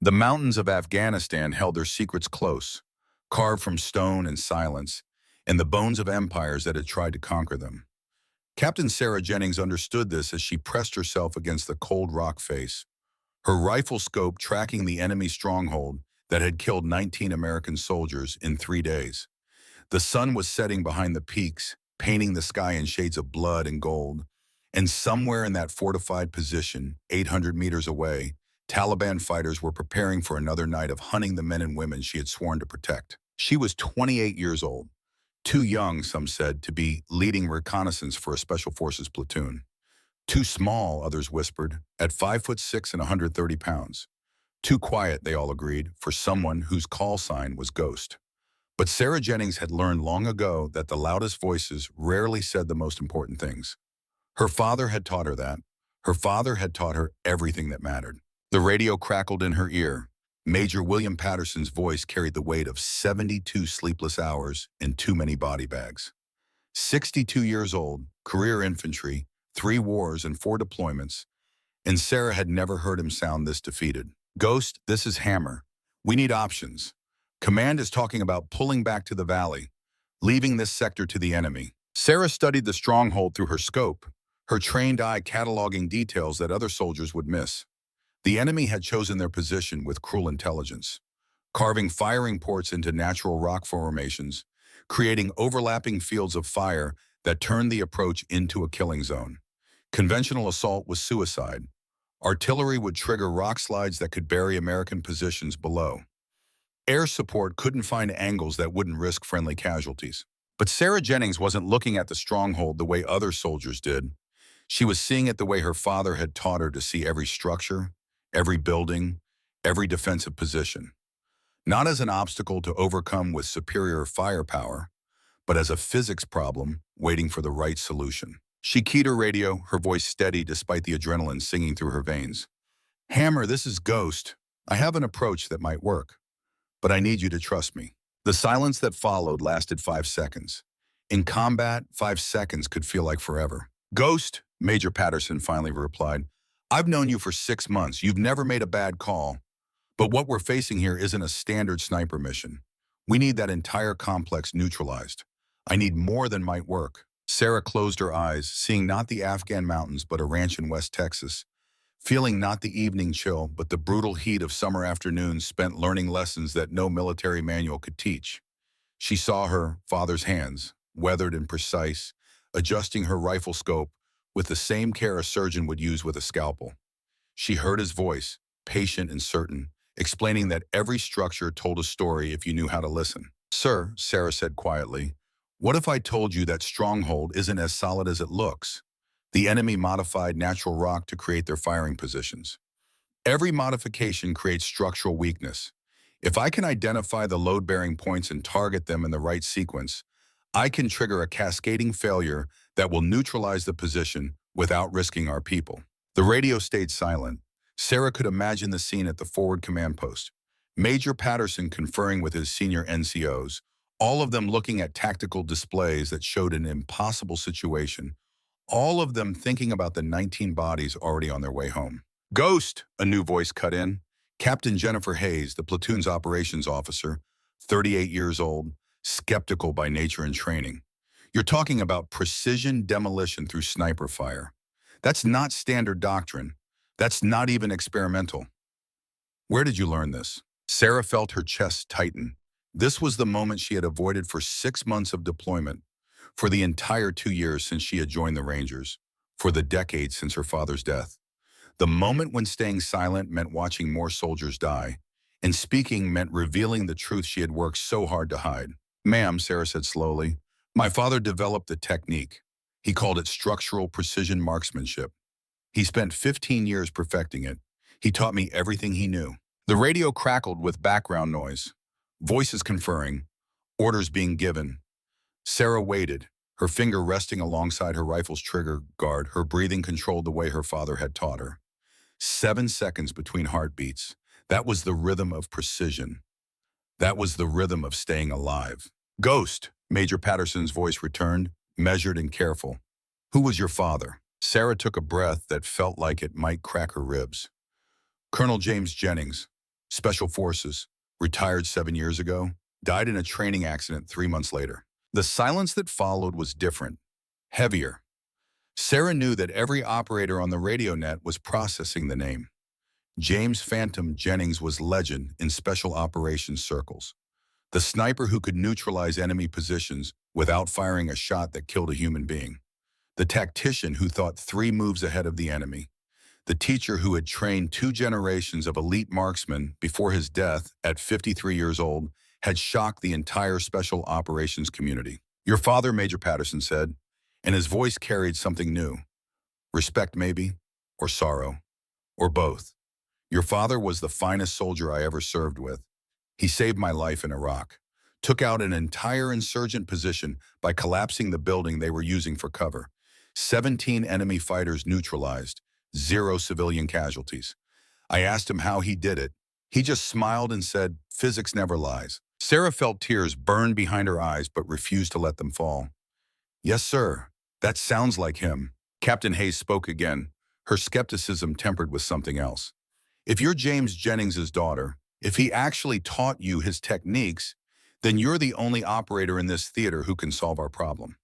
The mountains of Afghanistan held their secrets close, carved from stone and silence, and the bones of empires that had tried to conquer them. Captain Sarah Jennings understood this as she pressed herself against the cold rock face, her rifle scope tracking the enemy stronghold that had killed 19 American soldiers in 3 days. The sun was setting behind the peaks, painting the sky in shades of blood and gold, and somewhere in that fortified position, 800 meters away, Taliban fighters were preparing for another night of hunting the men and women she had sworn to protect. She was 28 years old, too young, some said, to be leading reconnaissance for a special forces platoon. Too small, others whispered, at 5'6" and 130 pounds. Too quiet, they all agreed, for someone whose call sign was Ghost. But Sarah Jennings had learned long ago that the loudest voices rarely said the most important things. Her father had taught her that. Her father had taught her everything that mattered. The radio crackled in her ear. Major William Patterson's voice carried the weight of 72 sleepless hours and too many body bags. 62 years old, career infantry, 3 wars and 4 deployments, and Sarah had never heard him sound this defeated. Ghost, this is Hammer. We need options. Command is talking about pulling back to the valley, leaving this sector to the enemy. Sarah studied the stronghold through her scope, her trained eye cataloging details that other soldiers would miss. The enemy had chosen their position with cruel intelligence, carving firing ports into natural rock formations, creating overlapping fields of fire that turned the approach into a killing zone. Conventional assault was suicide. Artillery would trigger rock slides that could bury American positions below. Air support couldn't find angles that wouldn't risk friendly casualties. But Sarah Jennings wasn't looking at the stronghold the way other soldiers did. She was seeing it the way her father had taught her to see every structure, every building, every defensive position. Not as an obstacle to overcome with superior firepower, but as a physics problem waiting for the right solution. She keyed her radio, her voice steady despite the adrenaline singing through her veins. Hammer, this is Ghost. I have an approach that might work, but I need you to trust me. The silence that followed lasted 5 seconds. In combat, 5 seconds could feel like forever. Ghost, Major Patterson finally replied, I've known you for 6 months. You've never made a bad call. But what we're facing here isn't a standard sniper mission. We need that entire complex neutralized. I need more than might work. Sarah closed her eyes, seeing not the Afghan mountains but a ranch in West Texas, feeling not the evening chill but the brutal heat of summer afternoons spent learning lessons that no military manual could teach. She saw her father's hands, weathered and precise, adjusting her rifle scope with the same care a surgeon would use with a scalpel. She heard his voice, patient and certain, explaining that every structure told a story if you knew how to listen. Sir, Sarah said quietly, what if I told you that stronghold isn't as solid as it looks? The enemy modified natural rock to create their firing positions. Every modification creates structural weakness. If I can identify the load-bearing points and target them in the right sequence, I can trigger a cascading failure that will neutralize the position without risking our people. The radio stayed silent. Sarah could imagine the scene at the forward command post. Major Patterson conferring with his senior NCOs, all of them looking at tactical displays that showed an impossible situation, all of them thinking about the 19 bodies already on their way home. Ghost, a new voice cut in. Captain Jennifer Hayes, the platoon's operations officer, 38 years old, skeptical by nature and training. You're talking about precision demolition through sniper fire. That's not standard doctrine. That's not even experimental. Where did you learn this? Sarah felt her chest tighten. This was the moment she had avoided for 6 months of deployment, for the entire 2 years since she had joined the Rangers, for the decade since her father's death. The moment when staying silent meant watching more soldiers die, and speaking meant revealing the truth she had worked so hard to hide. Ma'am, Sarah said slowly, my father developed the technique. He called it structural precision marksmanship. He spent 15 years perfecting it. He taught me everything he knew. The radio crackled with background noise, voices conferring, orders being given. Sarah waited, her finger resting alongside her rifle's trigger guard, her breathing controlled the way her father had taught her. 7 seconds between heartbeats. That was the rhythm of precision. That was the rhythm of staying alive. Ghost, Major Patterson's voice returned, measured and careful. Who was your father? Sarah took a breath that felt like it might crack her ribs. Colonel James Jennings, Special Forces, retired 7 years ago, died in a training accident 3 months later. The silence that followed was different, heavier. Sarah knew that every operator on the radio net was processing the name. James Phantom Jennings was legend in special operations circles. The sniper who could neutralize enemy positions without firing a shot that killed a human being. The tactician who thought 3 moves ahead of the enemy. The teacher who had trained 2 generations of elite marksmen before his death at 53 years old had shocked the entire special operations community. "Your father," Major Patterson said, and his voice carried something new. Respect maybe, or sorrow, or both. "Your father was the finest soldier I ever served with. He saved my life in Iraq, took out an entire insurgent position by collapsing the building they were using for cover. 17 enemy fighters neutralized, 0 civilian casualties. I asked him how he did it. He just smiled and said, 'Physics never lies.'" Sarah felt tears burn behind her eyes but refused to let them fall. "Yes, sir. That sounds like him." Captain Hayes spoke again, her skepticism tempered with something else. "If you're James Jennings' daughter, if he actually taught you his techniques, then you're the only operator in this theater who can solve our problem.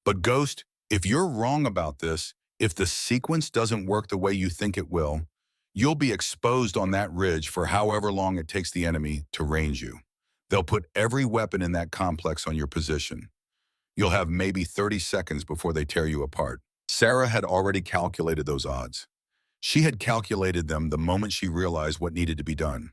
But Ghost, if you're wrong about this, if the sequence doesn't work the way you think it will, you'll be exposed on that ridge for however long it takes the enemy to range you. They'll put every weapon in that complex on your position. You'll have maybe 30 seconds before they tear you apart." Sarah had already calculated those odds. She had calculated them the moment she realized what needed to be done.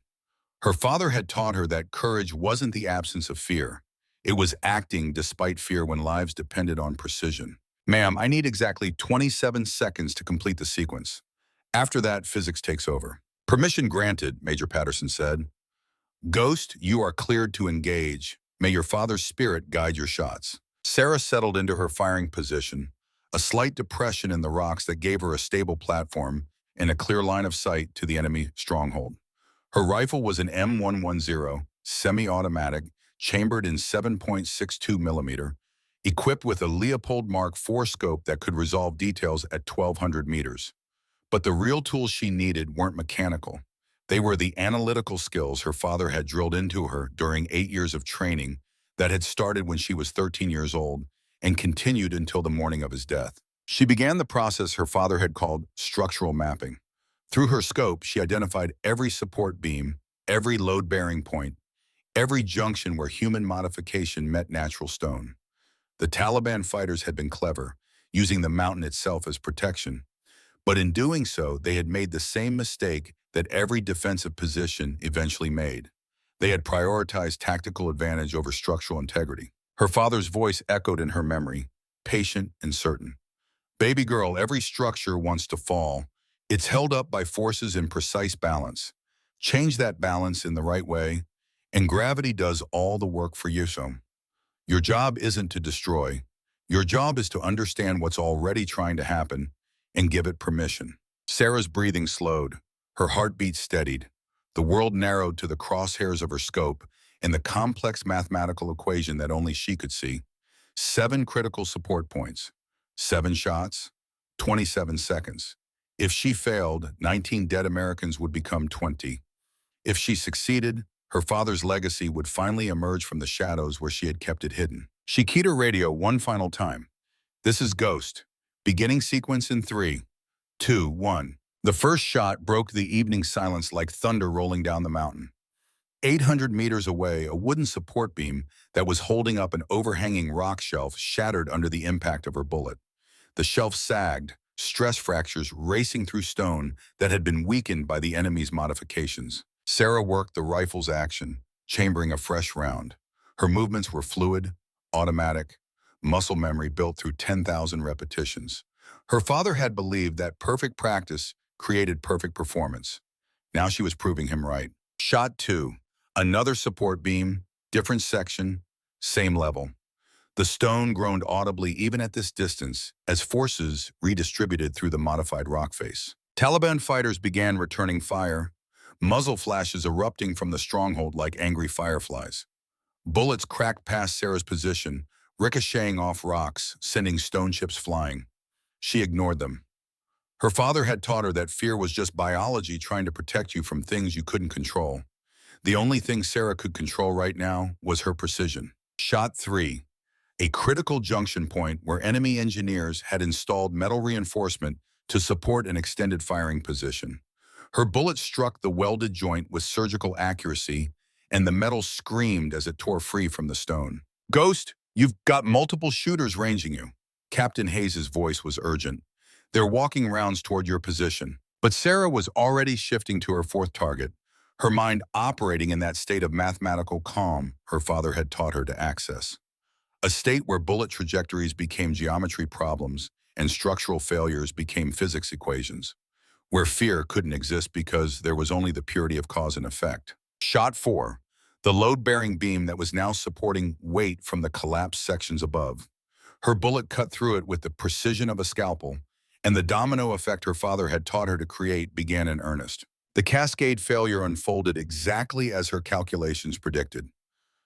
Her father had taught her that courage wasn't the absence of fear. It was acting despite fear when lives depended on precision. "Ma'am, I need exactly 27 seconds to complete the sequence. After that, physics takes over." "Permission granted," Major Patterson said. "Ghost, you are cleared to engage. May your father's spirit guide your shots." Sarah settled into her firing position, a slight depression in the rocks that gave her a stable platform and a clear line of sight to the enemy stronghold. Her rifle was an M110, semi-automatic, chambered in 7.62 millimeter, equipped with a Leopold Mark IV scope that could resolve details at 1,200 meters. But the real tools she needed weren't mechanical. They were the analytical skills her father had drilled into her during 8 years of training that had started when she was 13 years old and continued until the morning of his death. She began the process her father had called structural mapping. Through her scope, she identified every support beam, every load-bearing point, every junction where human modification met natural stone. The Taliban fighters had been clever, using the mountain itself as protection. But in doing so, they had made the same mistake that every defensive position eventually made. They had prioritized tactical advantage over structural integrity. Her father's voice echoed in her memory, patient and certain. "Baby girl, every structure wants to fall. It's held up by forces in precise balance. Change that balance in the right way, and gravity does all the work for you. So, your job isn't to destroy. Your job is to understand what's already trying to happen and give it permission." Sarah's breathing slowed. Her heartbeat steadied. The world narrowed to the crosshairs of her scope and the complex mathematical equation that only she could see. 7 critical support points. 7 shots. 27 seconds. If she failed, 19 dead Americans would become 20. If she succeeded, her father's legacy would finally emerge from the shadows where she had kept it hidden. She keyed her radio one final time. "This is Ghost. Beginning sequence in 3, 2, 1. The first shot broke the evening silence like thunder rolling down the mountain. 800 meters away, a wooden support beam that was holding up an overhanging rock shelf shattered under the impact of her bullet. The shelf sagged, stress fractures racing through stone that had been weakened by the enemy's modifications. Sarah worked the rifle's action, chambering a fresh round. Her movements were fluid, automatic, muscle memory built through 10,000 repetitions. Her father had believed that perfect practice created perfect performance. Now she was proving him right. Shot 2. Another support beam, different section, same level. The stone groaned audibly even at this distance as forces redistributed through the modified rock face. Taliban fighters began returning fire, muzzle flashes erupting from the stronghold like angry fireflies. Bullets cracked past Sarah's position, ricocheting off rocks, sending stone chips flying. She ignored them. Her father had taught her that fear was just biology trying to protect you from things you couldn't control. The only thing Sarah could control right now was her precision. Shot 3. A critical junction point where enemy engineers had installed metal reinforcement to support an extended firing position. Her bullet struck the welded joint with surgical accuracy, and the metal screamed as it tore free from the stone. "Ghost, you've got multiple shooters ranging you." Captain Hayes' voice was urgent. "They're walking rounds toward your position." But Sarah was already shifting to her fourth target, her mind operating in that state of mathematical calm her father had taught her to access. A state where bullet trajectories became geometry problems and structural failures became physics equations, where fear couldn't exist because there was only the purity of cause and effect. Shot 4. The load-bearing beam that was now supporting weight from the collapsed sections above. Her bullet cut through it with the precision of a scalpel, and the domino effect her father had taught her to create began in earnest. The cascade failure unfolded exactly as her calculations predicted.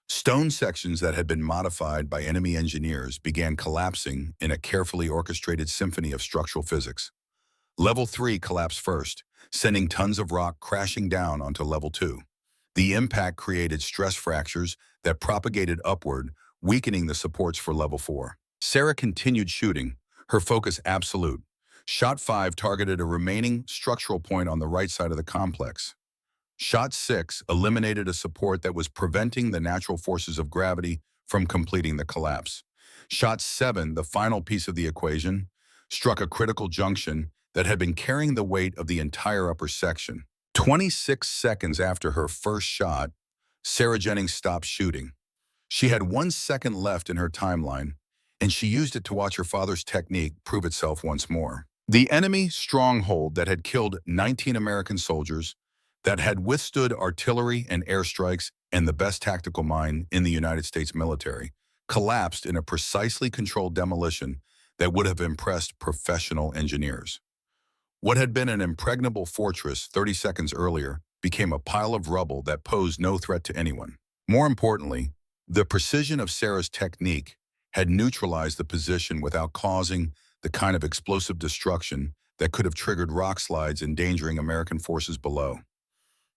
Stone sections that had been modified by enemy engineers began collapsing in a carefully orchestrated symphony of structural physics. Level 3 collapsed first, sending tons of rock crashing down onto Level 2. The impact created stress fractures that propagated upward, weakening the supports for Level 4. Sarah continued shooting, her focus absolute. Shot 5 targeted a remaining structural point on the right side of the complex. Shot 6 eliminated a support that was preventing the natural forces of gravity from completing the collapse. Shot 7, the final piece of the equation, struck a critical junction that had been carrying the weight of the entire upper section. 26 seconds after her first shot, Sarah Jennings stopped shooting. She had 1 second left in her timeline, and she used it to watch her father's technique prove itself once more. The enemy stronghold that had killed 19 American soldiers, that had withstood artillery and airstrikes and the best tactical mind in the United States military, collapsed in a precisely controlled demolition that would have impressed professional engineers. What had been an impregnable fortress 30 seconds earlier became a pile of rubble that posed no threat to anyone. More importantly, the precision of Sarah's technique had neutralized the position without causing the kind of explosive destruction that could have triggered rock slides endangering American forces below.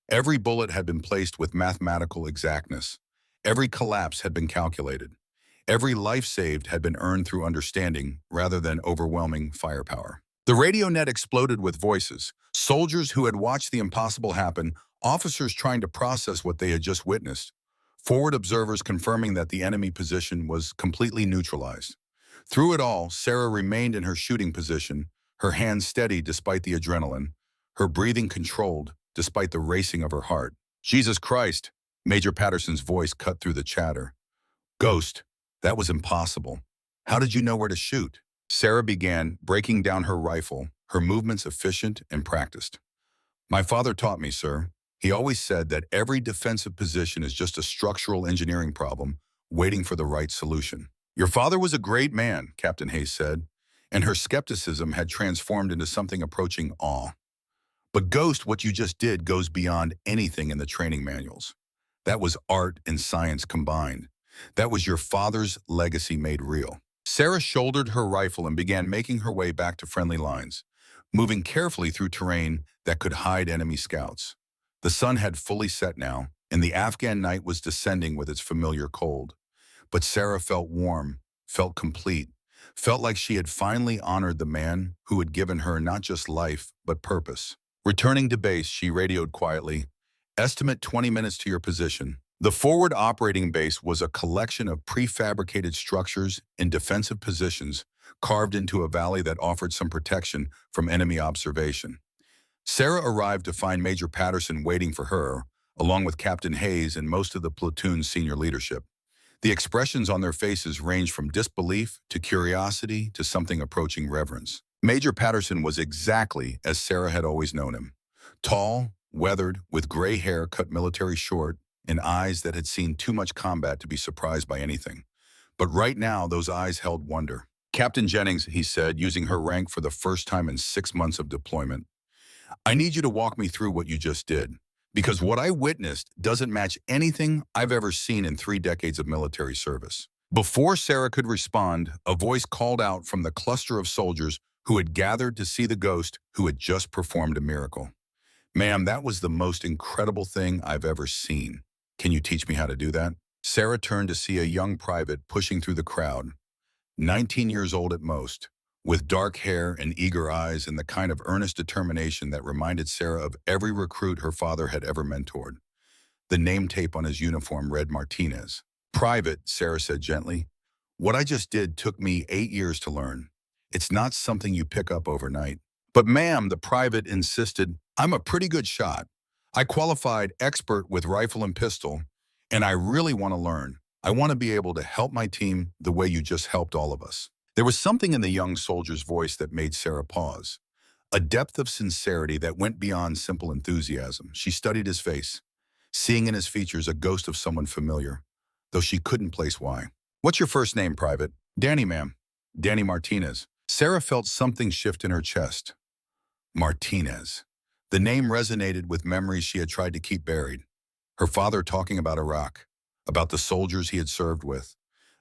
Every bullet had been placed with mathematical exactness. Every collapse had been calculated. Every life saved had been earned through understanding rather than overwhelming firepower. The radio net exploded with voices, soldiers who had watched the impossible happen, officers trying to process what they had just witnessed, forward observers confirming that the enemy position was completely neutralized. Through it all, Sarah remained in her shooting position, her hands steady despite the adrenaline, her breathing controlled despite the racing of her heart. "Jesus Christ," Major Patterson's voice cut through the chatter. "Ghost, that was impossible. How did you know where to shoot?" Sarah began, breaking down her rifle, her movements efficient and practiced. "My father taught me, sir. He always said that every defensive position is just a structural engineering problem waiting for the right solution." "Your father was a great man," Captain Hayes said, and her skepticism had transformed into something approaching awe. "But Ghost, what you just did goes beyond anything in the training manuals. That was art and science combined. That was your father's legacy made real." Sarah shouldered her rifle and began making her way back to friendly lines, moving carefully through terrain that could hide enemy scouts. The sun had fully set now, and the Afghan night was descending with its familiar cold. But Sarah felt warm, felt complete, felt like she had finally honored the man who had given her not just life, but purpose. Returning to base, she radioed quietly, "Estimate 20 minutes to your position." The forward operating base was a collection of prefabricated structures in defensive positions carved into a valley that offered some protection from enemy observation. Sarah arrived to find Major Patterson waiting for her, along with Captain Hayes and most of the platoon's senior leadership. The expressions on their faces ranged from disbelief to curiosity to something approaching reverence. Major Patterson was exactly as Sarah had always known him. Tall, weathered, with gray hair cut military short, and eyes that had seen too much combat to be surprised by anything. But right now, those eyes held wonder. "Captain Jennings," he said, using her rank for the first time in 6 months of deployment, "I need you to walk me through what you just did, because what I witnessed doesn't match anything I've ever seen in 3 decades of military service." Before Sarah could respond, a voice called out from the cluster of soldiers who had gathered to see the ghost who had just performed a miracle. Ma'am, that was the most incredible thing I've ever seen. Can you teach me how to do that? Sarah turned to see a young private pushing through the crowd, 19 years old at most, with dark hair and eager eyes and the kind of earnest determination that reminded Sarah of every recruit her father had ever mentored. The name tape on his uniform read Martinez. Private, Sarah said gently. What I just did took me 8 years to learn. It's not something you pick up overnight. But ma'am, the private insisted, I'm a pretty good shot. I qualified expert with rifle and pistol, and I really want to learn. I want to be able to help my team the way you just helped all of us. There was something in the young soldier's voice that made Sarah pause, a depth of sincerity that went beyond simple enthusiasm. She studied his face, seeing in his features a ghost of someone familiar, though she couldn't place why. What's your first name, Private? Danny, ma'am. Danny Martinez. Sarah felt something shift in her chest. Martinez. The name resonated with memories she had tried to keep buried. Her father talking about Iraq, about the soldiers he had served with,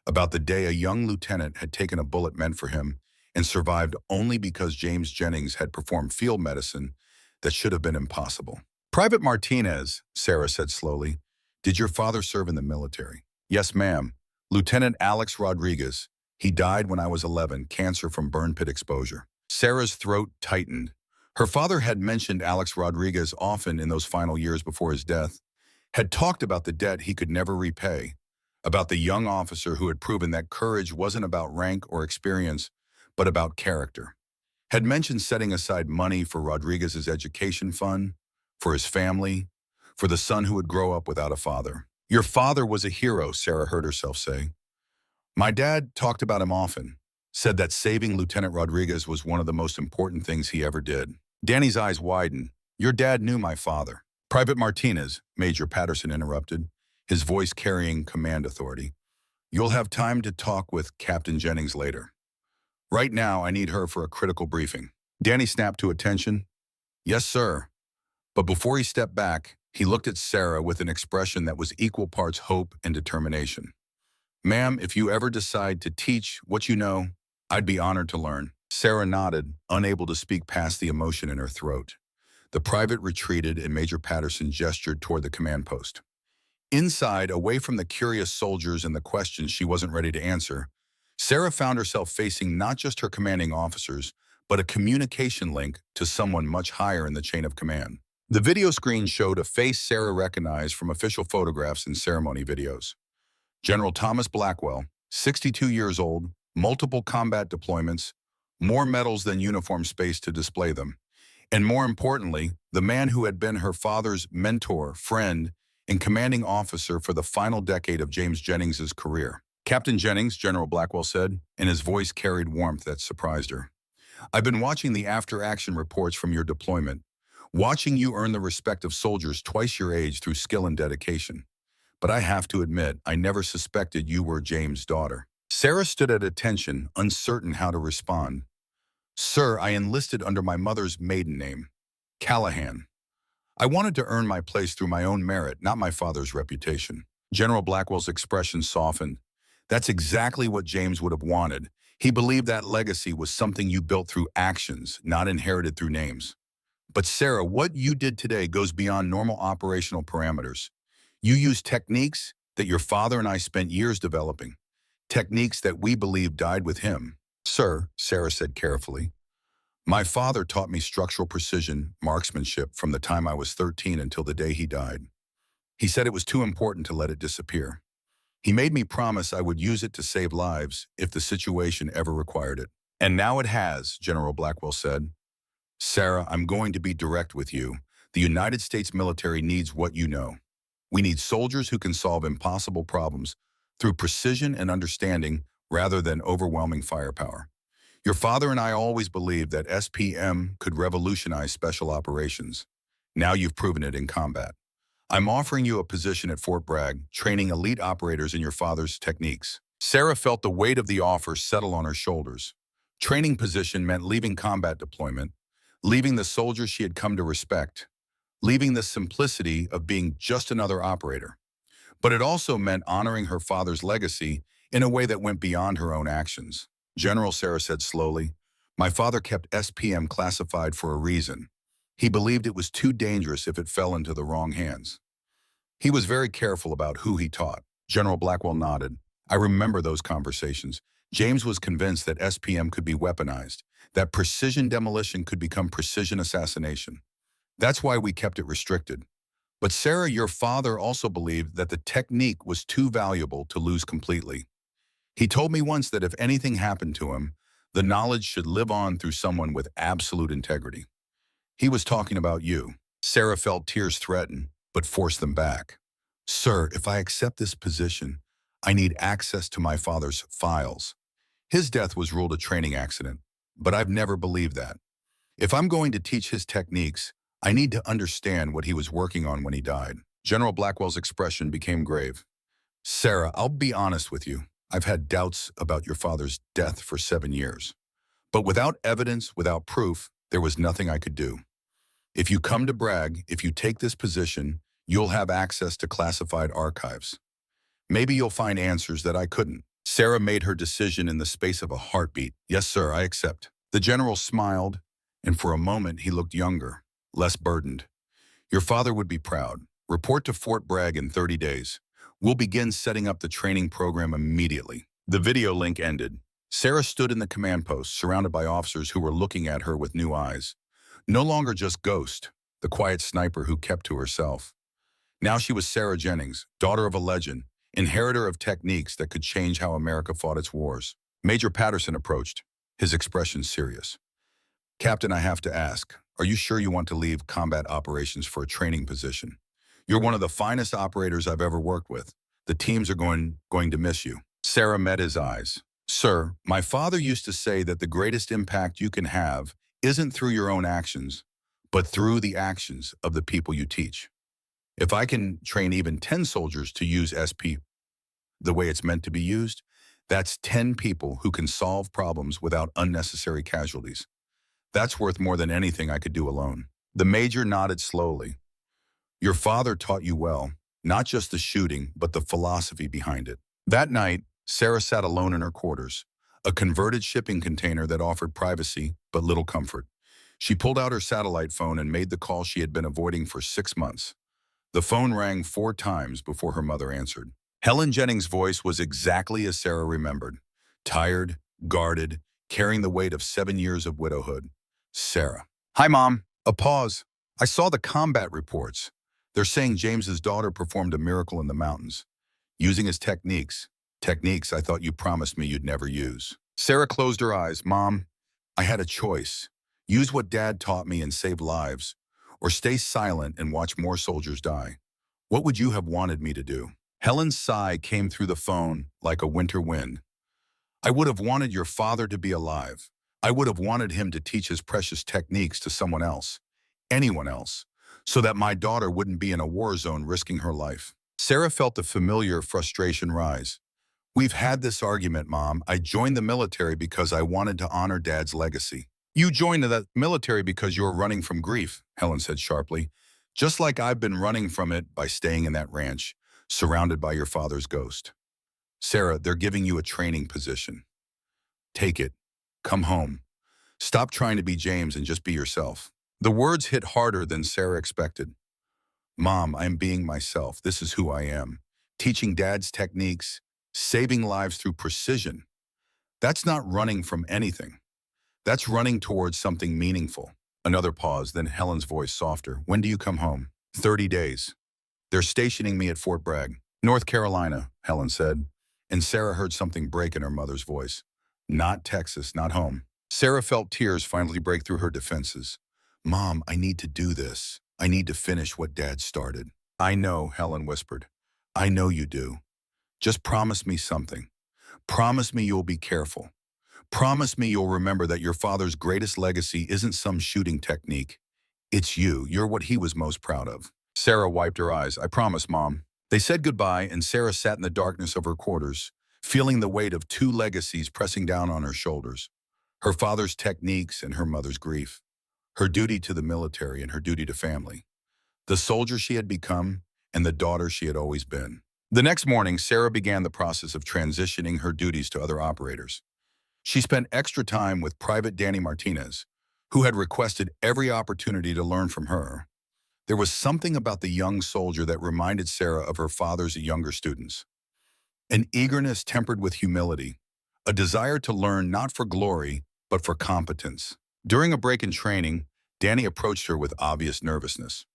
about the day a young lieutenant had taken a bullet meant for him and survived only because James Jennings had performed field medicine that should have been impossible. Private Martinez, Sarah said slowly, did your father serve in the military? Yes, ma'am. Lieutenant Alex Rodriguez. He died when I was 11, cancer from burn pit exposure. Sarah's throat tightened. Her father had mentioned Alex Rodriguez often in those final years before his death, had talked about the debt he could never repay, about the young officer who had proven that courage wasn't about rank or experience, but about character. Had mentioned setting aside money for Rodriguez's education fund, for his family, for the son who would grow up without a father. Your father was a hero, Sarah heard herself say. My dad talked about him often, said that saving Lieutenant Rodriguez was one of the most important things he ever did. Danny's eyes widened. Your dad knew my father. Private Martinez, Major Patterson interrupted, his voice carrying command authority. You'll have time to talk with Captain Jennings later. Right now, I need her for a critical briefing. Danny snapped to attention. Yes, sir. But before he stepped back, he looked at Sarah with an expression that was equal parts hope and determination. Ma'am, if you ever decide to teach what you know, I'd be honored to learn. Sarah nodded, unable to speak past the emotion in her throat. The private retreated and Major Patterson gestured toward the command post. Inside, away from the curious soldiers and the questions she wasn't ready to answer, Sarah found herself facing not just her commanding officers, but a communication link to someone much higher in the chain of command. The video screen showed a face Sarah recognized from official photographs and ceremony videos. General Thomas Blackwell, 62 years old, multiple combat deployments, more medals than uniform space to display them. And more importantly, the man who had been her father's mentor, friend, and commanding officer for the final decade of James Jennings' career. Captain Jennings, General Blackwell said, and his voice carried warmth that surprised her. I've been watching the after-action reports from your deployment, watching you earn the respect of soldiers twice your age through skill and dedication. But I have to admit, I never suspected you were James' daughter. Sarah stood at attention, uncertain how to respond. Sir, I enlisted under my mother's maiden name, Callahan. I wanted to earn my place through my own merit, not my father's reputation. General Blackwell's expression softened. That's exactly what James would have wanted. He believed that legacy was something you built through actions, not inherited through names. But Sarah, what you did today goes beyond normal operational parameters. You used techniques that your father and I spent years developing, techniques that we believe died with him. Sir, Sarah said carefully, my father taught me structural precision, marksmanship from the time I was 13 until the day he died. He said it was too important to let it disappear. He made me promise I would use it to save lives if the situation ever required it. And now it has, General Blackwell said. Sarah, I'm going to be direct with you. The United States military needs what you know. We need soldiers who can solve impossible problems through precision and understanding rather than overwhelming firepower. Your father and I always believed that SPM could revolutionize special operations. Now you've proven it in combat. I'm offering you a position at Fort Bragg, training elite operators in your father's techniques. Sarah felt the weight of the offer settle on her shoulders. Training position meant leaving combat deployment, leaving the soldiers she had come to respect, leaving the simplicity of being just another operator. But it also meant honoring her father's legacy in a way that went beyond her own actions. General, Sarah said slowly, My father kept SPM classified for a reason. He believed it was too dangerous if it fell into the wrong hands. He was very careful about who he taught. General Blackwell nodded. I remember those conversations. James was convinced that SPM could be weaponized, that precision demolition could become precision assassination. That's why we kept it restricted. But Sarah, your father also believed that the technique was too valuable to lose completely. He told me once that if anything happened to him, the knowledge should live on through someone with absolute integrity. He was talking about you. Sarah felt tears threaten, but forced them back. Sir, if I accept this position, I need access to my father's files. His death was ruled a training accident, but I've never believed that. If I'm going to teach his techniques, I need to understand what he was working on when he died. General Blackwell's expression became grave. Sarah, I'll be honest with you. I've had doubts about your father's death for 7 years. But without evidence, without proof, there was nothing I could do. If you come to brag, if you take this position, you'll have access to classified archives. Maybe you'll find answers that I couldn't. Sarah made her decision in the space of a heartbeat. Yes, sir, I accept. The general smiled, and for a moment he looked younger, less burdened. Your father would be proud. Report to Fort Bragg in 30 days. We'll begin setting up the training program immediately. The video link ended. Sarah stood in the command post, surrounded by officers who were looking at her with new eyes. No longer just Ghost, the quiet sniper who kept to herself. Now she was Sarah Jennings, daughter of a legend, inheritor of techniques that could change how America fought its wars. Major Patterson approached, his expression serious. Captain, I have to ask, are you sure you want to leave combat operations for a training position? You're one of the finest operators I've ever worked with. The teams are going to miss you. Sarah met his eyes. Sir, my father used to say that the greatest impact you can have isn't through your own actions, but through the actions of the people you teach. If I can train even 10 soldiers to use SP the way it's meant to be used, that's 10 people who can solve problems without unnecessary casualties. That's worth more than anything I could do alone. The major nodded slowly. Your father taught you well, not just the shooting, but the philosophy behind it. That night, Sarah sat alone in her quarters, a converted shipping container that offered privacy but little comfort. She pulled out her satellite phone and made the call she had been avoiding for 6 months. The phone rang 4 times before her mother answered. Helen Jennings' voice was exactly as Sarah remembered. Tired, guarded, carrying the weight of 7 years of widowhood. Sarah. Hi, Mom. A pause. I saw the combat reports. They're saying James's daughter performed a miracle in the mountains, using his techniques. Techniques I thought you promised me you'd never use. Sarah closed her eyes. Mom, I had a choice. Use what Dad taught me and save lives, or stay silent and watch more soldiers die. What would you have wanted me to do? Helen's sigh came through the phone like a winter wind. I would have wanted your father to be alive. I would have wanted him to teach his precious techniques to someone else, anyone else, so that my daughter wouldn't be in a war zone risking her life. Sarah felt the familiar frustration rise. We've had this argument, Mom. I joined the military because I wanted to honor Dad's legacy. You joined the military because you were running from grief, Helen said sharply, just like I've been running from it by staying in that ranch, surrounded by your father's ghost. Sarah, they're giving you a training position. Take it. Come home. Stop trying to be James and just be yourself. The words hit harder than Sarah expected. Mom, I'm being myself. This is who I am. Teaching Dad's techniques, saving lives through precision. That's not running from anything. That's running towards something meaningful. Another pause, then Helen's voice softer. When do you come home? 30 days. They're stationing me at Fort Bragg, North Carolina, Helen said, and Sarah heard something break in her mother's voice. Not Texas, not home. Sarah felt tears finally break through her defenses. Mom, I need to do this. I need to finish what Dad started. I know, Helen whispered. I know you do. Just promise me something. Promise me you'll be careful. Promise me you'll remember that your father's greatest legacy isn't some shooting technique. It's you. You're what he was most proud of. Sarah wiped her eyes. I promise, Mom. They said goodbye, and Sarah sat in the darkness of her quarters, feeling the weight of 2 legacies pressing down on her shoulders. Her father's techniques and her mother's grief. Her duty to the military and her duty to family. The soldier she had become and the daughter she had always been. The next morning, Sarah began the process of transitioning her duties to other operators. She spent extra time with Private Danny Martinez, who had requested every opportunity to learn from her. There was something about the young soldier that reminded Sarah of her father's younger students. An eagerness tempered with humility, a desire to learn not for glory, but for competence. During a break in training, Danny approached her with obvious nervousness.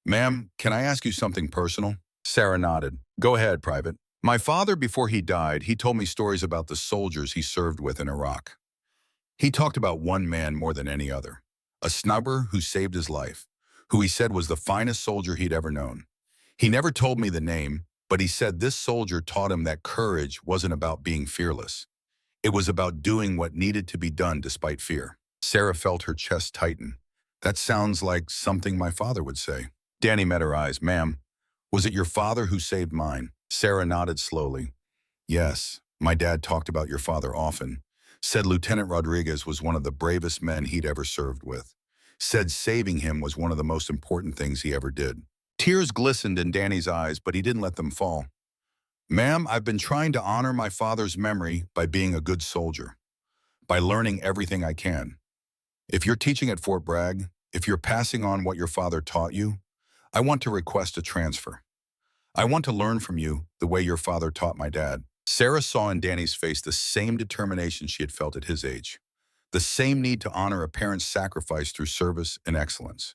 "Ma'am, can I ask you something personal?" Sarah nodded. "Go ahead, Private." "My father, before he died, he told me stories about the soldiers he served with in Iraq. He talked about one man more than any other, a snubber who saved his life, who he said was the finest soldier he'd ever known. He never told me the name, but he said this soldier taught him that courage wasn't about being fearless. It was about doing what needed to be done despite fear." Sarah felt her chest tighten. "That sounds like something my father would say." Danny met her eyes. "Ma'am, was it your father who saved mine?" Sarah nodded slowly. "Yes, my dad talked about your father often. Said Lieutenant Rodriguez was one of the bravest men he'd ever served with. Said saving him was one of the most important things he ever did." Tears glistened in Danny's eyes, but he didn't let them fall. "Ma'am, I've been trying to honor my father's memory by being a good soldier, by learning everything I can. If you're teaching at Fort Bragg, if you're passing on what your father taught you, I want to request a transfer. I want to learn from you the way your father taught my dad." Sarah saw in Danny's face the same determination she had felt at his age, the same need to honor a parent's sacrifice through service and excellence.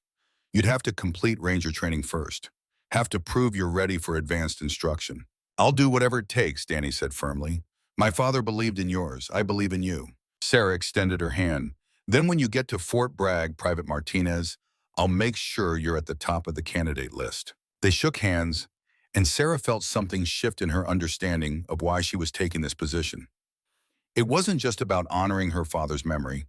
"You'd have to complete Ranger training first, have to prove you're ready for advanced instruction." "I'll do whatever it takes," Danny said firmly. "My father believed in yours. I believe in you." Sarah extended her hand. "Then when you get to Fort Bragg, Private Martinez, I'll make sure you're at the top of the candidate list." They shook hands, and Sarah felt something shift in her understanding of why she was taking this position. It wasn't just about honoring her father's memory.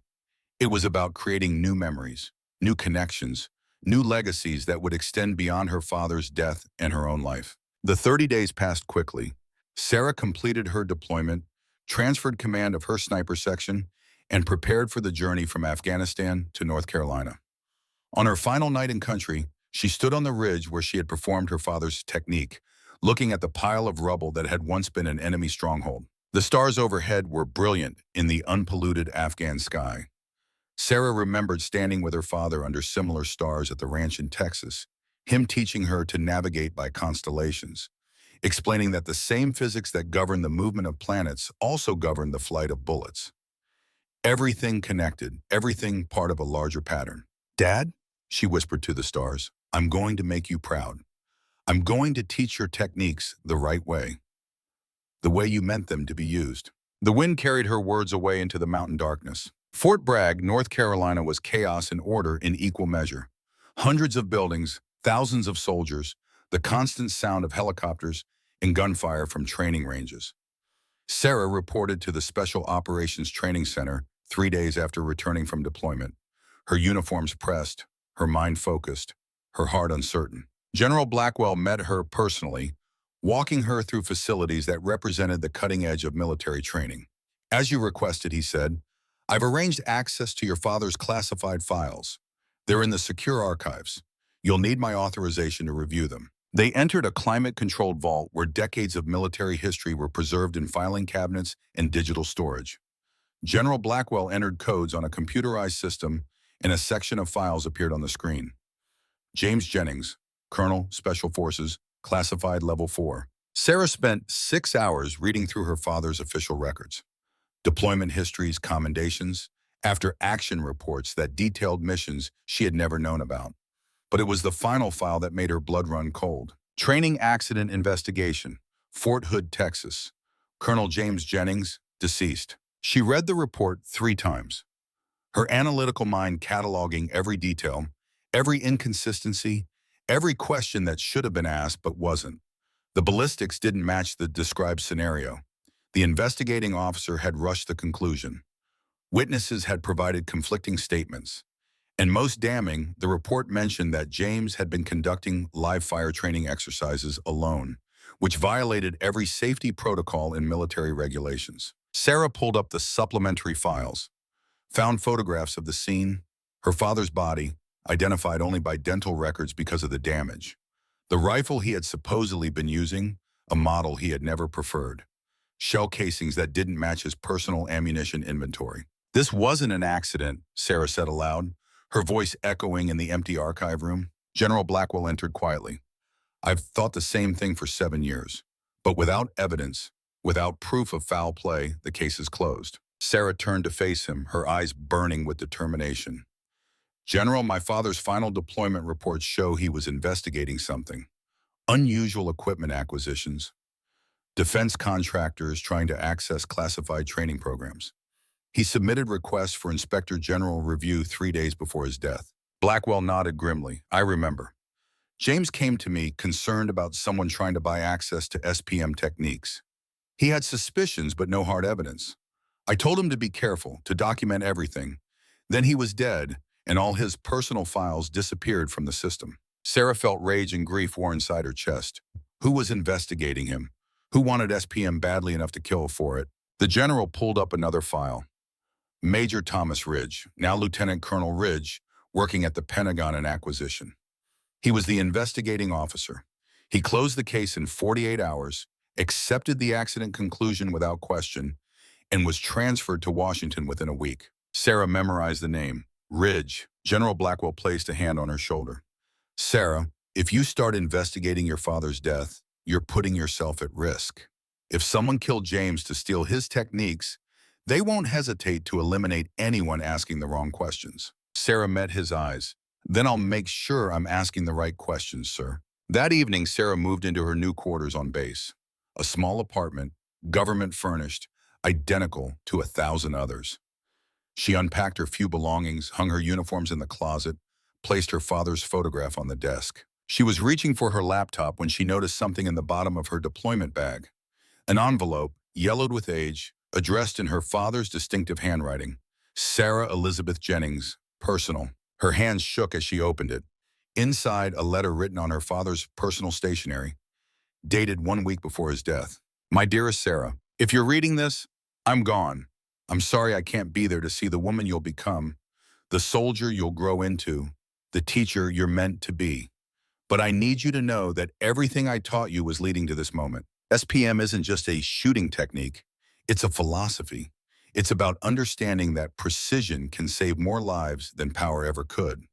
It was about creating new memories, new connections, new legacies that would extend beyond her father's death and her own life. The 30 days passed quickly. Sarah completed her deployment, transferred command of her sniper section, and prepared for the journey from Afghanistan to North Carolina. On her final night in country, she stood on the ridge where she had performed her father's technique, looking at the pile of rubble that had once been an enemy stronghold. The stars overhead were brilliant in the unpolluted Afghan sky. Sarah remembered standing with her father under similar stars at the ranch in Texas, him teaching her to navigate by constellations, explaining that the same physics that govern the movement of planets also govern the flight of bullets. Everything connected, everything part of a larger pattern. "Dad," she whispered to the stars, "I'm going to make you proud. I'm going to teach your techniques the right way, the way you meant them to be used." The wind carried her words away into the mountain darkness. Fort Bragg, North Carolina was chaos and order in equal measure. Hundreds of buildings, thousands of soldiers, the constant sound of helicopters, and gunfire from training ranges. Sarah reported to the Special Operations Training Center 3 days after returning from deployment, her uniforms pressed, her mind focused, her heart uncertain. General Blackwell met her personally, walking her through facilities that represented the cutting edge of military training. "As you requested," he said, "I've arranged access to your father's classified files. They're in the secure archives. You'll need my authorization to review them." They entered a climate-controlled vault where decades of military history were preserved in filing cabinets and digital storage. General Blackwell entered codes on a computerized system, and a section of files appeared on the screen. "James Jennings, Colonel, Special Forces, Classified Level 4. Sarah spent 6 hours reading through her father's official records. Deployment histories, commendations, after-action reports that detailed missions she had never known about. But it was the final file that made her blood run cold. Training Accident Investigation, Fort Hood, Texas. Colonel James Jennings, deceased. She read the report 3 times, her analytical mind cataloging every detail, every inconsistency, every question that should have been asked but wasn't. The ballistics didn't match the described scenario. The investigating officer had rushed the conclusion. Witnesses had provided conflicting statements. And most damning, the report mentioned that James had been conducting live fire training exercises alone, which violated every safety protocol in military regulations. Sarah pulled up the supplementary files, found photographs of the scene, her father's body, identified only by dental records because of the damage. The rifle he had supposedly been using, a model he had never preferred. shell casings that didn't match his personal ammunition inventory. This wasn't an accident, Sarah said aloud, her voice echoing in the empty archive room. General Blackwell entered quietly. I've thought the same thing for 7 years. But without evidence, without proof of foul play, the case is closed. Sarah turned to face him, her eyes burning with determination. General, my father's final deployment reports show he was investigating something. Unusual equipment acquisitions. Defense contractors trying to access classified training programs. He submitted requests for Inspector General review 3 days before his death. Blackwell nodded grimly. I remember. James came to me concerned about someone trying to buy access to SPM techniques. He had suspicions but no hard evidence. I told him to be careful, to document everything. Then he was dead, and all his personal files disappeared from the system. Sarah felt rage and grief war inside her chest. Who was investigating him? Who wanted SPM badly enough to kill for it? The general pulled up another file. Major Thomas Ridge, now Lieutenant Colonel Ridge, working at the Pentagon in acquisition. He was the investigating officer. He closed the case in 48 hours, accepted the accident conclusion without question, and was transferred to Washington within a week. Sarah memorized the name, Ridge. General Blackwell placed a hand on her shoulder. Sarah, if you start investigating your father's death, you're putting yourself at risk. If someone killed James to steal his techniques, they won't hesitate to eliminate anyone asking the wrong questions. Sarah met his eyes. Then I'll make sure I'm asking the right questions, sir. That evening, Sarah moved into her new quarters on base. A small apartment, government furnished, identical to 1,000 others. She unpacked her few belongings, hung her uniforms in the closet, placed her father's photograph on the desk. She was reaching for her laptop when she noticed something in the bottom of her deployment bag. An envelope, yellowed with age, addressed in her father's distinctive handwriting. Sarah Elizabeth Jennings, personal. Her hands shook as she opened it. Inside, a letter written on her father's personal stationery, dated 1 week before his death. My dearest Sarah, if you're reading this, I'm gone. I'm sorry I can't be there to see the woman you'll become, the soldier you'll grow into, the teacher you're meant to be. But I need you to know that everything I taught you was leading to this moment. SPM isn't just a shooting technique. It's a philosophy. It's about understanding that precision can save more lives than power ever could.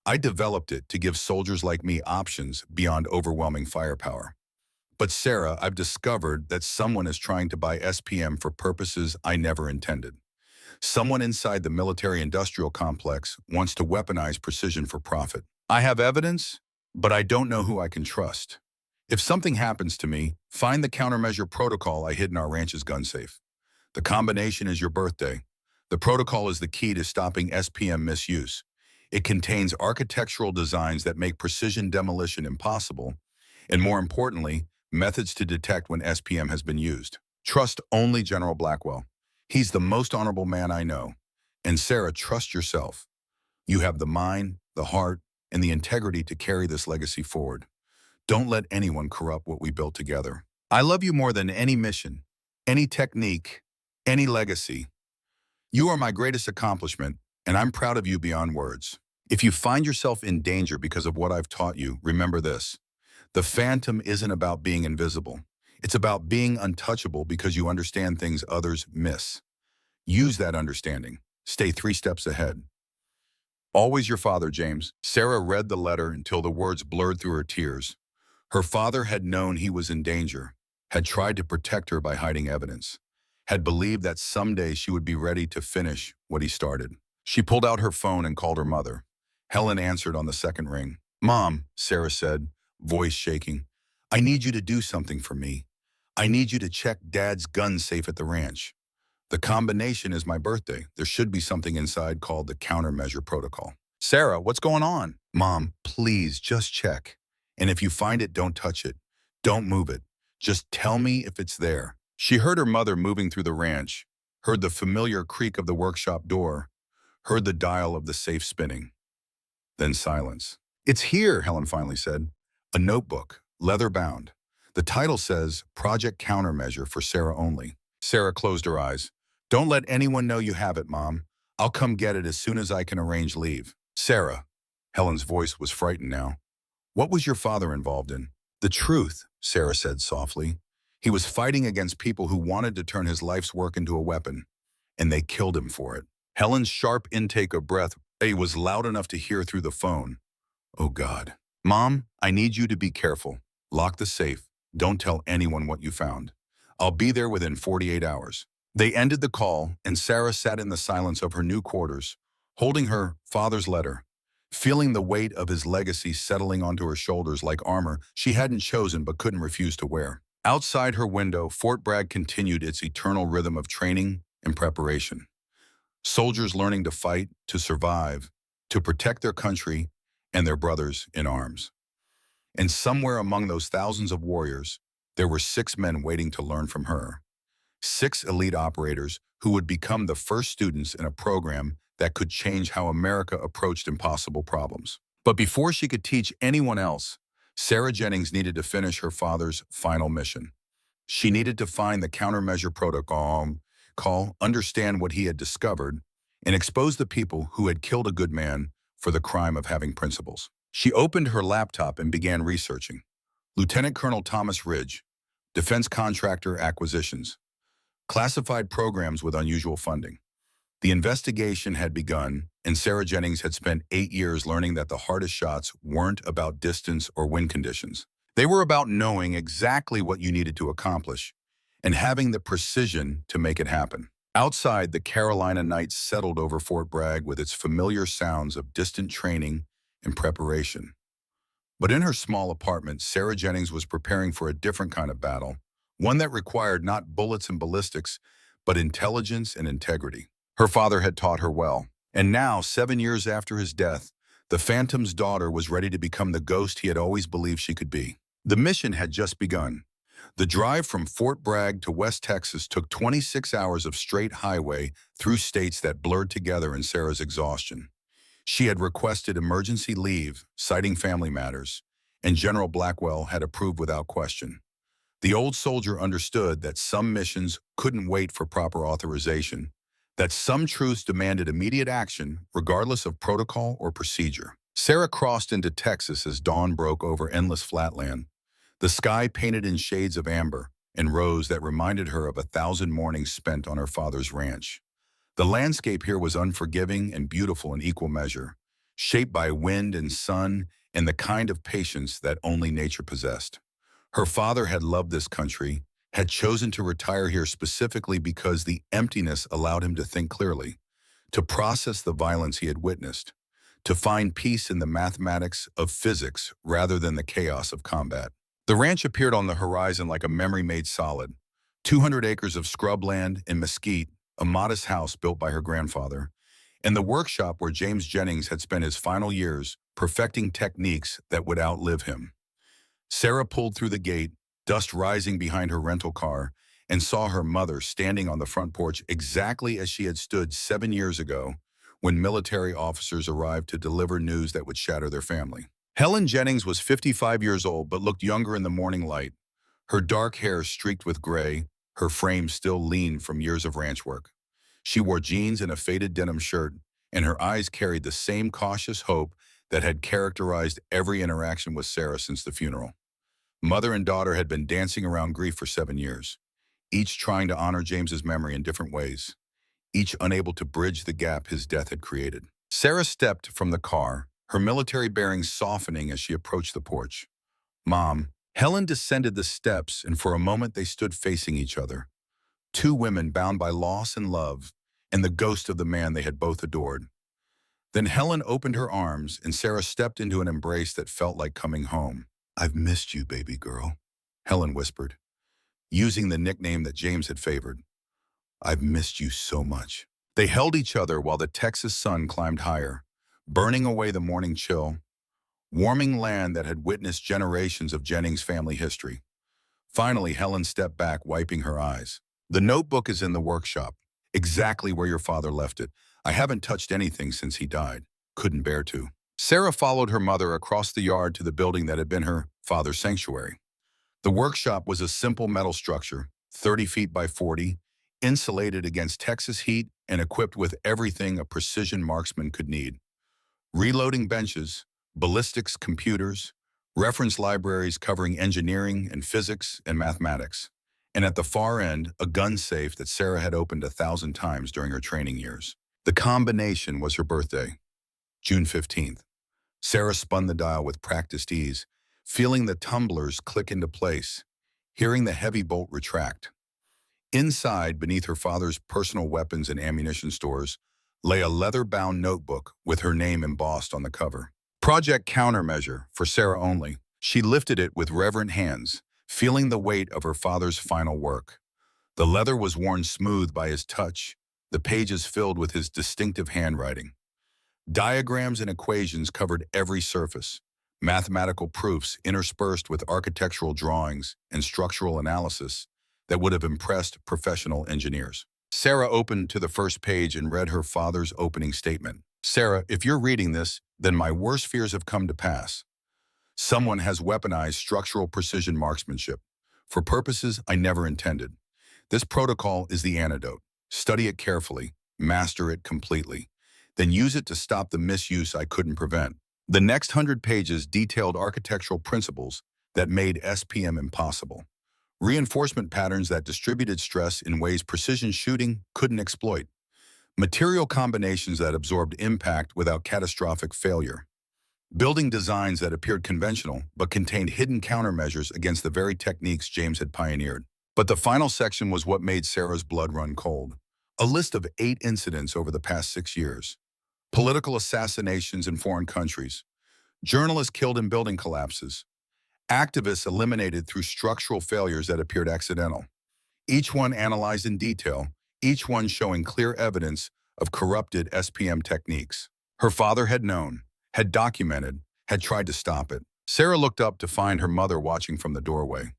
I developed it to give soldiers like me options beyond overwhelming firepower. But Sarah, I've discovered that someone is trying to buy SPM for purposes I never intended. Someone inside the military-industrial complex wants to weaponize precision for profit. I have evidence, but I don't know who I can trust. If something happens to me, find the countermeasure protocol I hid in our ranch's gun safe. The combination is your birthday. The protocol is the key to stopping SPM misuse. It contains architectural designs that make precision demolition impossible, and more importantly, methods to detect when SPM has been used. Trust only General Blackwell. He's the most honorable man I know. And Sarah, trust yourself. You have the mind, the heart, and the integrity to carry this legacy forward. Don't let anyone corrupt what we built together. I love you more than any mission, any technique, any legacy. You are my greatest accomplishment, and I'm proud of you beyond words. If you find yourself in danger because of what I've taught you, remember this. The phantom isn't about being invisible. It's about being untouchable because you understand things others miss. Use that understanding. Stay 3 steps ahead. Always your father, James. Sarah read the letter until the words blurred through her tears. Her father had known he was in danger, had tried to protect her by hiding evidence, had believed that someday she would be ready to finish what he started. She pulled out her phone and called her mother. Helen answered on the second ring. Mom, Sarah said, voice shaking, I need you to do something for me. I need you to check Dad's gun safe at the ranch. The combination is my birthday. There should be something inside called the countermeasure protocol. Sarah, what's going on? Mom, please just check. And if you find it, don't touch it. Don't move it. Just tell me if it's there. She heard her mother moving through the ranch, heard the familiar creak of the workshop door, heard the dial of the safe spinning. Then silence. It's here, Helen finally said. A notebook, leather-bound. The title says, Project Countermeasure for Sarah only. Sarah closed her eyes. Don't let anyone know you have it, Mom. I'll come get it as soon as I can arrange leave. Sarah. Helen's voice was frightened now. What was your father involved in? The truth, Sarah said softly. He was fighting against people who wanted to turn his life's work into a weapon, and they killed him for it. Helen's sharp intake of breath was loud enough to hear through the phone. Oh God. Mom, I need you to be careful. Lock the safe. Don't tell anyone what you found. I'll be there within 48 hours. They ended the call, and Sarah sat in the silence of her new quarters, holding her father's letter, feeling the weight of his legacy settling onto her shoulders like armor she hadn't chosen but couldn't refuse to wear. Outside her window, Fort Bragg continued its eternal rhythm of training and preparation. Soldiers learning to fight, to survive, to protect their country and their brothers in arms. And somewhere among those thousands of warriors, there were 6 men waiting to learn from her. 6 elite operators who would become the first students in a program that could change how America approached impossible problems. But before she could teach anyone else, Sarah Jennings needed to finish her father's final mission. She needed to find the countermeasure protocol, understand what he had discovered, and expose the people who had killed a good man for the crime of having principles. She opened her laptop and began researching. Lieutenant Colonel Thomas Ridge, defense contractor acquisitions, classified programs with unusual funding. The investigation had begun, and Sarah Jennings had spent 8 years learning that the hardest shots weren't about distance or wind conditions. They were about knowing exactly what you needed to accomplish and having the precision to make it happen. Outside, the Carolina night settled over Fort Bragg with its familiar sounds of distant training and preparation. But in her small apartment, Sarah Jennings was preparing for a different kind of battle, one that required not bullets and ballistics, but intelligence and integrity. Her father had taught her well, and now, 7 years after his death, the Phantom's daughter was ready to become the ghost he had always believed she could be. The mission had just begun. The drive from Fort Bragg to West Texas took 26 hours of straight highway through states that blurred together in Sarah's exhaustion. She had requested emergency leave, citing family matters, and General Blackwell had approved without question. The old soldier understood that some missions couldn't wait for proper authorization, that some truths demanded immediate action, regardless of protocol or procedure. Sarah crossed into Texas as dawn broke over endless flatland, the sky painted in shades of amber and rose that reminded her of 1,000 mornings spent on her father's ranch. The landscape here was unforgiving and beautiful in equal measure, shaped by wind and sun and the kind of patience that only nature possessed. Her father had loved this country, had chosen to retire here specifically because the emptiness allowed him to think clearly, to process the violence he had witnessed, to find peace in the mathematics of physics rather than the chaos of combat. The ranch appeared on the horizon like a memory made solid. 200 acres of scrubland and mesquite, a modest house built by her grandfather, and the workshop where James Jennings had spent his final years perfecting techniques that would outlive him. Sarah pulled through the gate, dust rising behind her rental car, and saw her mother standing on the front porch exactly as she had stood 7 years ago when military officers arrived to deliver news that would shatter their family. Helen Jennings was 55 years old but looked younger in the morning light, her dark hair streaked with gray, her frame still lean from years of ranch work. She wore jeans and a faded denim shirt, and her eyes carried the same cautious hope that had characterized every interaction with Sarah since the funeral. Mother and daughter had been dancing around grief for 7 years, each trying to honor James's memory in different ways, each unable to bridge the gap his death had created. Sarah stepped from the car, her military bearings softening as she approached the porch. Mom. Helen descended the steps, and for a moment they stood facing each other. 2 women bound by loss and love, and the ghost of the man they had both adored. Then Helen opened her arms, and Sarah stepped into an embrace that felt like coming home. "I've missed you, baby girl," Helen whispered, using the nickname that James had favored. "I've missed you so much." They held each other while the Texas sun climbed higher, burning away the morning chill, warming land that had witnessed generations of Jennings family history. Finally, Helen stepped back, wiping her eyes. "The notebook is in the workshop, exactly where your father left it. I haven't touched anything since he died. Couldn't bear to." Sarah followed her mother across the yard to the building that had been her father's sanctuary. The workshop was a simple metal structure, 30 feet by 40, insulated against Texas heat and equipped with everything a precision marksman could need. Reloading benches, ballistics computers, reference libraries covering engineering and physics and mathematics. And at the far end, a gun safe that Sarah had opened 1,000 times during her training years. The combination was her birthday, June 15th. Sarah spun the dial with practiced ease, feeling the tumblers click into place, hearing the heavy bolt retract. Inside, beneath her father's personal weapons and ammunition stores, lay a leather-bound notebook with her name embossed on the cover. Project Countermeasure, for Sarah only. She lifted it with reverent hands, feeling the weight of her father's final work. The leather was worn smooth by his touch, the pages filled with his distinctive handwriting. Diagrams and equations covered every surface, mathematical proofs interspersed with architectural drawings and structural analysis that would have impressed professional engineers. Sarah opened to the first page and read her father's opening statement. Sarah, if you're reading this, then my worst fears have come to pass. Someone has weaponized structural precision marksmanship for purposes I never intended. This protocol is the antidote. Study it carefully, master it completely, then use it to stop the misuse I couldn't prevent. The next 100 pages detailed architectural principles that made SPM impossible. Reinforcement patterns that distributed stress in ways precision shooting couldn't exploit. Material combinations that absorbed impact without catastrophic failure. Building designs that appeared conventional but contained hidden countermeasures against the very techniques James had pioneered. But the final section was what made Sarah's blood run cold. A list of 8 incidents over the past 6 years. Political assassinations in foreign countries. Journalists killed in building collapses. Activists eliminated through structural failures that appeared accidental. Each one analyzed in detail, each one showing clear evidence of corrupted SPM techniques. Her father had known, had documented, had tried to stop it. Sarah looked up to find her mother watching from the doorway.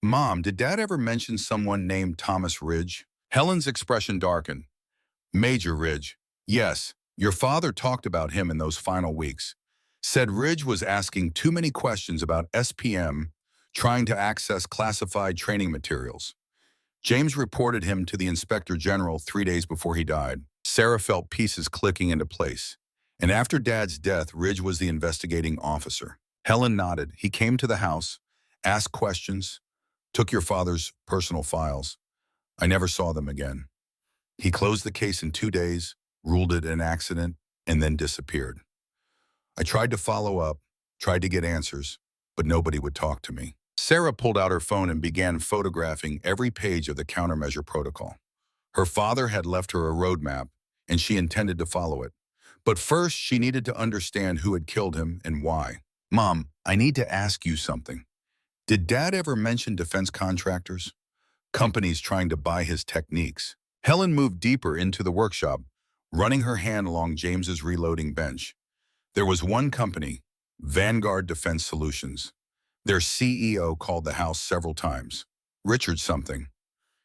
Mom, did Dad ever mention someone named Thomas Ridge? Helen's expression darkened. Major Ridge. Yes, your father talked about him in those final weeks. Said Ridge was asking too many questions about SPM, trying to access classified training materials. James reported him to the Inspector General 3 days before he died. Sarah felt pieces clicking into place. And after Dad's death, Ridge was the investigating officer. Helen nodded. He came to the house, asked questions, took your father's personal files. I never saw them again. He closed the case in 2 days, ruled it an accident, and then disappeared. I tried to follow up, tried to get answers, but nobody would talk to me. Sarah pulled out her phone and began photographing every page of the countermeasure protocol. Her father had left her a roadmap, and she intended to follow it. But first, she needed to understand who had killed him and why. Mom, I need to ask you something. Did Dad ever mention defense contractors? Companies trying to buy his techniques. Helen moved deeper into the workshop, running her hand along James's reloading bench. There was one company, Vanguard Defense Solutions. Their CEO called the house several times. Richard something.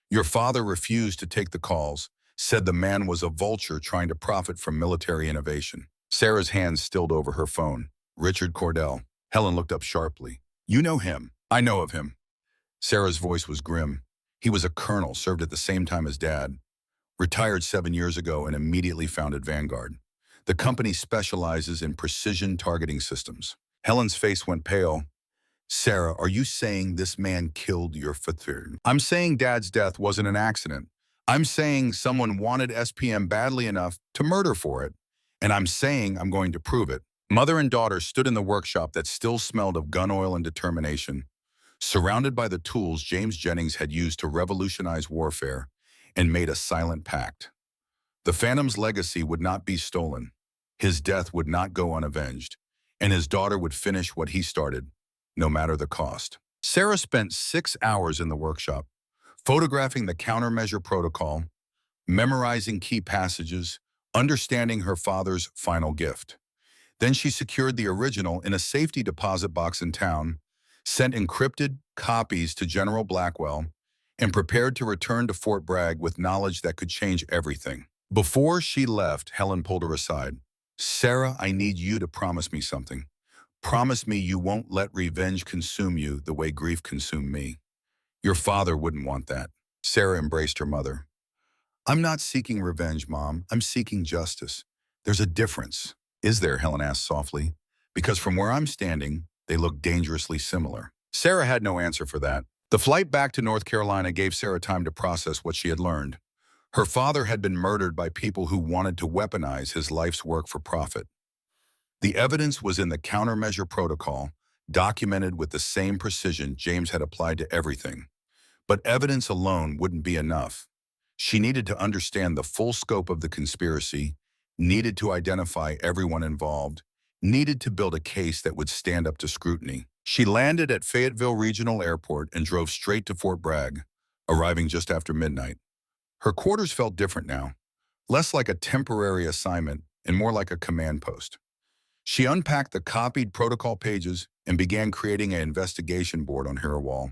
Your father refused to take the calls, said the man was a vulture trying to profit from military innovation. Sarah's hands stilled over her phone. Richard Cordell. Helen looked up sharply. You know him. I know of him. Sarah's voice was grim. He was a colonel, served at the same time as Dad. Retired 7 years ago and immediately founded Vanguard. The company specializes in precision targeting systems. Helen's face went pale. Sarah, are you saying this man killed your father? I'm saying Dad's death wasn't an accident. I'm saying someone wanted SPM badly enough to murder for it. And I'm saying I'm going to prove it. Mother and daughter stood in the workshop that still smelled of gun oil and determination, surrounded by the tools James Jennings had used to revolutionize warfare, and made a silent pact. The Phantom's legacy would not be stolen. His death would not go unavenged, and his daughter would finish what he started, no matter the cost. Sarah spent 6 hours in the workshop, photographing the countermeasure protocol, memorizing key passages, understanding her father's final gift. Then she secured the original in a safety deposit box in town, sent encrypted copies to General Blackwell, and prepared to return to Fort Bragg with knowledge that could change everything. Before she left, Helen pulled her aside. Sarah, I need you to promise me something. Promise me you won't let revenge consume you the way grief consumed me. Your father wouldn't want that. Sarah embraced her mother. I'm not seeking revenge, Mom. I'm seeking justice. There's a difference. Is there? Helen asked softly. Because from where I'm standing, they look dangerously similar. Sarah had no answer for that. The flight back to North Carolina gave Sarah time to process what she had learned. Her father had been murdered by people who wanted to weaponize his life's work for profit. The evidence was in the countermeasure protocol, documented with the same precision James had applied to everything. But evidence alone wouldn't be enough. She needed to understand the full scope of the conspiracy, needed to identify everyone involved, needed to build a case that would stand up to scrutiny. She landed at Fayetteville Regional Airport and drove straight to Fort Bragg, arriving just after midnight. Her quarters felt different now, less like a temporary assignment and more like a command post. She unpacked the copied protocol pages and began creating an investigation board on her wall,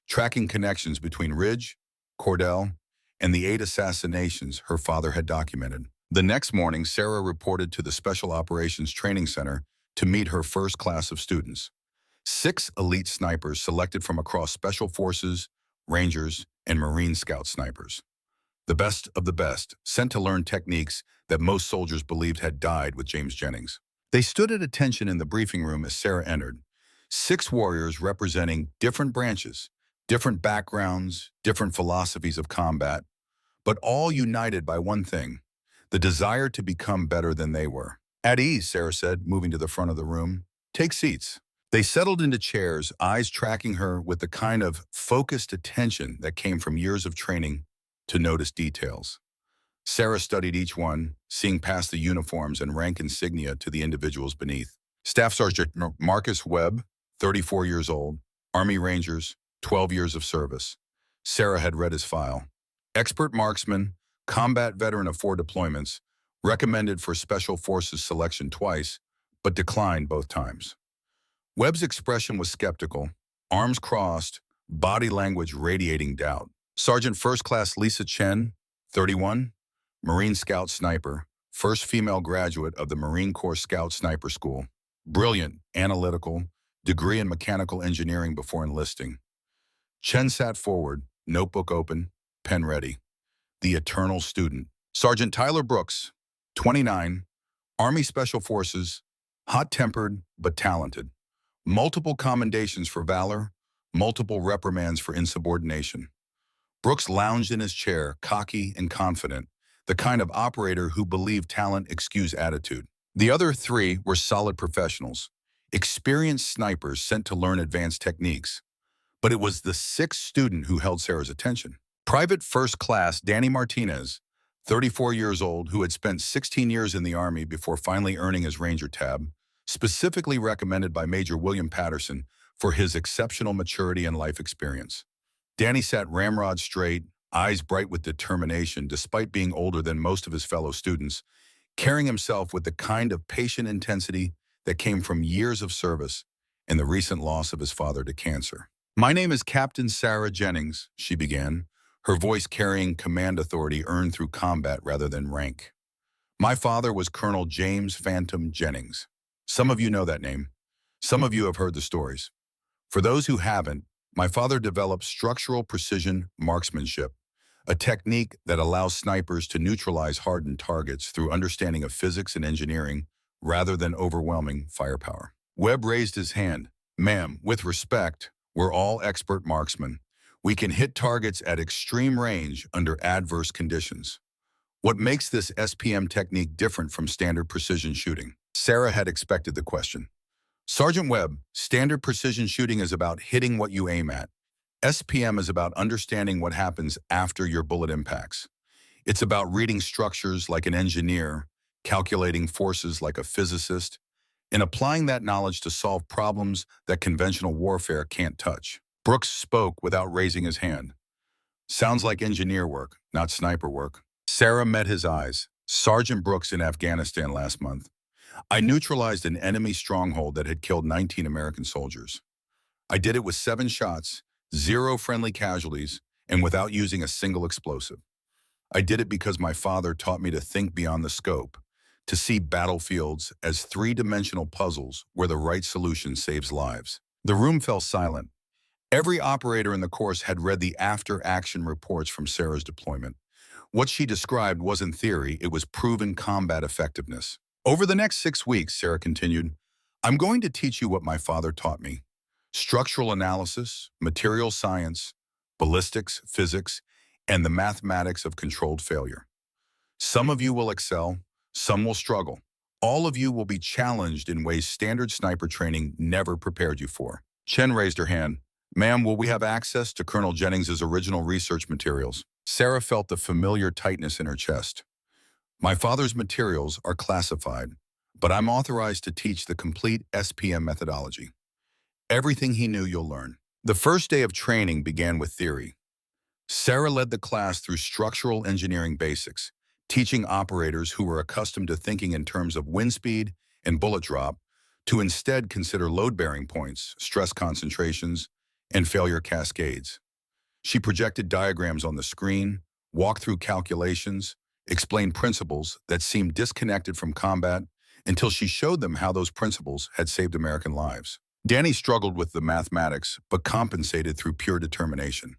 tracking connections between Ridge, Cordell, and the 8 assassinations her father had documented. The next morning, Sarah reported to the Special Operations Training Center to meet her first class of students. 6 elite snipers selected from across Special Forces, Rangers, and Marine Scout snipers. The best of the best, sent to learn techniques that most soldiers believed had died with James Jennings. They stood at attention in the briefing room as Sarah entered. 6 warriors representing different branches, different backgrounds, different philosophies of combat, but all united by one thing, the desire to become better than they were. At ease, Sarah said, moving to the front of the room. Take seats. They settled into chairs, eyes tracking her with the kind of focused attention that came from years of training to notice details. Sarah studied each one, seeing past the uniforms and rank insignia to the individuals beneath. Staff Sergeant Marcus Webb, 34 years old, Army Rangers, 12 years of service. Sarah had read his file. Expert marksman, combat veteran of 4 deployments, recommended for Special Forces selection twice, but declined both times. Webb's expression was skeptical, arms crossed, body language radiating doubt. Sergeant First Class Lisa Chen, 31, Marine Scout Sniper, first female graduate of the Marine Corps Scout Sniper School. Brilliant, analytical, degree in mechanical engineering before enlisting. Chen sat forward, notebook open, pen ready. The eternal student. Sergeant Tyler Brooks, 29, Army Special Forces, hot-tempered but talented. Multiple commendations for valor, multiple reprimands for insubordination. Brooks lounged in his chair, cocky and confident, the kind of operator who believed talent excused attitude. The other 3 were solid professionals, experienced snipers sent to learn advanced techniques. But it was the 6th student who held Sarah's attention. Private First Class Danny Martinez, 34 years old, who had spent 16 years in the Army before finally earning his Ranger tab, specifically recommended by Major William Patterson for his exceptional maturity and life experience. Danny sat ramrod straight, eyes bright with determination despite being older than most of his fellow students, carrying himself with the kind of patient intensity that came from years of service and the recent loss of his father to cancer. "My name is Captain Sarah Jennings," she began, her voice carrying command authority earned through combat rather than rank. "My father was Colonel James Phantom Jennings. Some of you know that name. Some of you have heard the stories. For those who haven't, my father developed structural precision marksmanship, a technique that allows snipers to neutralize hardened targets through understanding of physics and engineering rather than overwhelming firepower." Webb raised his hand. "Ma'am, with respect, we're all expert marksmen. We can hit targets at extreme range under adverse conditions. What makes this SPM technique different from standard precision shooting?" Sarah had expected the question. "Sergeant Webb, standard precision shooting is about hitting what you aim at. SPM is about understanding what happens after your bullet impacts. It's about reading structures like an engineer, calculating forces like a physicist, and applying that knowledge to solve problems that conventional warfare can't touch." Brooks spoke without raising his hand. "Sounds like engineer work, not sniper work." Sarah met his eyes. "Sergeant Brooks in Afghanistan last month. I neutralized an enemy stronghold that had killed 19 American soldiers. I did it with 7 shots, 0 friendly casualties, and without using a single explosive. I did it because my father taught me to think beyond the scope, to see battlefields as 3-dimensional puzzles where the right solution saves lives." The room fell silent. Every operator in the course had read the after-action reports from Sarah's deployment. What she described wasn't theory, it was proven combat effectiveness. "Over the next 6 weeks," Sarah continued, "I'm going to teach you what my father taught me. structural analysis, material science, ballistics, physics, and the mathematics of controlled failure. Some of you will excel, some will struggle. All of you will be challenged in ways standard sniper training never prepared you for. Chen raised her hand. Ma'am, will we have access to Colonel Jennings's original research materials? Sarah felt the familiar tightness in her chest. My father's materials are classified, but I'm authorized to teach the complete SPM methodology. Everything he knew you'll learn. The first day of training began with theory. Sarah led the class through structural engineering basics, teaching operators who were accustomed to thinking in terms of wind speed and bullet drop to instead consider load-bearing points, stress concentrations, and failure cascades. She projected diagrams on the screen, walked through calculations, explained principles that seemed disconnected from combat until she showed them how those principles had saved American lives. Danny struggled with the mathematics, but compensated through pure determination.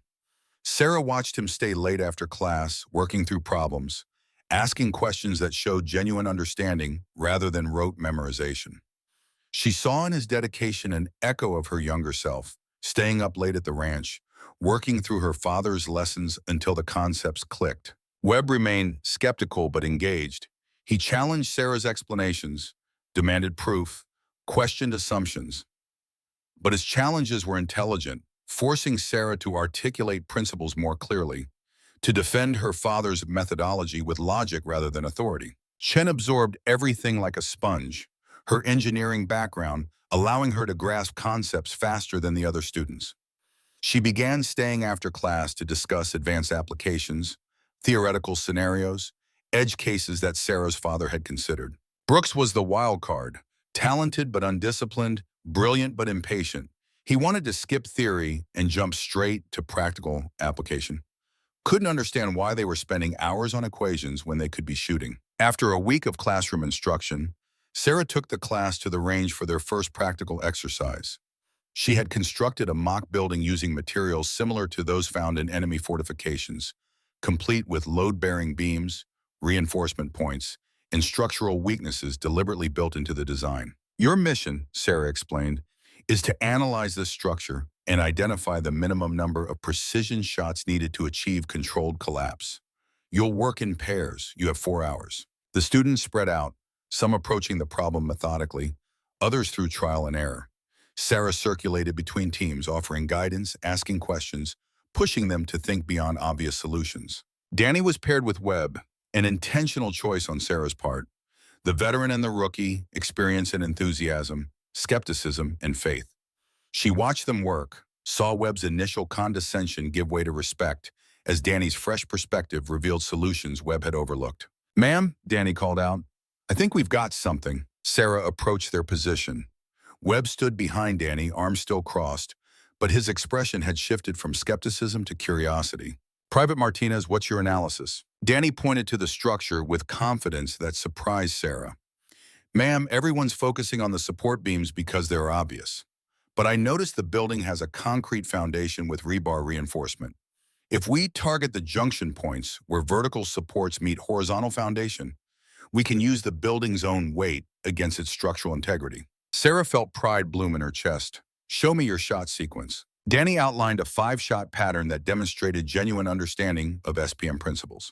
Sarah watched him stay late after class, working through problems, asking questions that showed genuine understanding rather than rote memorization. She saw in his dedication an echo of her younger self, staying up late at the ranch, working through her father's lessons until the concepts clicked. Webb remained skeptical but engaged. He challenged Sarah's explanations, demanded proof, questioned assumptions. But his challenges were intelligent, forcing Sarah to articulate principles more clearly, to defend her father's methodology with logic rather than authority. Chen absorbed everything like a sponge, her engineering background allowing her to grasp concepts faster than the other students. She began staying after class to discuss advanced applications, theoretical scenarios, edge cases that Sarah's father had considered. Brooks was the wild card, talented but undisciplined, brilliant but impatient. He wanted to skip theory and jump straight to practical application. Couldn't understand why they were spending hours on equations when they could be shooting. After a week of classroom instruction, Sarah took the class to the range for their first practical exercise. She had constructed a mock building using materials similar to those found in enemy fortifications, complete with load-bearing beams, reinforcement points, and structural weaknesses deliberately built into the design. Your mission, Sarah explained, is to analyze this structure and identify the minimum number of precision shots needed to achieve controlled collapse. You'll work in pairs. You have 4 hours. The students spread out, some approaching the problem methodically, others through trial and error. Sarah circulated between teams, offering guidance, asking questions, pushing them to think beyond obvious solutions. Danny was paired with Webb, an intentional choice on Sarah's part. The veteran and the rookie, experience and enthusiasm, skepticism and faith. She watched them work, saw Webb's initial condescension give way to respect as Danny's fresh perspective revealed solutions Webb had overlooked. Ma'am, Danny called out, I think we've got something. Sarah approached their position. Webb stood behind Danny, arms still crossed, but his expression had shifted from skepticism to curiosity. Private Martinez, what's your analysis? Danny pointed to the structure with confidence that surprised Sarah. Ma'am, everyone's focusing on the support beams because they're obvious. But I noticed the building has a concrete foundation with rebar reinforcement. If we target the junction points where vertical supports meet horizontal foundation, we can use the building's own weight against its structural integrity. Sarah felt pride bloom in her chest. Show me your shot sequence. Danny outlined a 5-shot pattern that demonstrated genuine understanding of SPM principles.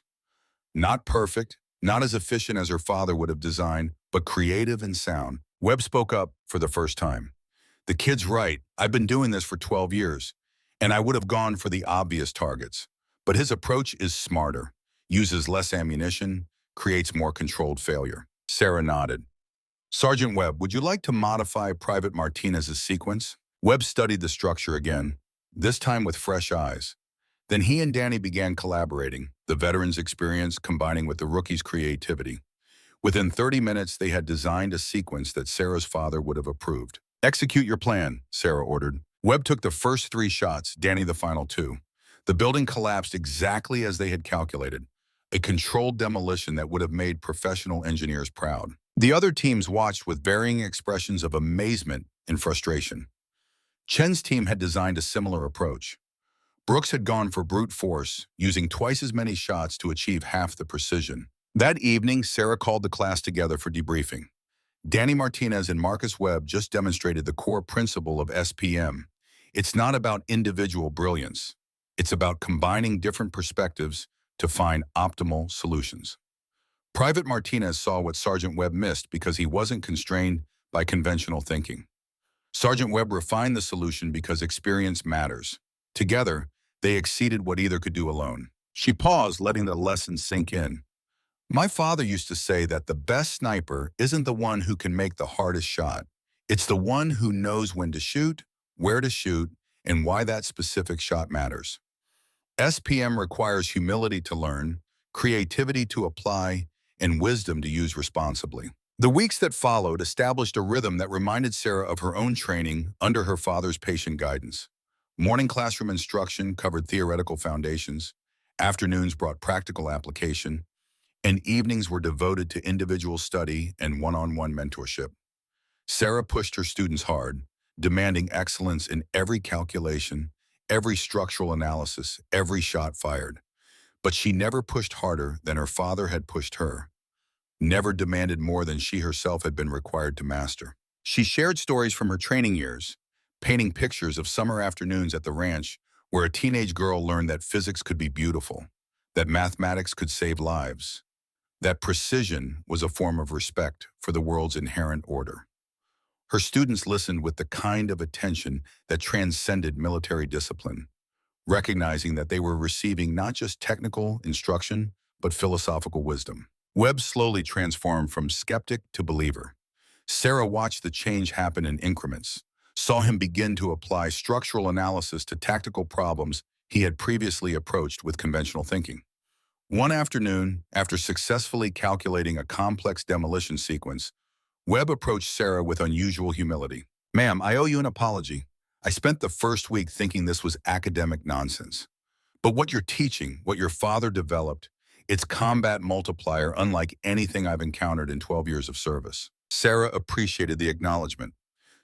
Not perfect, not as efficient as her father would have designed, but creative and sound. Webb spoke up for the first time. The kid's right. I've been doing this for 12 years, and I would have gone for the obvious targets. But his approach is smarter, uses less ammunition, creates more controlled failure. Sarah nodded. Sergeant Webb, would you like to modify Private Martinez's sequence? Webb studied the structure again, this time with fresh eyes. Then he and Danny began collaborating, the veteran's experience combining with the rookie's creativity. Within 30 minutes, they had designed a sequence that Sarah's father would have approved. Execute your plan, Sarah ordered. Webb took the first 3 shots, Danny the final 2. The building collapsed exactly as they had calculated, a controlled demolition that would have made professional engineers proud. The other teams watched with varying expressions of amazement and frustration. Chen's team had designed a similar approach. Brooks had gone for brute force, using twice as many shots to achieve half the precision. That evening, Sarah called the class together for debriefing. Danny Martinez and Marcus Webb just demonstrated the core principle of SPM, It's not about individual brilliance. It's about combining different perspectives to find optimal solutions. Private Martinez saw what Sergeant Webb missed because he wasn't constrained by conventional thinking. Sergeant Webb refined the solution because experience matters. Together, they exceeded what either could do alone. She paused, letting the lesson sink in. My father used to say that the best sniper isn't the one who can make the hardest shot. It's the one who knows when to shoot, where to shoot, and why that specific shot matters. SPM requires humility to learn, creativity to apply, and wisdom to use responsibly. The weeks that followed established a rhythm that reminded Sarah of her own training under her father's patient guidance. Morning classroom instruction covered theoretical foundations, afternoons brought practical application, and evenings were devoted to individual study and one-on-one mentorship. Sarah pushed her students hard, demanding excellence in every calculation, every structural analysis, every shot fired. But she never pushed harder than her father had pushed her, never demanded more than she herself had been required to master. She shared stories from her training years, painting pictures of summer afternoons at the ranch where a teenage girl learned that physics could be beautiful, that mathematics could save lives, that precision was a form of respect for the world's inherent order. Her students listened with the kind of attention that transcended military discipline, recognizing that they were receiving not just technical instruction, but philosophical wisdom. Webb slowly transformed from skeptic to believer. Sarah watched the change happen in increments, saw him begin to apply structural analysis to tactical problems he had previously approached with conventional thinking. One afternoon, after successfully calculating a complex demolition sequence, Webb approached Sarah with unusual humility. "Ma'am, I owe you an apology. I spent the first week thinking this was academic nonsense. But what you're teaching, what your father developed, it's combat multiplier unlike anything I've encountered in 12 years of service." Sarah appreciated the acknowledgement.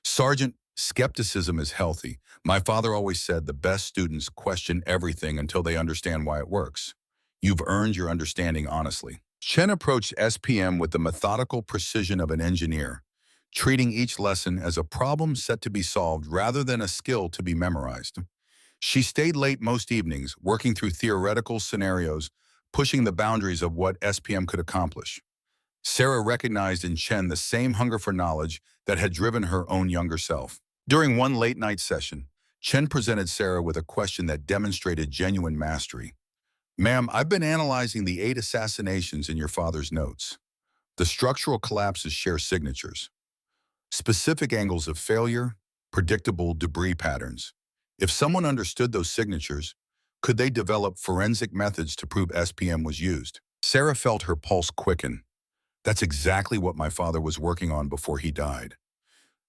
"Sergeant, skepticism is healthy. My father always said the best students question everything until they understand why it works. You've earned your understanding honestly." Chen approached SPM with the methodical precision of an engineer, treating each lesson as a problem set to be solved rather than a skill to be memorized. She stayed late most evenings, working through theoretical scenarios, pushing the boundaries of what SPM could accomplish. Sarah recognized in Chen the same hunger for knowledge that had driven her own younger self. During one late-night session, Chen presented Sarah with a question that demonstrated genuine mastery. "Ma'am, I've been analyzing the 8 assassinations in your father's notes. The structural collapses share signatures, specific angles of failure, predictable debris patterns. If someone understood those signatures, could they develop forensic methods to prove SPM was used?" Sarah felt her pulse quicken. That's exactly what my father was working on before he died.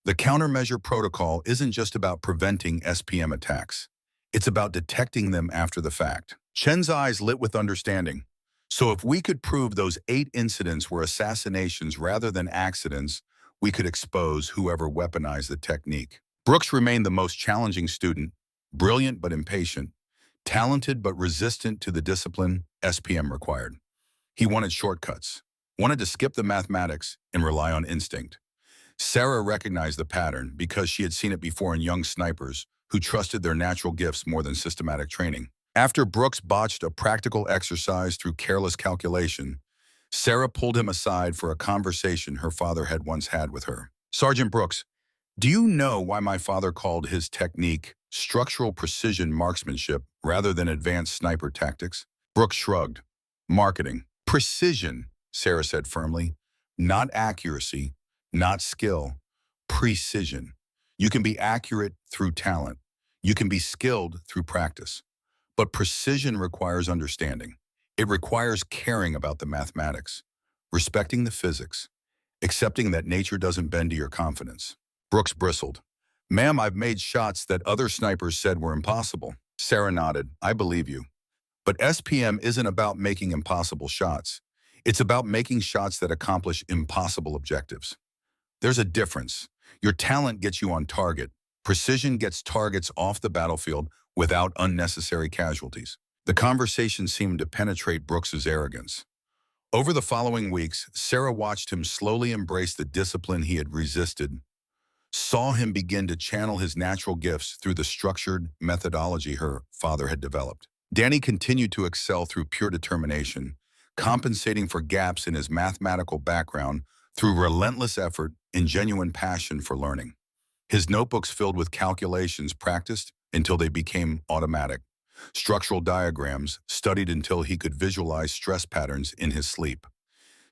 The countermeasure protocol isn't just about preventing SPM attacks. It's about detecting them after the fact. Chen's eyes lit with understanding. So if we could prove those 8 incidents were assassinations rather than accidents, we could expose whoever weaponized the technique. Brooks remained the most challenging student, brilliant but impatient, talented but resistant to the discipline SPM required. He wanted shortcuts, wanted to skip the mathematics and rely on instinct. Sarah recognized the pattern because she had seen it before in young snipers who trusted their natural gifts more than systematic training. After Brooks botched a practical exercise through careless calculation, Sarah pulled him aside for a conversation her father had once had with her. "Sergeant Brooks, do you know why my father called his technique structural precision marksmanship rather than advanced sniper tactics?" Brooks shrugged. "Marketing. Precision," Sarah said firmly. "Not accuracy, not skill. Precision. You can be accurate through talent. You can be skilled through practice. But precision requires understanding. It requires caring about the mathematics, respecting the physics, accepting that nature doesn't bend to your confidence." Brooks bristled. "Ma'am, I've made shots that other snipers said were impossible." Sarah nodded. "I believe you. But SPM isn't about making impossible shots. It's about making shots that accomplish impossible objectives. There's a difference. Your talent gets you on target. Precision gets targets off the battlefield without unnecessary casualties." The conversation seemed to penetrate Brooks's arrogance. Over the following weeks, Sarah watched him slowly embrace the discipline he had resisted, saw him begin to channel his natural gifts through the structured methodology her father had developed. Danny continued to excel through pure determination, compensating for gaps in his mathematical background through relentless effort and genuine passion for learning. His notebooks filled with calculations practiced until they became automatic, structural diagrams studied until he could visualize stress patterns in his sleep.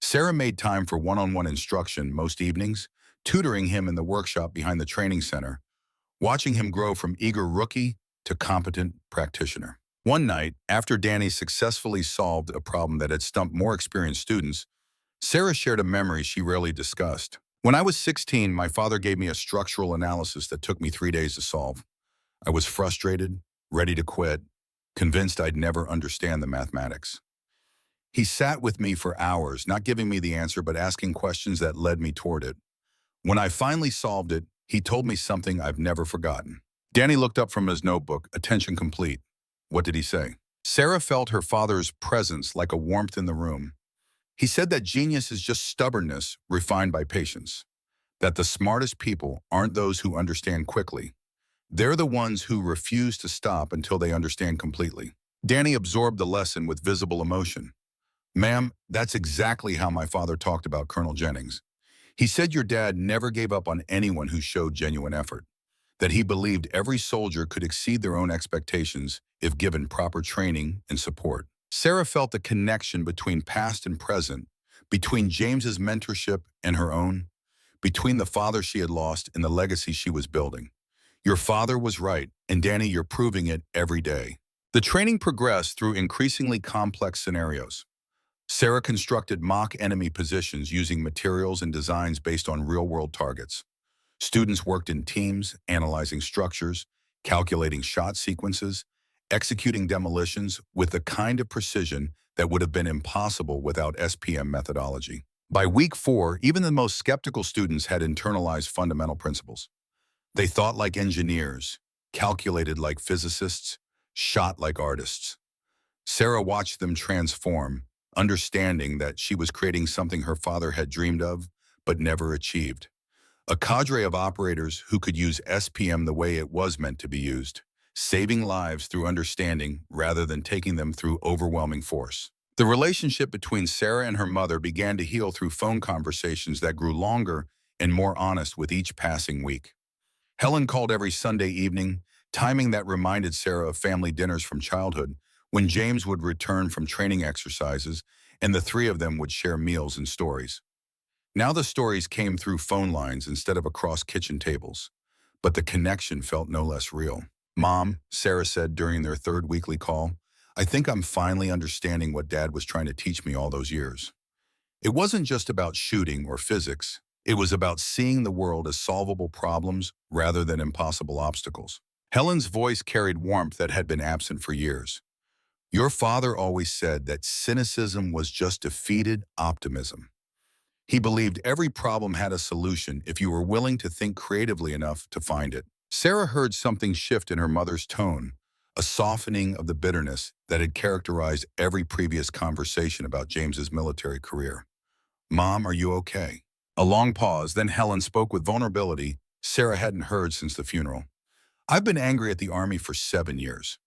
Sarah made time for one-on-one instruction most evenings, tutoring him in the workshop behind the training center, watching him grow from eager rookie to competent practitioner. One night, after Danny successfully solved a problem that had stumped more experienced students, Sarah shared a memory she rarely discussed. When I was 16, my father gave me a structural analysis that took me 3 days to solve. I was frustrated, ready to quit, convinced I'd never understand the mathematics. He sat with me for hours, not giving me the answer, but asking questions that led me toward it. When I finally solved it, he told me something I've never forgotten. Danny looked up from his notebook, attention complete. What did he say? Sarah felt her father's presence like a warmth in the room. He said that genius is just stubbornness refined by patience, that the smartest people aren't those who understand quickly. They're the ones who refuse to stop until they understand completely. Danny absorbed the lesson with visible emotion. Ma'am, that's exactly how my father talked about Colonel Jennings. He said your dad never gave up on anyone who showed genuine effort, that he believed every soldier could exceed their own expectations if given proper training and support. Sarah felt the connection between past and present, between James's mentorship and her own, between the father she had lost and the legacy she was building. Your father was right, and Danny, you're proving it every day. The training progressed through increasingly complex scenarios. Sarah constructed mock enemy positions using materials and designs based on real-world targets. Students worked in teams, analyzing structures, calculating shot sequences, executing demolitions with the kind of precision that would have been impossible without SPM methodology. By week 4, even the most skeptical students had internalized fundamental principles. They thought like engineers, calculated like physicists, shot like artists. Sarah watched them transform, understanding that she was creating something her father had dreamed of but never achieved. A cadre of operators who could use SPM the way it was meant to be used, saving lives through understanding rather than taking them through overwhelming force. The relationship between Sarah and her mother began to heal through phone conversations that grew longer and more honest with each passing week. Helen called every Sunday evening, timing that reminded Sarah of family dinners from childhood, when James would return from training exercises and the three of them would share meals and stories. Now the stories came through phone lines instead of across kitchen tables, but the connection felt no less real. Mom, Sarah said during their third weekly call, I think I'm finally understanding what Dad was trying to teach me all those years. It wasn't just about shooting or physics. It was about seeing the world as solvable problems rather than impossible obstacles. Helen's voice carried warmth that had been absent for years. Your father always said that cynicism was just defeated optimism. He believed every problem had a solution if you were willing to think creatively enough to find it. Sarah heard something shift in her mother's tone, a softening of the bitterness that had characterized every previous conversation about James's military career. Mom, are you okay? A long pause, then Helen spoke with vulnerability Sarah hadn't heard since the funeral. I've been angry at the Army for 7 years.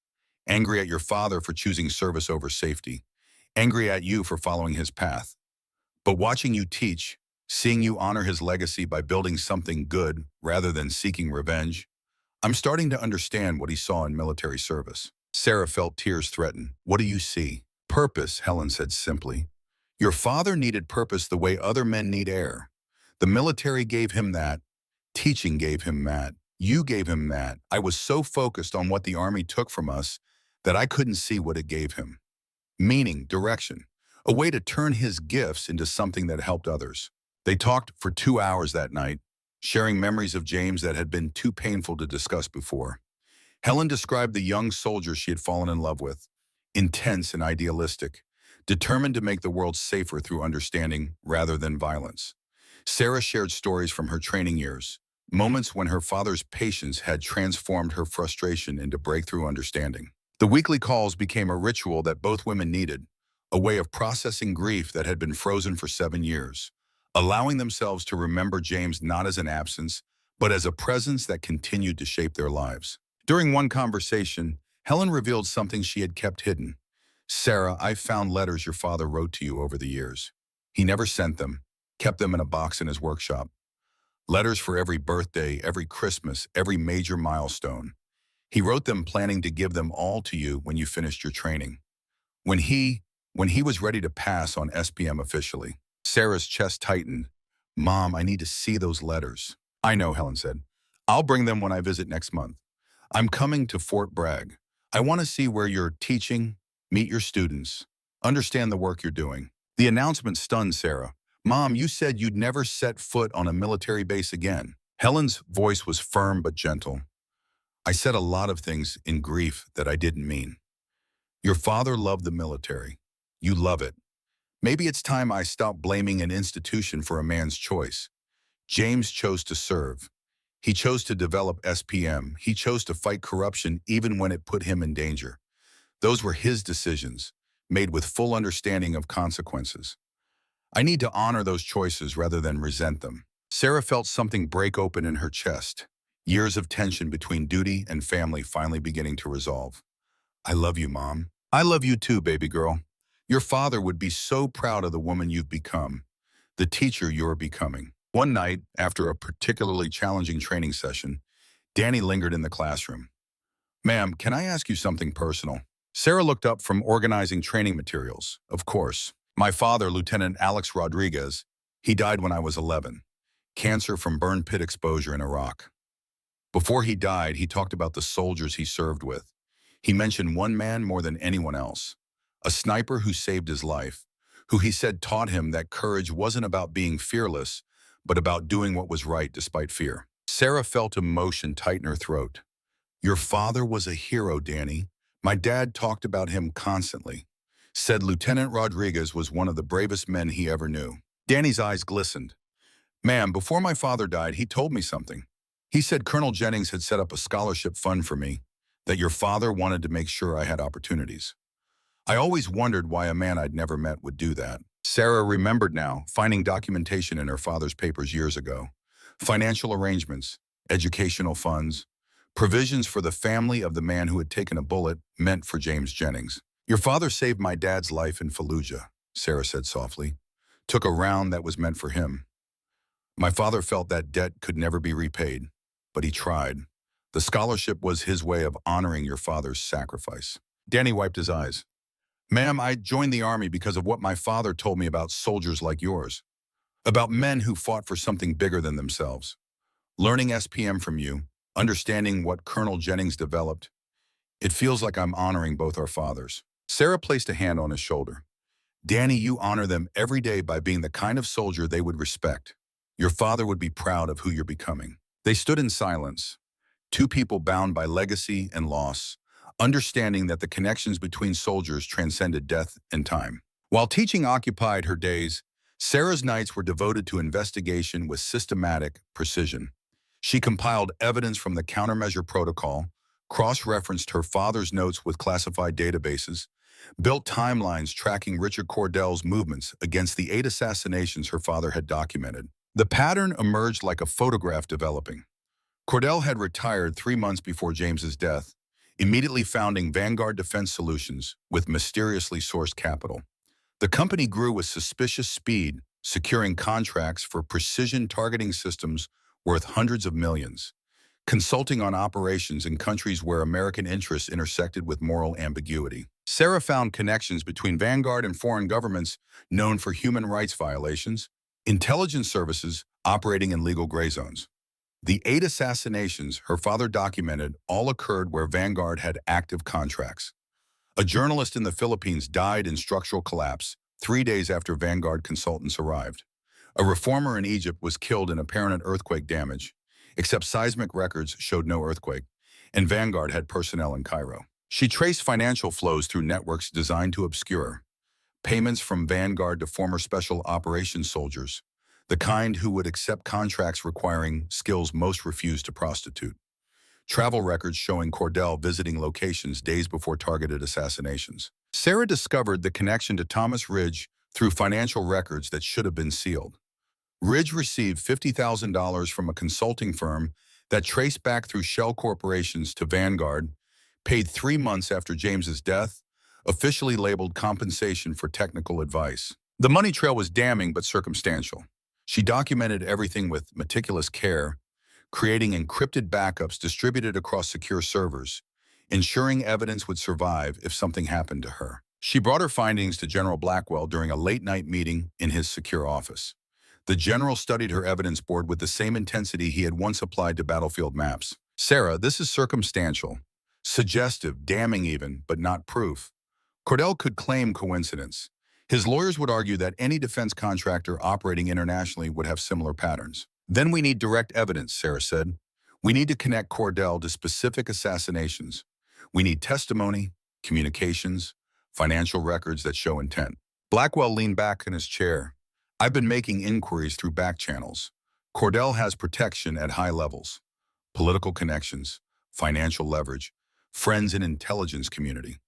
Angry at your father for choosing service over safety. Angry at you for following his path. But watching you teach, seeing you honor his legacy by building something good rather than seeking revenge, I'm starting to understand what he saw in military service. Sarah felt tears threaten. What do you see? Purpose, Helen said simply. Your father needed purpose the way other men need air. The military gave him that. Teaching gave him that. You gave him that. I was so focused on what the Army took from us that I couldn't see what it gave him. Meaning, direction, a way to turn his gifts into something that helped others. They talked for 2 hours that night, sharing memories of James that had been too painful to discuss before. Helen described the young soldier she had fallen in love with, intense and idealistic, determined to make the world safer through understanding rather than violence. Sarah shared stories from her training years, moments when her father's patience had transformed her frustration into breakthrough understanding. The weekly calls became a ritual that both women needed, a way of processing grief that had been frozen for 7 years, allowing themselves to remember James not as an absence, but as a presence that continued to shape their lives. During one conversation, Helen revealed something she had kept hidden. Sarah, I found letters your father wrote to you over the years. He never sent them, kept them in a box in his workshop. Letters for every birthday, every Christmas, every major milestone. He wrote them planning to give them all to you when you finished your training. When he was ready to pass on SPM officially, Sarah's chest tightened. Mom, I need to see those letters. I know, Helen said. I'll bring them when I visit next month. I'm coming to Fort Bragg. I want to see where you're teaching, meet your students, understand the work you're doing. The announcement stunned Sarah. Mom, you said you'd never set foot on a military base again. Helen's voice was firm but gentle. I said a lot of things in grief that I didn't mean. Your father loved the military. You love it. Maybe it's time I stop blaming an institution for a man's choice. James chose to serve. He chose to develop SPM. He chose to fight corruption even when it put him in danger. Those were his decisions, made with full understanding of consequences. I need to honor those choices rather than resent them. Sarah felt something break open in her chest, years of tension between duty and family finally beginning to resolve. I love you, Mom. I love you too, baby girl. Your father would be so proud of the woman you've become, the teacher you're becoming. One night, after a particularly challenging training session, Danny lingered in the classroom. Ma'am, can I ask you something personal? Sarah looked up from organizing training materials. Of course. My father, Lieutenant Alex Rodriguez, he died when I was 11. Cancer from burn pit exposure in Iraq. Before he died, he talked about the soldiers he served with. He mentioned one man more than anyone else, a sniper who saved his life, who he said taught him that courage wasn't about being fearless, but about doing what was right despite fear. Sarah felt emotion tighten her throat. Your father was a hero, Danny. My dad talked about him constantly. Said Lieutenant Rodriguez was one of the bravest men he ever knew. Danny's eyes glistened. Ma'am, before my father died, he told me something. He said Colonel Jennings had set up a scholarship fund for me, that your father wanted to make sure I had opportunities. I always wondered why a man I'd never met would do that. Sarah remembered now, finding documentation in her father's papers years ago. Financial arrangements, educational funds, provisions for the family of the man who had taken a bullet meant for James Jennings. Your father saved my dad's life in Fallujah, Sarah said softly. Took a round that was meant for him. My father felt that debt could never be repaid, but he tried. The scholarship was his way of honoring your father's sacrifice. Danny wiped his eyes. Ma'am, I joined the Army because of what my father told me about soldiers like yours. About men who fought for something bigger than themselves. Learning SPM from you, understanding what Colonel Jennings developed, it feels like I'm honoring both our fathers. Sarah placed a hand on his shoulder. Danny, you honor them every day by being the kind of soldier they would respect. Your father would be proud of who you're becoming. They stood in silence, two people bound by legacy and loss, understanding that the connections between soldiers transcended death and time. While teaching occupied her days, Sarah's nights were devoted to investigation with systematic precision. She compiled evidence from the countermeasure protocol, cross-referenced her father's notes with classified databases, built timelines tracking Richard Cordell's movements against the 8 assassinations her father had documented. The pattern emerged like a photograph developing. Cordell had retired 3 months before James's death, immediately founding Vanguard Defense Solutions with mysteriously sourced capital. The company grew with suspicious speed, securing contracts for precision targeting systems worth hundreds of millions, consulting on operations in countries where American interests intersected with moral ambiguity. Sarah found connections between Vanguard and foreign governments known for human rights violations, intelligence services operating in legal gray zones. The 8 assassinations her father documented all occurred where Vanguard had active contracts. A journalist in the Philippines died in structural collapse 3 days after Vanguard consultants arrived. A reformer in Egypt was killed in apparent earthquake damage, except seismic records showed no earthquake, and Vanguard had personnel in Cairo. She traced financial flows through networks designed to obscure payments from Vanguard to former special operations soldiers, the kind who would accept contracts requiring skills most refused to prostitute. Travel records showing Cordell visiting locations days before targeted assassinations. Sarah discovered the connection to Thomas Ridge through financial records that should have been sealed. Ridge received $50,000 from a consulting firm that traced back through shell corporations to Vanguard, paid 3 months after James's death, officially labeled compensation for technical advice. The money trail was damning but circumstantial. She documented everything with meticulous care, creating encrypted backups distributed across secure servers, ensuring evidence would survive if something happened to her. She brought her findings to General Blackwell during a late-night meeting in his secure office. The general studied her evidence board with the same intensity he had once applied to battlefield maps. "Sarah, this is circumstantial, suggestive, damning even, but not proof. Cordell could claim coincidence. His lawyers would argue that any defense contractor operating internationally would have similar patterns. Then we need direct evidence," Sarah said. "We need to connect Cordell to specific assassinations. We need testimony, communications, financial records that show intent." Blackwell leaned back in his chair. "I've been making inquiries through back channels. Cordell has protection at high levels. Political connections, financial leverage, friends and intelligence community.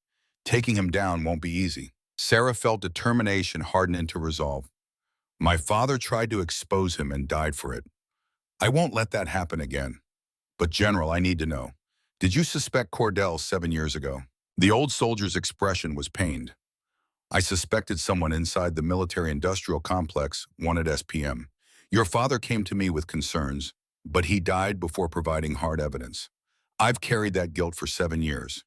Taking him down won't be easy." Sarah felt determination harden into resolve. "My father tried to expose him and died for it. I won't let that happen again. But General, I need to know. Did you suspect Cordell 7 years ago?" The old soldier's expression was pained. "I suspected someone inside the military-industrial complex wanted SPM. Your father came to me with concerns, but he died before providing hard evidence. I've carried that guilt for 7 years.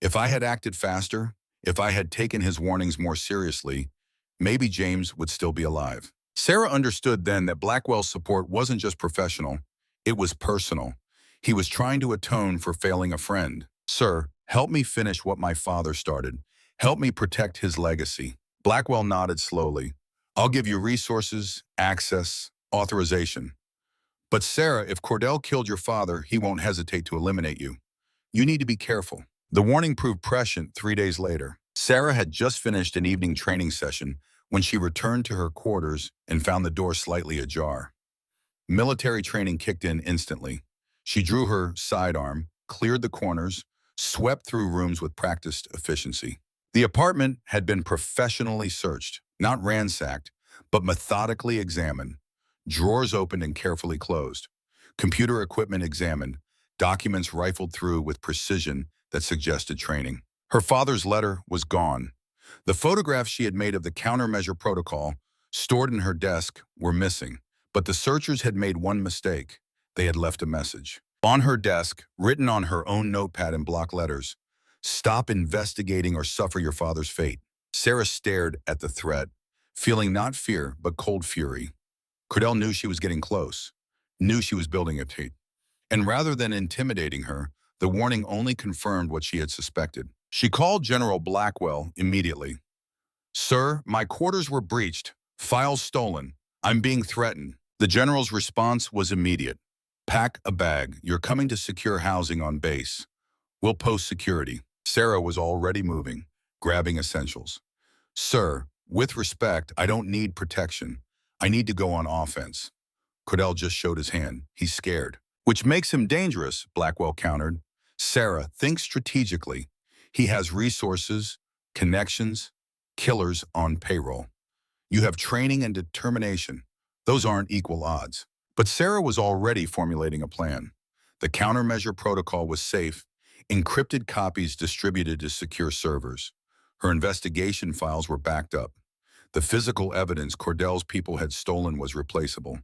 If I had acted faster, if I had taken his warnings more seriously, maybe James would still be alive." Sarah understood then that Blackwell's support wasn't just professional, it was personal. He was trying to atone for failing a friend. "Sir, help me finish what my father started. Help me protect his legacy." Blackwell nodded slowly. "I'll give you resources, access, authorization. But Sarah, if Cordell killed your father, he won't hesitate to eliminate you. You need to be careful." The warning proved prescient 3 days later. Sarah had just finished an evening training session when she returned to her quarters and found the door slightly ajar. Military training kicked in instantly. She drew her sidearm, cleared the corners, swept through rooms with practiced efficiency. The apartment had been professionally searched, not ransacked, but methodically examined. Drawers opened and carefully closed. Computer equipment examined, documents rifled through with precision that suggested training. Her father's letter was gone. The photographs she had made of the countermeasure protocol, stored in her desk, were missing. But the searchers had made one mistake. They had left a message. On her desk, written on her own notepad in block letters, "Stop investigating or suffer your father's fate." Sarah stared at the threat, feeling not fear, but cold fury. Cordell knew she was getting close, knew she was building a tape. And rather than intimidating her, the warning only confirmed what she had suspected. She called General Blackwell immediately. "Sir, my quarters were breached, files stolen. I'm being threatened." The general's response was immediate. "Pack a bag. You're coming to secure housing on base. We'll post security." Sarah was already moving, grabbing essentials. "Sir, with respect, I don't need protection. I need to go on offense." Cordell just showed his hand. "He's scared." "Which makes him dangerous," Blackwell countered. "Sarah, think strategically. He has resources, connections, killers on payroll. You have training and determination. Those aren't equal odds." But Sarah was already formulating a plan. The countermeasure protocol was safe, encrypted copies distributed to secure servers. Her investigation files were backed up. The physical evidence Cordell's people had stolen was replaceable.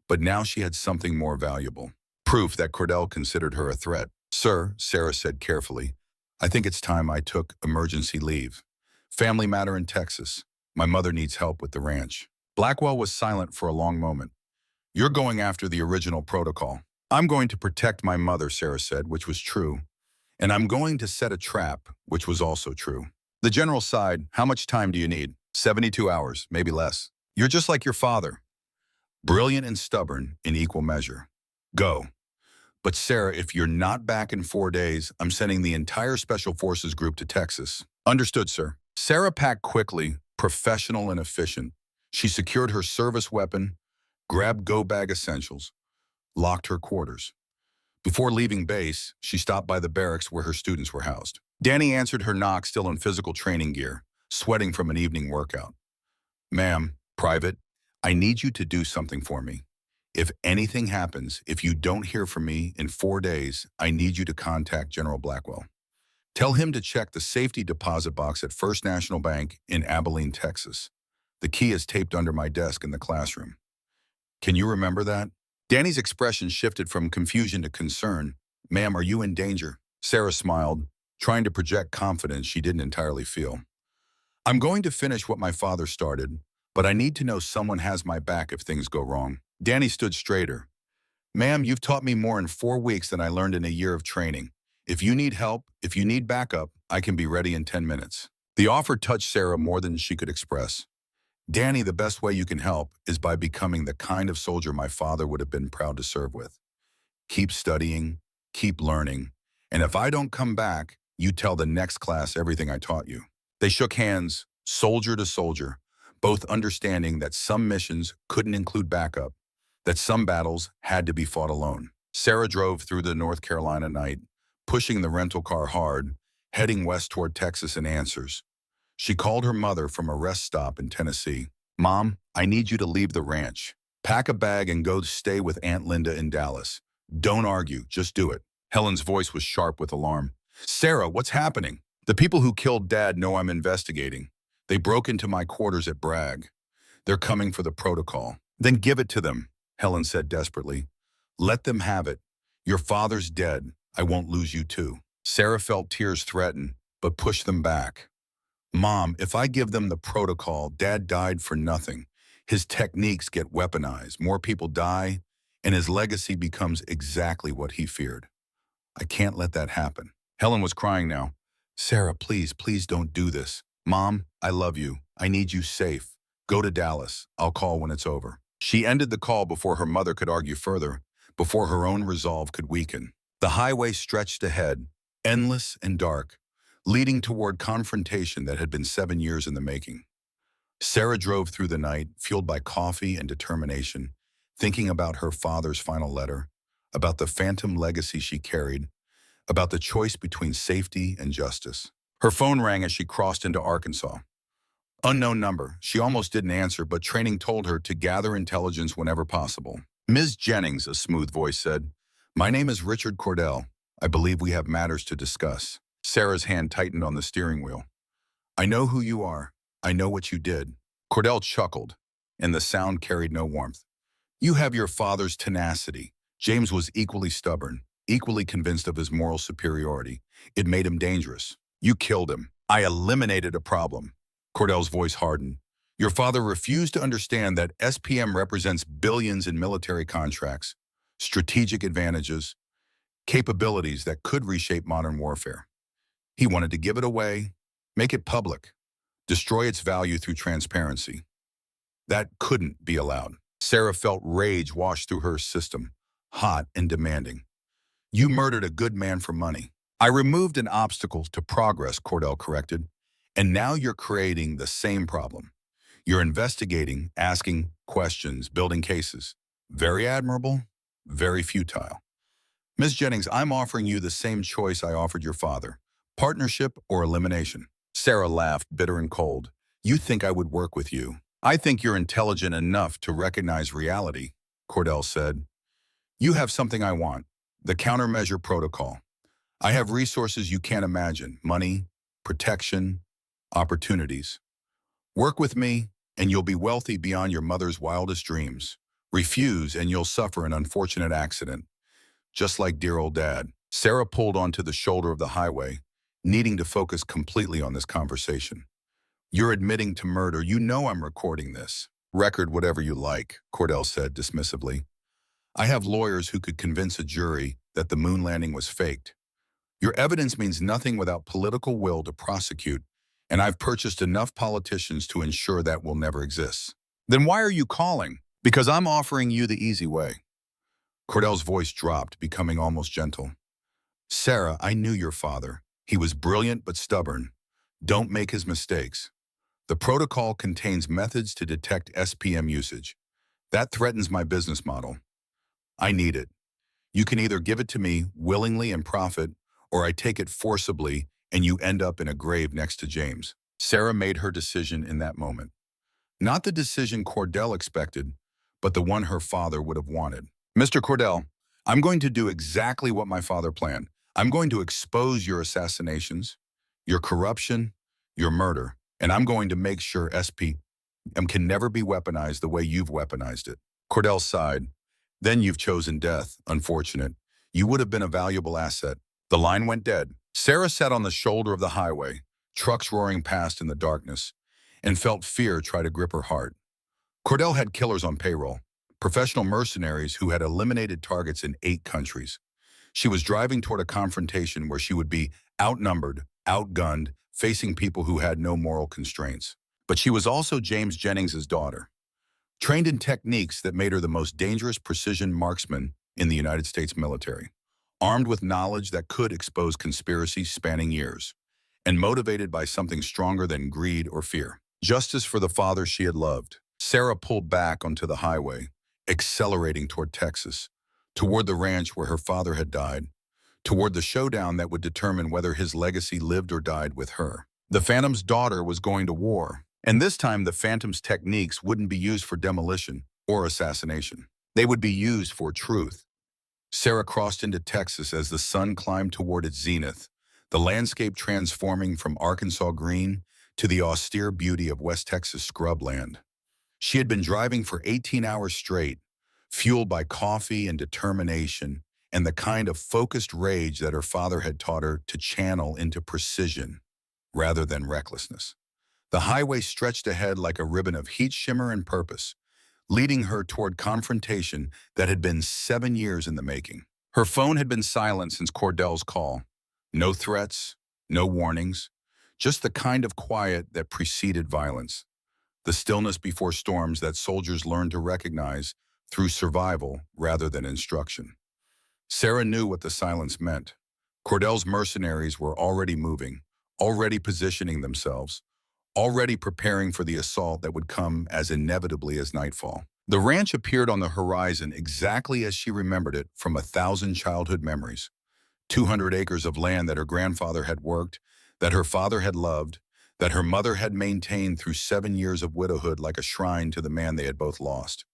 But now she had something more valuable. Proof that Cordell considered her a threat. "Sir," Sarah said carefully, "I think it's time I took emergency leave. Family matter in Texas. My mother needs help with the ranch." Blackwell was silent for a long moment. "You're going after the original protocol." "I'm going to protect my mother," Sarah said, which was true. "And I'm going to set a trap," which was also true. The general sighed. "How much time do you need?" 72 hours, maybe less. "You're just like your father. Brilliant and stubborn in equal measure. Go." "But Sarah, if you're not back in 4 days, I'm sending the entire Special Forces group to Texas." "Understood, sir." Sarah packed quickly, professional and efficient. She secured her service weapon, grabbed go-bag essentials, locked her quarters. Before leaving base, she stopped by the barracks where her students were housed. Danny answered her knock still in physical training gear, sweating from an evening workout. "Ma'am, private, I need you to do something for me. If anything happens, if you don't hear from me in 4 days, I need you to contact General Blackwell. Tell him to check the safety deposit box at First National Bank in Abilene, Texas. The key is taped under my desk in the classroom. Can you remember that? Danny's expression shifted from confusion to concern. Ma'am, are you in danger? Sarah smiled, trying to project confidence she didn't entirely feel. I'm going to finish what my father started, but I need to know someone has my back if things go wrong. Danny stood straighter. Ma'am, you've taught me more in 4 weeks than I learned in a year of training. If you need help, if you need backup, I can be ready in 10 minutes. The offer touched Sarah more than she could express. Danny, the best way you can help is by becoming the kind of soldier my father would have been proud to serve with. Keep studying, keep learning, and if I don't come back, you tell the next class everything I taught you. They shook hands, soldier to soldier, both understanding that some missions couldn't include backup, that some battles had to be fought alone. Sarah drove through the North Carolina night, pushing the rental car hard, heading west toward Texas in answers. She called her mother from a rest stop in Tennessee. Mom, I need you to leave the ranch. Pack a bag and go stay with Aunt Linda in Dallas. Don't argue, just do it. Helen's voice was sharp with alarm. Sarah, what's happening? The people who killed Dad know I'm investigating. They broke into my quarters at Bragg. They're coming for the protocol. Then give it to them, Helen said desperately. Let them have it. Your father's dead. I won't lose you too. Sarah felt tears threaten, but pushed them back. Mom, if I give them the protocol, Dad died for nothing. His techniques get weaponized, more people die, and his legacy becomes exactly what he feared. I can't let that happen. Helen was crying now. Sarah, please, please don't do this. Mom, I love you. I need you safe. Go to Dallas. I'll call when it's over. She ended the call before her mother could argue further, before her own resolve could weaken. The highway stretched ahead, endless and dark, leading toward confrontation that had been 7 years in the making. Sarah drove through the night, fueled by coffee and determination, thinking about her father's final letter, about the phantom legacy she carried, about the choice between safety and justice. Her phone rang as she crossed into Arkansas. Unknown number. She almost didn't answer, but training told her to gather intelligence whenever possible. Ms. Jennings, a smooth voice said, My name is Richard Cordell. I believe we have matters to discuss. Sarah's hand tightened on the steering wheel. I know who you are. I know what you did. Cordell chuckled, and the sound carried no warmth. You have your father's tenacity. James was equally stubborn, equally convinced of his moral superiority. It made him dangerous. You killed him. I eliminated a problem. Cordell's voice hardened. Your father refused to understand that SPM represents billions in military contracts, strategic advantages, capabilities that could reshape modern warfare. He wanted to give it away, make it public, destroy its value through transparency. That couldn't be allowed. Sarah felt rage wash through her system, hot and demanding. You murdered a good man for money. I removed an obstacle to progress, Cordell corrected, and now you're creating the same problem. You're investigating, asking questions, building cases. Very admirable, very futile. Ms. Jennings, I'm offering you the same choice I offered your father. Partnership or elimination? Sarah laughed, bitter and cold. You think I would work with you. I think you're intelligent enough to recognize reality, Cordell said. You have something I want, the countermeasure protocol. I have resources you can't imagine, money, protection, opportunities. Work with me, and you'll be wealthy beyond your mother's wildest dreams. Refuse, and you'll suffer an unfortunate accident, just like dear old Dad. Sarah pulled onto the shoulder of the highway, needing to focus completely on this conversation. You're admitting to murder. You know I'm recording this. Record whatever you like, Cordell said dismissively. I have lawyers who could convince a jury that the moon landing was faked. Your evidence means nothing without political will to prosecute, and I've purchased enough politicians to ensure that will never exist. Then why are you calling? Because I'm offering you the easy way. Cordell's voice dropped, becoming almost gentle. Sarah, I knew your father. He was brilliant but stubborn. Don't make his mistakes. The protocol contains methods to detect SPM usage. That threatens my business model. I need it. You can either give it to me willingly and profit, or I take it forcibly and you end up in a grave next to James. Sarah made her decision in that moment. Not the decision Cordell expected, but the one her father would have wanted. Mr. Cordell, I'm going to do exactly what my father planned. I'm going to expose your assassinations, your corruption, your murder, and I'm going to make sure SPM can never be weaponized the way you've weaponized it. Cordell sighed. Then you've chosen death. Unfortunate. You would have been a valuable asset. The line went dead. Sarah sat on the shoulder of the highway, trucks roaring past in the darkness, and felt fear try to grip her heart. Cordell had killers on payroll, professional mercenaries who had eliminated targets in 8 countries. She was driving toward a confrontation where she would be outnumbered, outgunned, facing people who had no moral constraints. But she was also James Jennings's daughter, trained in techniques that made her the most dangerous precision marksman in the United States military, armed with knowledge that could expose conspiracies spanning years, and motivated by something stronger than greed or fear. Justice for the father she had loved. Sarah pulled back onto the highway, accelerating toward Texas, toward the ranch where her father had died, toward the showdown that would determine whether his legacy lived or died with her. The Phantom's daughter was going to war, and this time the Phantom's techniques wouldn't be used for demolition or assassination. They would be used for truth. Sarah crossed into Texas as the sun climbed toward its zenith, the landscape transforming from Arkansas green to the austere beauty of West Texas scrubland. She had been driving for 18 hours straight, fueled by coffee and determination and the kind of focused rage that her father had taught her to channel into precision rather than recklessness. The highway stretched ahead like a ribbon of heat, shimmer, and purpose, leading her toward confrontation that had been 7 years in the making. Her phone had been silent since Cordell's call. No threats, no warnings, just the kind of quiet that preceded violence. The stillness before storms that soldiers learn to recognize through survival rather than instruction. Sarah knew what the silence meant. Cordell's mercenaries were already moving, already positioning themselves, already preparing for the assault that would come as inevitably as nightfall. The ranch appeared on the horizon exactly as she remembered it from 1,000 childhood memories. 200 acres of land that her grandfather had worked, that her father had loved, that her mother had maintained through 7 years of widowhood like a shrine to the man they had both lost.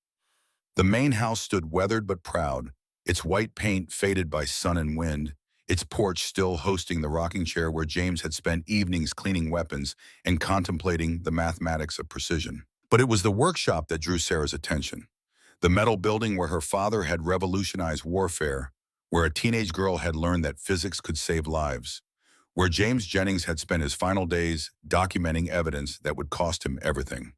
The main house stood weathered but proud, its white paint faded by sun and wind, its porch still hosting the rocking chair where James had spent evenings cleaning weapons and contemplating the mathematics of precision. But it was the workshop that drew Sarah's attention. The metal building where her father had revolutionized warfare, where a teenage girl had learned that physics could save lives, where James Jennings had spent his final days documenting evidence that would cost him everything.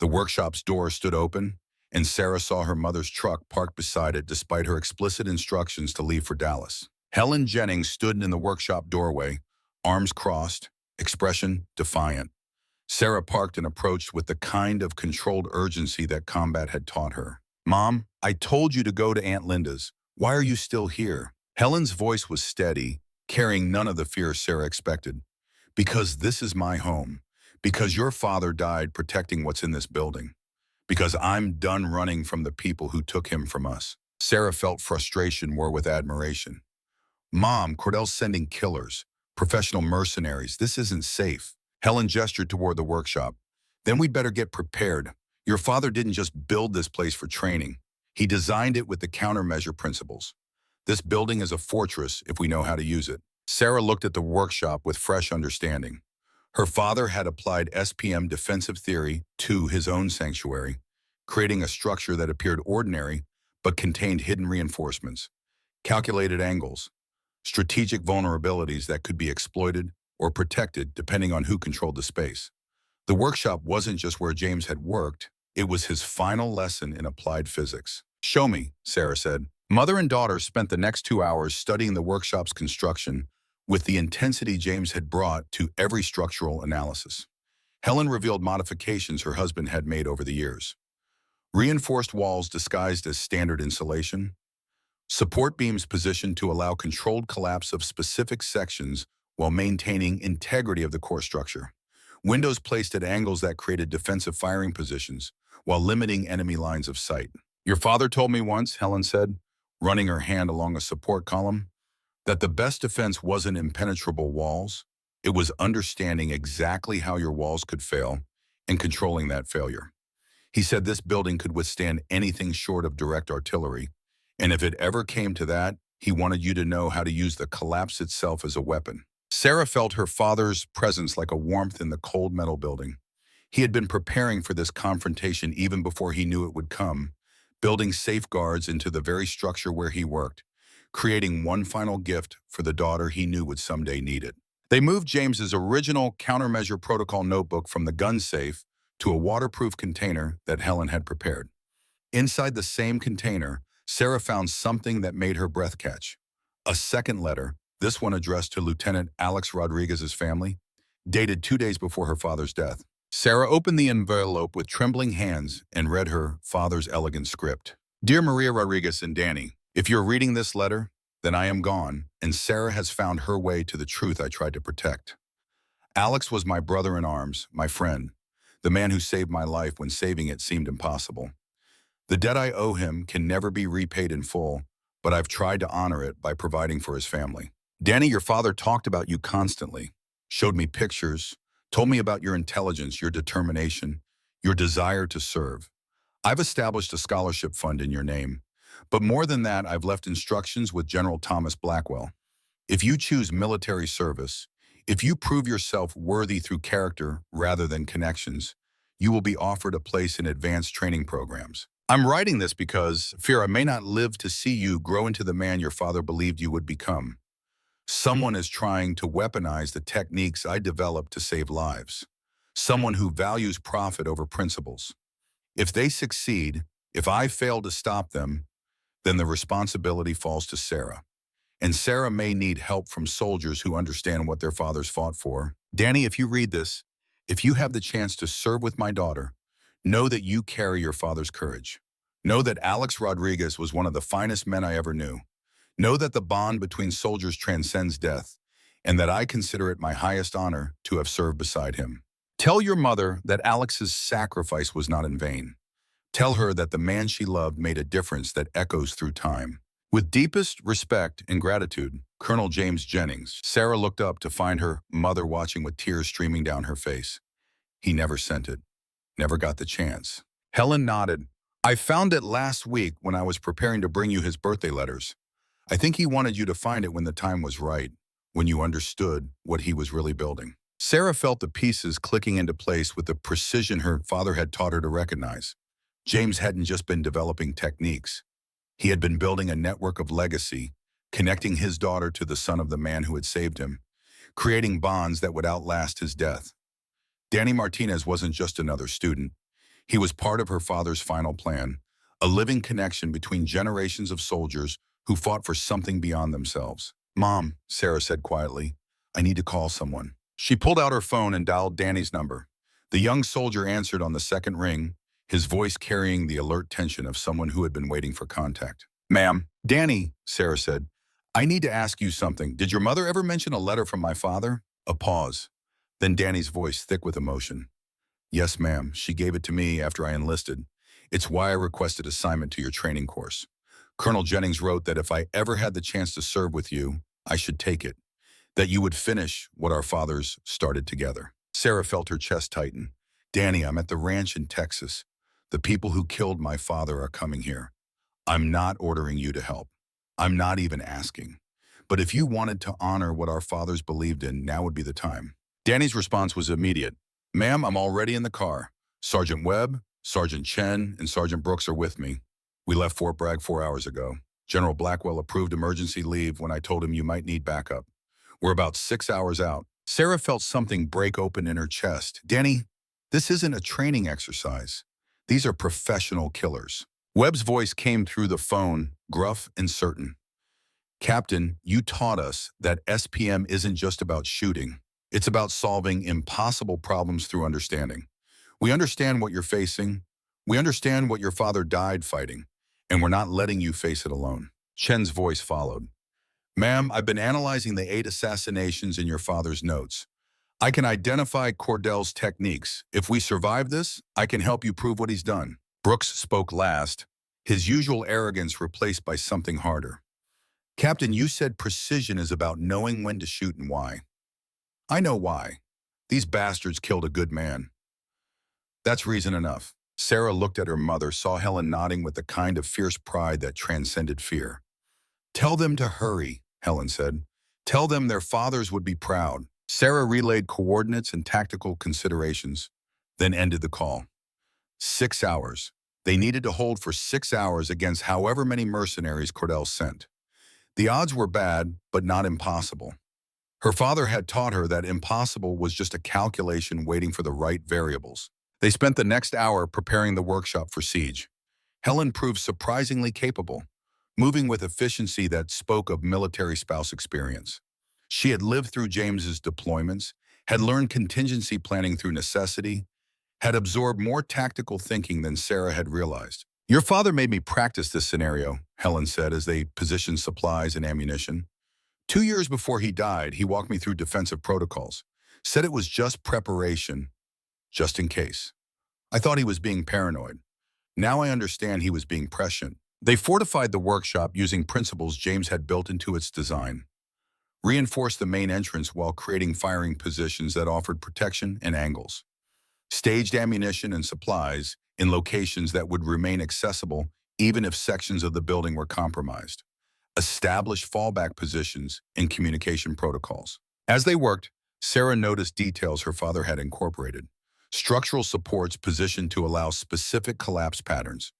The workshop's door stood open, and Sarah saw her mother's truck parked beside it despite her explicit instructions to leave for Dallas. Helen Jennings stood in the workshop doorway, arms crossed, expression defiant. Sarah parked and approached with the kind of controlled urgency that combat had taught her. "Mom, I told you to go to Aunt Linda's. Why are you still here?" Helen's voice was steady, carrying none of the fear Sarah expected. "Because this is my home. Because your father died protecting what's in this building. Because I'm done running from the people who took him from us." Sarah felt frustration war with admiration. "Mom, Cordell's sending killers, professional mercenaries. This isn't safe." Helen gestured toward the workshop. "Then we'd better get prepared. Your father didn't just build this place for training. He designed it with the countermeasure principles. This building is a fortress if we know how to use it." Sarah looked at the workshop with fresh understanding. Her father had applied SPM defensive theory to his own sanctuary, creating a structure that appeared ordinary but contained hidden reinforcements, calculated angles, strategic vulnerabilities that could be exploited or protected depending on who controlled the space. The workshop wasn't just where James had worked, it was his final lesson in applied physics. "Show me," Sarah said. Mother and daughter spent the next 2 hours studying the workshop's construction with the intensity James had brought to every structural analysis. Helen revealed modifications her husband had made over the years. Reinforced walls disguised as standard insulation, support beams positioned to allow controlled collapse of specific sections while maintaining integrity of the core structure, windows placed at angles that created defensive firing positions while limiting enemy lines of sight. "Your father told me once," Helen said, running her hand along a support column, "that the best defense wasn't impenetrable walls. It was understanding exactly how your walls could fail and controlling that failure. He said this building could withstand anything short of direct artillery, and if it ever came to that, he wanted you to know how to use the collapse itself as a weapon. Sarah felt her father's presence like a warmth in the cold metal building. He had been preparing for this confrontation even before he knew it would come, building safeguards into the very structure where he worked, creating one final gift for the daughter he knew would someday need it. They moved James's original countermeasure protocol notebook from the gun safe to a waterproof container that Helen had prepared. Inside the same container, Sarah found something that made her breath catch. A second letter, this one addressed to Lieutenant Alex Rodriguez's family, dated 2 days before her father's death. Sarah opened the envelope with trembling hands and read her father's elegant script. Dear Maria Rodriguez and Danny, if you're reading this letter, then I am gone, and Sarah has found her way to the truth I tried to protect. Alex was my brother in arms, my friend, the man who saved my life when saving it seemed impossible. The debt I owe him can never be repaid in full, but I've tried to honor it by providing for his family. Danny, your father talked about you constantly, showed me pictures, told me about your intelligence, your determination, your desire to serve. I've established a scholarship fund in your name, but more than that, I've left instructions with General Thomas Blackwell. If you choose military service, if you prove yourself worthy through character rather than connections, you will be offered a place in advanced training programs. I'm writing this because fear I may not live to see you grow into the man your father believed you would become. Someone is trying to weaponize the techniques I developed to save lives. Someone who values profit over principles. If they succeed, if I fail to stop them, then the responsibility falls to Sarah. And Sarah may need help from soldiers who understand what their fathers fought for. Danny, if you read this, if you have the chance to serve with my daughter, know that you carry your father's courage. Know that Alex Rodriguez was one of the finest men I ever knew. Know that the bond between soldiers transcends death, and that I consider it my highest honor to have served beside him. Tell your mother that Alex's sacrifice was not in vain. Tell her that the man she loved made a difference that echoes through time. With deepest respect and gratitude, Colonel James Jennings. Sarah looked up to find her mother watching with tears streaming down her face. He never sent it. Never got the chance. Helen nodded. I found it last week when I was preparing to bring you his birthday letters. I think he wanted you to find it when the time was right, when you understood what he was really building. Sarah felt the pieces clicking into place with the precision her father had taught her to recognize. James hadn't just been developing techniques. He had been building a network of legacy, connecting his daughter to the son of the man who had saved him, creating bonds that would outlast his death. Danny Martinez wasn't just another student. He was part of her father's final plan, a living connection between generations of soldiers who fought for something beyond themselves. Mom, Sarah said quietly, I need to call someone. She pulled out her phone and dialed Danny's number. The young soldier answered on the second ring, his voice carrying the alert tension of someone who had been waiting for contact. Ma'am. Danny, Sarah said, I need to ask you something. Did your mother ever mention a letter from my father? A pause. Then Danny's voice thick with emotion. Yes, ma'am. She gave it to me after I enlisted. It's why I requested assignment to your training course. Colonel Jennings wrote that if I ever had the chance to serve with you, I should take it. That you would finish what our fathers started together. Sarah felt her chest tighten. Danny, I'm at the ranch in Texas. The people who killed my father are coming here. I'm not ordering you to help. I'm not even asking. But if you wanted to honor what our fathers believed in, now would be the time. Danny's response was immediate. Ma'am, I'm already in the car. Sergeant Webb, Sergeant Chen, and Sergeant Brooks are with me. We left Fort Bragg 4 hours ago. General Blackwell approved emergency leave when I told him you might need backup. We're about 6 hours out. Sarah felt something break open in her chest. Danny, this isn't a training exercise. These are professional killers. Webb's voice came through the phone, gruff and certain. Captain, you taught us that SPM isn't just about shooting. It's about solving impossible problems through understanding. We understand what you're facing. We understand what your father died fighting, and we're not letting you face it alone. Chen's voice followed. Ma'am, I've been analyzing the 8 assassinations in your father's notes. I can identify Cordell's techniques. If we survive this, I can help you prove what he's done. Brooks spoke last, his usual arrogance replaced by something harder. Captain, you said precision is about knowing when to shoot and why. I know why. These bastards killed a good man. That's reason enough. Sarah looked at her mother, saw Helen nodding with the kind of fierce pride that transcended fear. Tell them to hurry, Helen said. Tell them their fathers would be proud. Sarah relayed coordinates and tactical considerations, then ended the call. 6 hours. They needed to hold for 6 hours against however many mercenaries Cordell sent. The odds were bad, but not impossible. Her father had taught her that impossible was just a calculation waiting for the right variables. They spent the next hour preparing the workshop for siege. Helen proved surprisingly capable, moving with efficiency that spoke of military spouse experience. She had lived through James's deployments, had learned contingency planning through necessity, had absorbed more tactical thinking than Sarah had realized. Your father made me practice this scenario, Helen said as they positioned supplies and ammunition. 2 years before he died, he walked me through defensive protocols, said it was just preparation, just in case. I thought he was being paranoid. Now I understand he was being prescient. They fortified the workshop using principles James had built into its design, reinforced the main entrance while creating firing positions that offered protection and angles, staged ammunition and supplies in locations that would remain accessible even if sections of the building were compromised, established fallback positions and communication protocols. As they worked, Sarah noticed details her father had incorporated. Structural supports positioned to allow specific collapse patterns.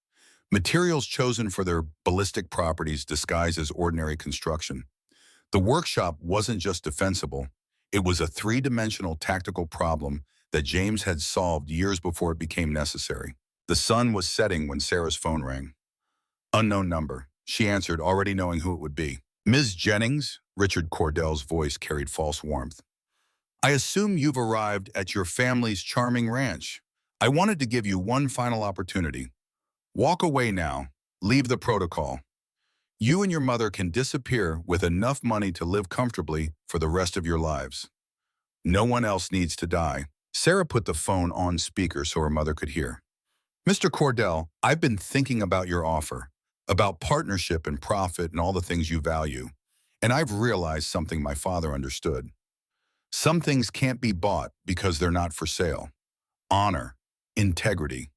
Materials chosen for their ballistic properties disguised as ordinary construction. The workshop wasn't just defensible, it was a three-dimensional tactical problem that James had solved years before it became necessary. The sun was setting when Sarah's phone rang. Unknown number. She answered, already knowing who it would be. Ms. Jennings? Richard Cordell's voice carried false warmth. I assume you've arrived at your family's charming ranch. I wanted to give you one final opportunity. Walk away now. Leave the protocol. You and your mother can disappear with enough money to live comfortably for the rest of your lives. No one else needs to die. Sarah put the phone on speaker so her mother could hear. Mr. Cordell, I've been thinking about your offer, about partnership and profit and all the things you value, and I've realized something my father understood. Some things can't be bought because they're not for sale. Honor, integrity,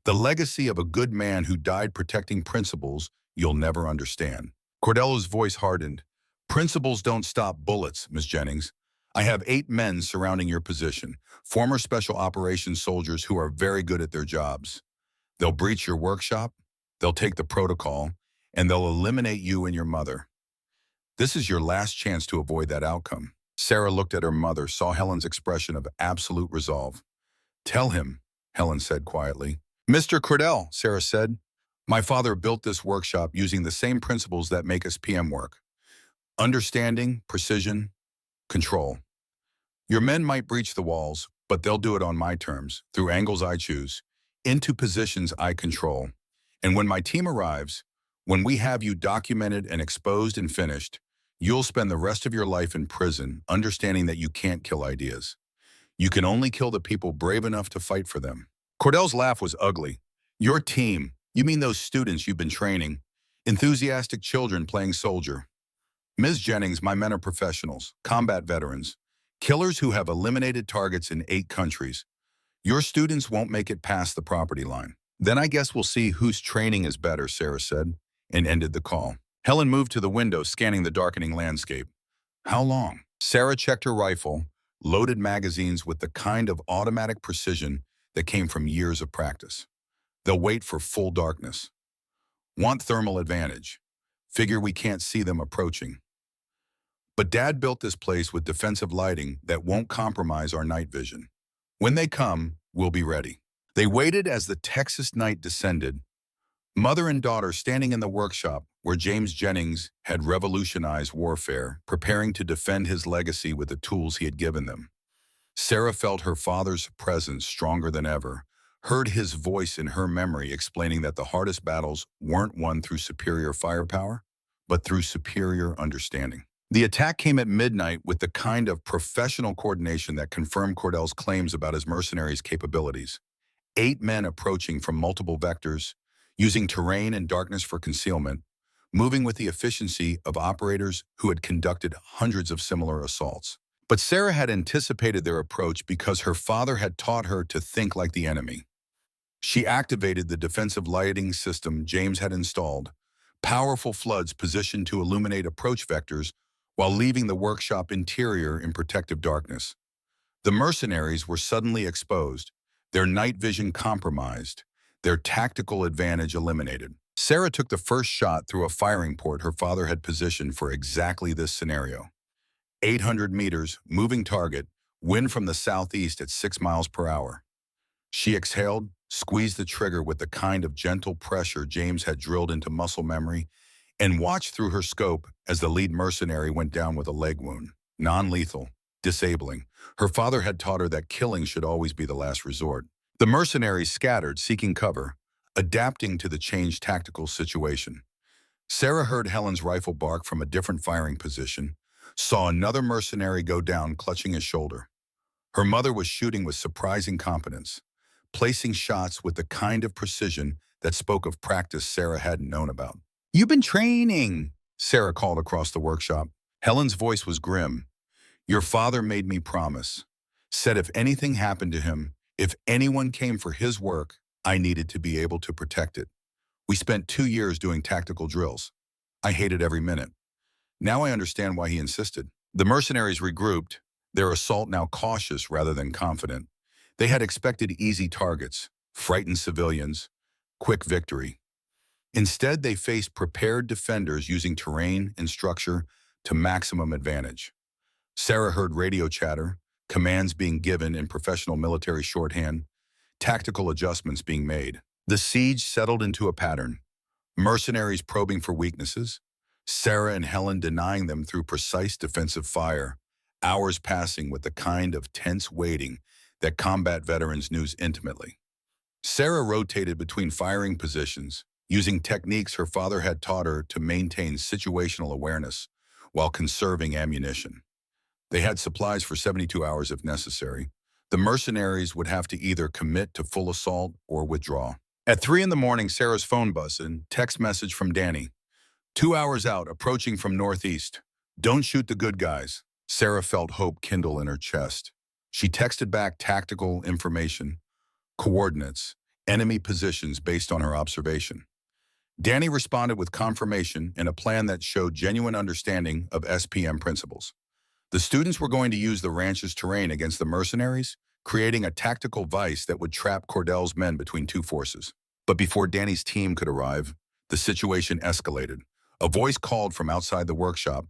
the legacy of a good man who died protecting principles you'll never understand. Cordell's voice hardened. Principles don't stop bullets, Ms. Jennings. I have 8 men surrounding your position, former special operations soldiers who are very good at their jobs. They'll breach your workshop, they'll take the protocol, and they'll eliminate you and your mother. This is your last chance to avoid that outcome. Sarah looked at her mother, saw Helen's expression of absolute resolve. Tell him, Helen said quietly. Mr. Cordell, Sarah said, my father built this workshop using the same principles that make us PM work. Understanding, precision, control. Your men might breach the walls, but they'll do it on my terms, through angles I choose, into positions I control. And when my team arrives, when we have you documented and exposed and finished, you'll spend the rest of your life in prison, understanding that you can't kill ideas. You can only kill the people brave enough to fight for them. Cordell's laugh was ugly. Your team, you mean those students you've been training, enthusiastic children playing soldier. Ms. Jennings, my men are professionals, combat veterans, killers who have eliminated targets in 8 countries. Your students won't make it past the property line. Then I guess we'll see whose training is better, Sarah said, and ended the call. Helen moved to the window, scanning the darkening landscape. How long? Sarah checked her rifle, loaded magazines with the kind of automatic precision that came from years of practice. They'll wait for full darkness. Want thermal advantage. Figure we can't see them approaching. But Dad built this place with defensive lighting that won't compromise our night vision. When they come, we'll be ready. They waited as the Texas night descended, mother and daughter standing in the workshop where James Jennings had revolutionized warfare, preparing to defend his legacy with the tools he had given them. Sarah felt her father's presence stronger than ever, heard his voice in her memory explaining that the hardest battles weren't won through superior firepower, but through superior understanding. The attack came at midnight with the kind of professional coordination that confirmed Cordell's claims about his mercenaries' capabilities. 8 men approaching from multiple vectors, using terrain and darkness for concealment, moving with the efficiency of operators who had conducted hundreds of similar assaults. But Sarah had anticipated their approach because her father had taught her to think like the enemy. She activated the defensive lighting system James had installed, powerful floods positioned to illuminate approach vectors while leaving the workshop interior in protective darkness. The mercenaries were suddenly exposed, their night vision compromised, their tactical advantage eliminated. Sarah took the first shot through a firing port her father had positioned for exactly this scenario. 800 meters, moving target, wind from the southeast at 6 miles per hour. She exhaled, squeezed the trigger with the kind of gentle pressure James had drilled into muscle memory, and watched through her scope as the lead mercenary went down with a leg wound. Non-lethal, disabling. Her father had taught her that killing should always be the last resort. The mercenaries scattered, seeking cover, adapting to the changed tactical situation. Sarah heard Helen's rifle bark from a different firing position, saw another mercenary go down clutching his shoulder. Her mother was shooting with surprising competence, placing shots with the kind of precision that spoke of practice Sarah hadn't known about. "You've been training," Sarah called across the workshop. Helen's voice was grim. "Your father made me promise. Said if anything happened to him, if anyone came for his work, I needed to be able to protect it. We spent 2 years doing tactical drills. I hated every minute. Now I understand why he insisted." The mercenaries regrouped, their assault now cautious rather than confident. They had expected easy targets, frightened civilians, quick victory. Instead, they faced prepared defenders using terrain and structure to maximum advantage. Sarah heard radio chatter, commands being given in professional military shorthand, tactical adjustments being made. The siege settled into a pattern. Mercenaries probing for weaknesses, Sarah and Helen denying them through precise defensive fire, hours passing with the kind of tense waiting that combat veterans knew intimately. Sarah rotated between firing positions, using techniques her father had taught her to maintain situational awareness while conserving ammunition. They had supplies for 72 hours if necessary. The mercenaries would have to either commit to full assault or withdraw. At 3 in the morning, Sarah's phone buzzed, text message from Danny. 2 hours out, approaching from northeast. Don't shoot the good guys. Sarah felt hope kindle in her chest. She texted back tactical information, coordinates, enemy positions based on her observation. Danny responded with confirmation and a plan that showed genuine understanding of SPM principles. The students were going to use the ranch's terrain against the mercenaries, creating a tactical vice that would trap Cordell's men between two forces. But before Danny's team could arrive, the situation escalated. A voice called from outside the workshop,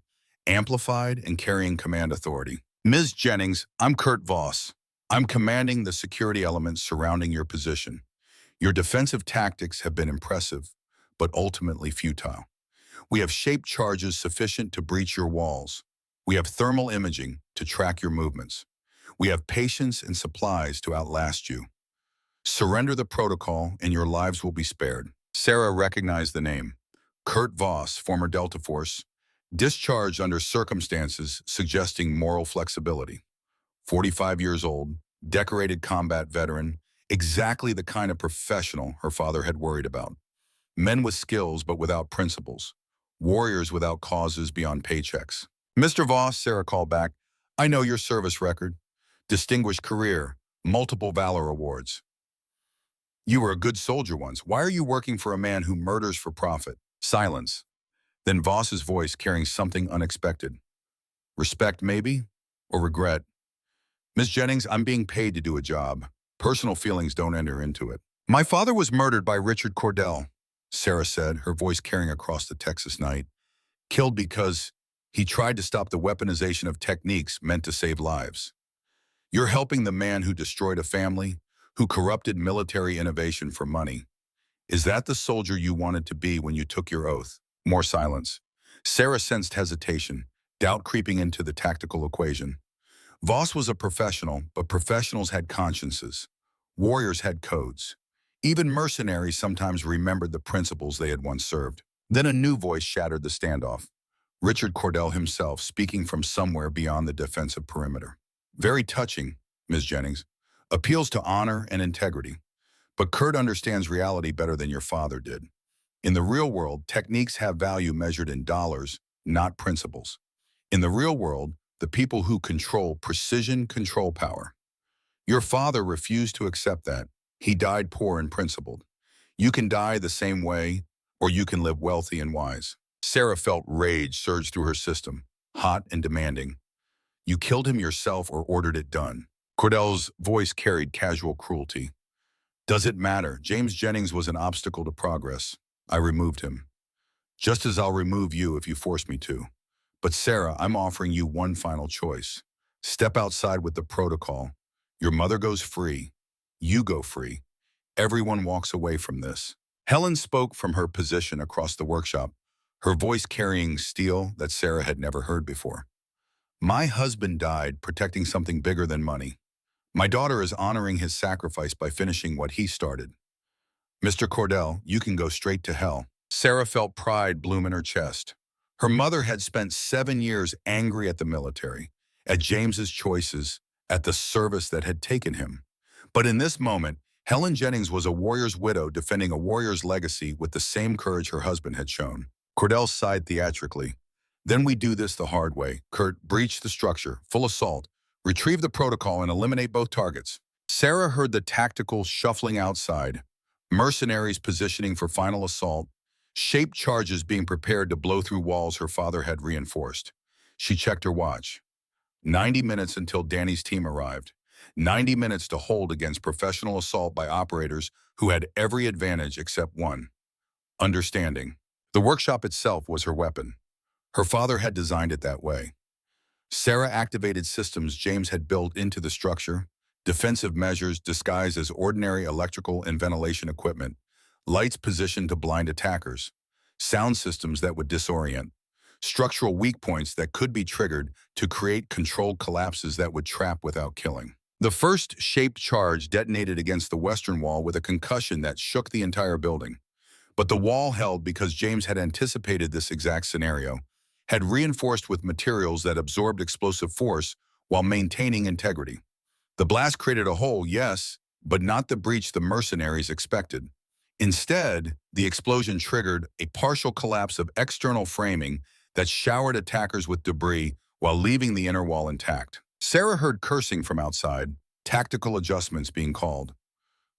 amplified and carrying command authority. "Ms. Jennings, I'm Kurt Voss. I'm commanding the security elements surrounding your position. Your defensive tactics have been impressive, but ultimately futile. We have shaped charges sufficient to breach your walls. We have thermal imaging to track your movements. We have patience and supplies to outlast you. Surrender the protocol and your lives will be spared." Sarah recognized the name. Kurt Voss, former Delta Force, discharged under circumstances suggesting moral flexibility. 45 years old, decorated combat veteran, exactly the kind of professional her father had worried about. Men with skills but without principles. Warriors without causes beyond paychecks. "Mr. Voss," Sarah called back, "I know your service record. Distinguished career, multiple valor awards. You were a good soldier once. Why are you working for a man who murders for profit?" Silence. Then Voss's voice carrying something unexpected. "Respect, maybe? Or regret? Ms. Jennings, I'm being paid to do a job. Personal feelings don't enter into it." "My father was murdered by Richard Cordell," Sarah said, her voice carrying across the Texas night. "Killed because he tried to stop the weaponization of techniques meant to save lives. You're helping the man who destroyed a family, who corrupted military innovation for money. Is that the soldier you wanted to be when you took your oath?" More silence. Sarah sensed hesitation, doubt creeping into the tactical equation. Voss was a professional, but professionals had consciences. Warriors had codes. Even mercenaries sometimes remembered the principles they had once served. Then a new voice shattered the standoff. Richard Cordell himself, speaking from somewhere beyond the defensive perimeter. "Very touching, Ms. Jennings. Appeals to honor and integrity. But Kurt understands reality better than your father did. In the real world, techniques have value measured in dollars, not principles. In the real world, the people who control precision control power. Your father refused to accept that. He died poor and principled. You can die the same way, or you can live wealthy and wise. Sarah felt rage surge through her system, hot and demanding. You killed him yourself or ordered it done. Cordell's voice carried casual cruelty. Does it matter? James Jennings was an obstacle to progress. I removed him. Just as I'll remove you if you force me to. But Sarah, I'm offering you one final choice. Step outside with the protocol. Your mother goes free. You go free. Everyone walks away from this. Helen spoke from her position across the workshop, her voice carrying steel that Sarah had never heard before. My husband died protecting something bigger than money. My daughter is honoring his sacrifice by finishing what he started. Mr. Cordell, you can go straight to hell. Sarah felt pride bloom in her chest. Her mother had spent 7 years angry at the military, at James's choices, at the service that had taken him. But in this moment, Helen Jennings was a warrior's widow defending a warrior's legacy with the same courage her husband had shown. Cordell sighed theatrically. Then we do this the hard way. Kurt, breach the structure, full assault, retrieve the protocol and eliminate both targets. Sarah heard the tactical shuffling outside, mercenaries positioning for final assault, shaped charges being prepared to blow through walls her father had reinforced. She checked her watch. 90 minutes until Danny's team arrived. 90 minutes to hold against professional assault by operators who had every advantage except one: understanding. The workshop itself was her weapon. Her father had designed it that way. Sarah activated systems James had built into the structure, defensive measures disguised as ordinary electrical and ventilation equipment, lights positioned to blind attackers, sound systems that would disorient, structural weak points that could be triggered to create controlled collapses that would trap without killing. The first shaped charge detonated against the western wall with a concussion that shook the entire building. But the wall held because James had anticipated this exact scenario, had reinforced with materials that absorbed explosive force while maintaining integrity. The blast created a hole, yes, but not the breach the mercenaries expected. Instead, the explosion triggered a partial collapse of external framing that showered attackers with debris while leaving the inner wall intact. Sarah heard cursing from outside, tactical adjustments being called.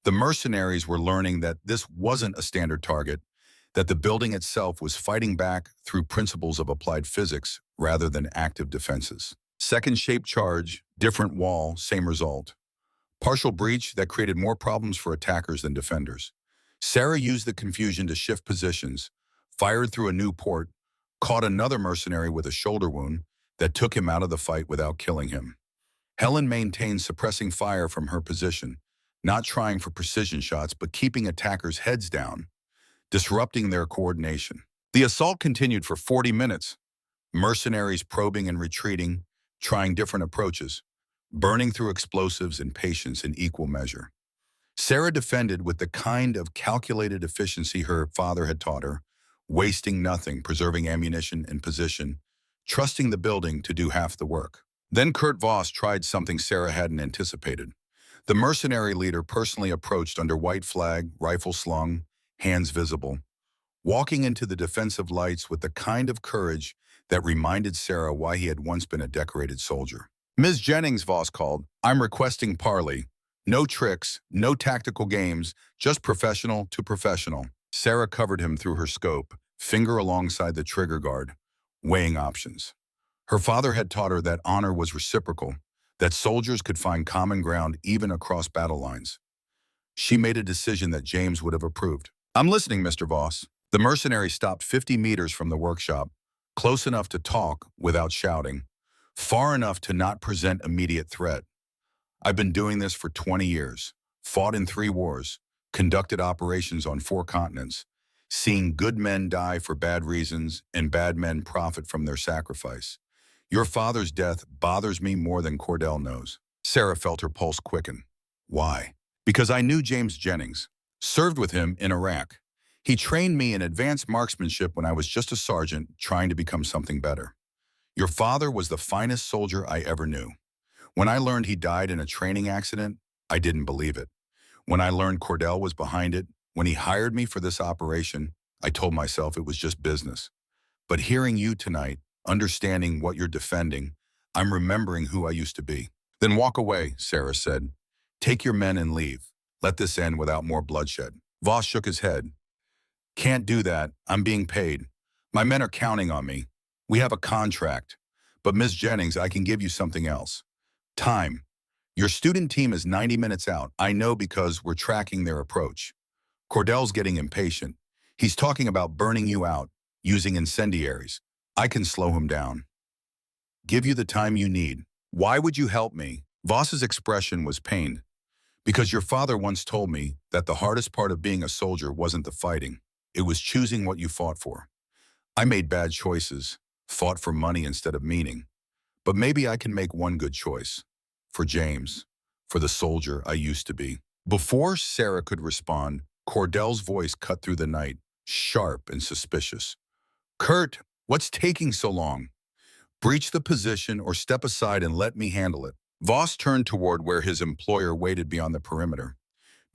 The mercenaries were learning that this wasn't a standard target, that the building itself was fighting back through principles of applied physics rather than active defenses. Second shaped charge, different wall, same result. Partial breach that created more problems for attackers than defenders. Sarah used the confusion to shift positions, fired through a new port, caught another mercenary with a shoulder wound that took him out of the fight without killing him. Helen maintained suppressing fire from her position, not trying for precision shots but keeping attackers' heads down, disrupting their coordination. The assault continued for 40 minutes, mercenaries probing and retreating, trying different approaches, burning through explosives and patience in equal measure. Sarah defended with the kind of calculated efficiency her father had taught her, wasting nothing, preserving ammunition and position, trusting the building to do half the work. Then Kurt Voss tried something Sarah hadn't anticipated. The mercenary leader personally approached under white flag, rifle slung, hands visible, walking into the defensive lights with the kind of courage that reminded Sarah why he had once been a decorated soldier. Ms. Jennings, Voss called, I'm requesting parley. No tricks, no tactical games, just professional to professional. Sarah covered him through her scope, finger alongside the trigger guard, weighing options. Her father had taught her that honor was reciprocal, that soldiers could find common ground even across battle lines. She made a decision that James would have approved. I'm listening, Mr. Voss. The mercenary stopped 50 meters from the workshop, close enough to talk without shouting, far enough to not present immediate threat. I've been doing this for 20 years, fought in 3 wars, conducted operations on 4 continents, seeing good men die for bad reasons and bad men profit from their sacrifice. Your father's death bothers me more than Cordell knows. Sarah felt her pulse quicken. Why? Because I knew James Jennings, served with him in Iraq. He trained me in advanced marksmanship when I was just a sergeant trying to become something better. Your father was the finest soldier I ever knew. When I learned he died in a training accident, I didn't believe it. When I learned Cordell was behind it, when he hired me for this operation, I told myself it was just business. But hearing you tonight, understanding what you're defending, I'm remembering who I used to be. Then walk away, Sarah said. Take your men and leave. Let this end without more bloodshed. Voss shook his head. Can't do that. I'm being paid. My men are counting on me. We have a contract. But Miss Jennings, I can give you something else. Time. Your student team is 90 minutes out. I know because we're tracking their approach. Cordell's getting impatient. He's talking about burning you out, using incendiaries. I can slow him down. Give you the time you need. Why would you help me? Voss's expression was pained. Because your father once told me that the hardest part of being a soldier wasn't the fighting. It was choosing what you fought for. I made bad choices, fought for money instead of meaning. But maybe I can make one good choice. For James, for the soldier I used to be. Before Sarah could respond, Cordell's voice cut through the night, sharp and suspicious. Kurt, what's taking so long? Breach the position or step aside and let me handle it. Voss turned toward where his employer waited beyond the perimeter.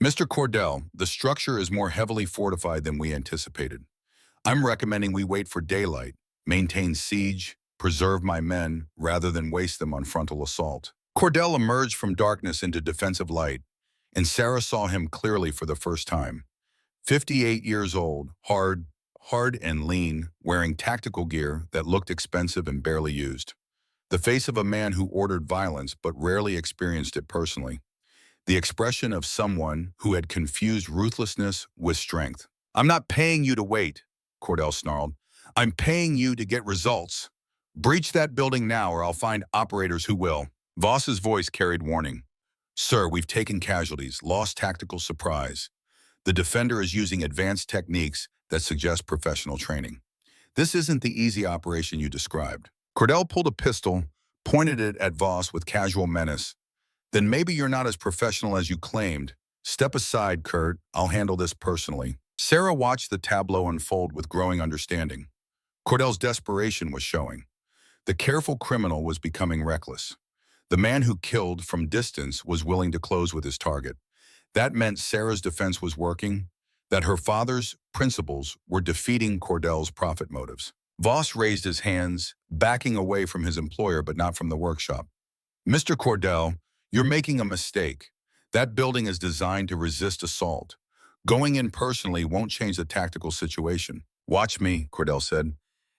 Mr. Cordell, the structure is more heavily fortified than we anticipated. I'm recommending we wait for daylight, maintain siege, preserve my men, rather than waste them on frontal assault. Cordell emerged from darkness into defensive light, and Sarah saw him clearly for the first time. 58 years old, hard and lean, wearing tactical gear that looked expensive and barely used. The face of a man who ordered violence but rarely experienced it personally. The expression of someone who had confused ruthlessness with strength. I'm not paying you to wait, Cordell snarled. I'm paying you to get results. Breach that building now or I'll find operators who will. Voss's voice carried warning. Sir, we've taken casualties, lost tactical surprise. The defender is using advanced techniques that suggest professional training. This isn't the easy operation you described. Cordell pulled a pistol, pointed it at Voss with casual menace. Then maybe you're not as professional as you claimed. Step aside, Kurt. I'll handle this personally. Sarah watched the tableau unfold with growing understanding. Cordell's desperation was showing. The careful criminal was becoming reckless. The man who killed from distance was willing to close with his target. That meant Sarah's defense was working, that her father's principles were defeating Cordell's profit motives. Voss raised his hands, backing away from his employer but not from the workshop. Mr. Cordell, you're making a mistake. That building is designed to resist assault. Going in personally won't change the tactical situation. Watch me, Cordell said,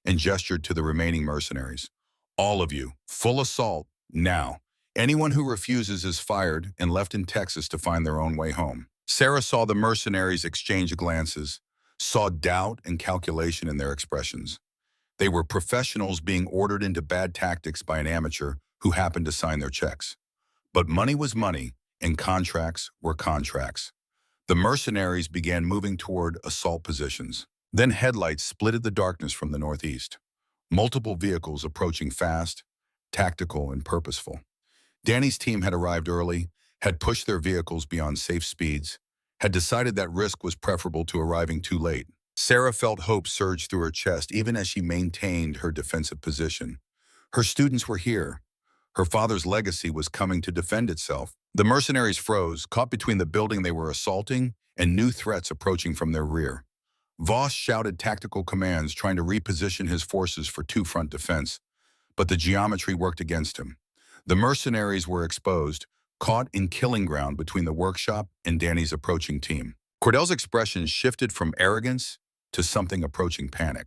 and gestured to the remaining mercenaries. All of you, full assault, now. Anyone who refuses is fired and left in Texas to find their own way home. Sarah saw the mercenaries exchange glances, saw doubt and calculation in their expressions. They were professionals being ordered into bad tactics by an amateur who happened to sign their checks. But money was money, and contracts were contracts. The mercenaries began moving toward assault positions. Then headlights splitted the darkness from the northeast. Multiple vehicles approaching fast, tactical, and purposeful. Danny's team had arrived early, had pushed their vehicles beyond safe speeds, had decided that risk was preferable to arriving too late. Sarah felt hope surge through her chest even as she maintained her defensive position. Her students were here. Her father's legacy was coming to defend itself. The mercenaries froze, caught between the building they were assaulting and new threats approaching from their rear. Voss shouted tactical commands, trying to reposition his forces for two-front defense, but the geometry worked against him. The mercenaries were exposed, caught in killing ground between the workshop and Danny's approaching team. Cordell's expression shifted from arrogance to something approaching panic.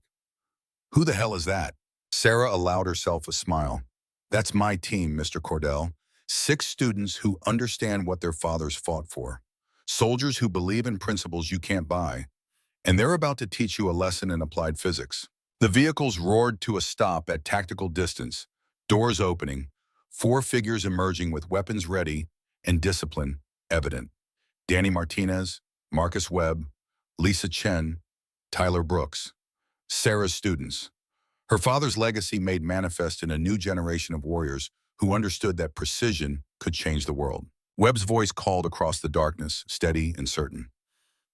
Who the hell is that? Sarah allowed herself a smile. That's my team, Mr. Cordell. 6 students who understand what their fathers fought for. Soldiers who believe in principles you can't buy. And they're about to teach you a lesson in applied physics. The vehicles roared to a stop at tactical distance, doors opening, 4 figures emerging with weapons ready and discipline evident. Danny Martinez, Marcus Webb, Lisa Chen, Tyler Brooks. Sarah's students. Her father's legacy made manifest in a new generation of warriors who understood that precision could change the world. Webb's voice called across the darkness, steady and certain.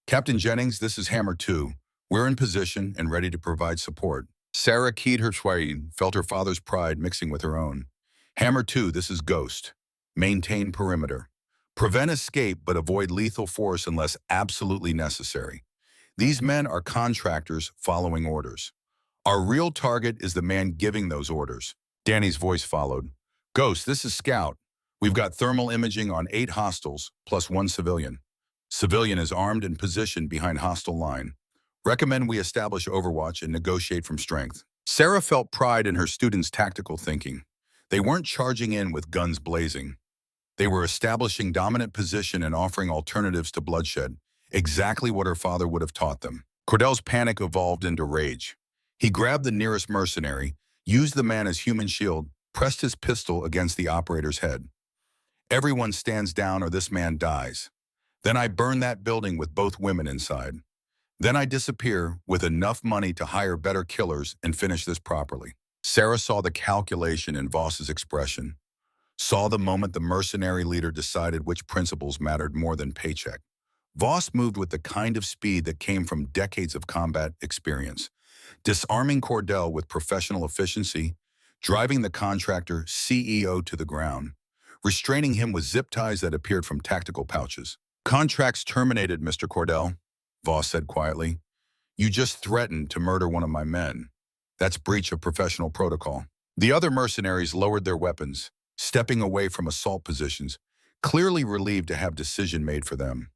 Captain Jennings, this is Hammer 2. We're in position and ready to provide support. Sarah keyed her swaying, felt her father's pride mixing with her own. Hammer 2, this is Ghost. Maintain perimeter. Prevent escape but avoid lethal force unless absolutely necessary. These men are contractors following orders. Our real target is the man giving those orders. Danny's voice followed. Ghost, this is Scout. We've got thermal imaging on 8 hostiles, plus 1 civilian. Civilian is armed and positioned behind hostile line. Recommend we establish overwatch and negotiate from strength. Sarah felt pride in her students' tactical thinking. They weren't charging in with guns blazing. They were establishing dominant position and offering alternatives to bloodshed, exactly what her father would have taught them. Cordell's panic evolved into rage. He grabbed the nearest mercenary, used the man as human shield, pressed his pistol against the operator's head. Everyone stands down or this man dies. Then I burn that building with both women inside. Then I disappear with enough money to hire better killers and finish this properly. Sarah saw the calculation in Voss's expression, saw the moment the mercenary leader decided which principles mattered more than paycheck. Voss moved with the kind of speed that came from decades of combat experience, disarming Cordell with professional efficiency, driving the contractor CEO to the ground, restraining him with zip ties that appeared from tactical pouches. Contracts terminated, Mr. Cordell, Voss said quietly. You just threatened to murder one of my men. That's breach of professional protocol. The other mercenaries lowered their weapons, stepping away from assault positions, clearly relieved to have decision made for them.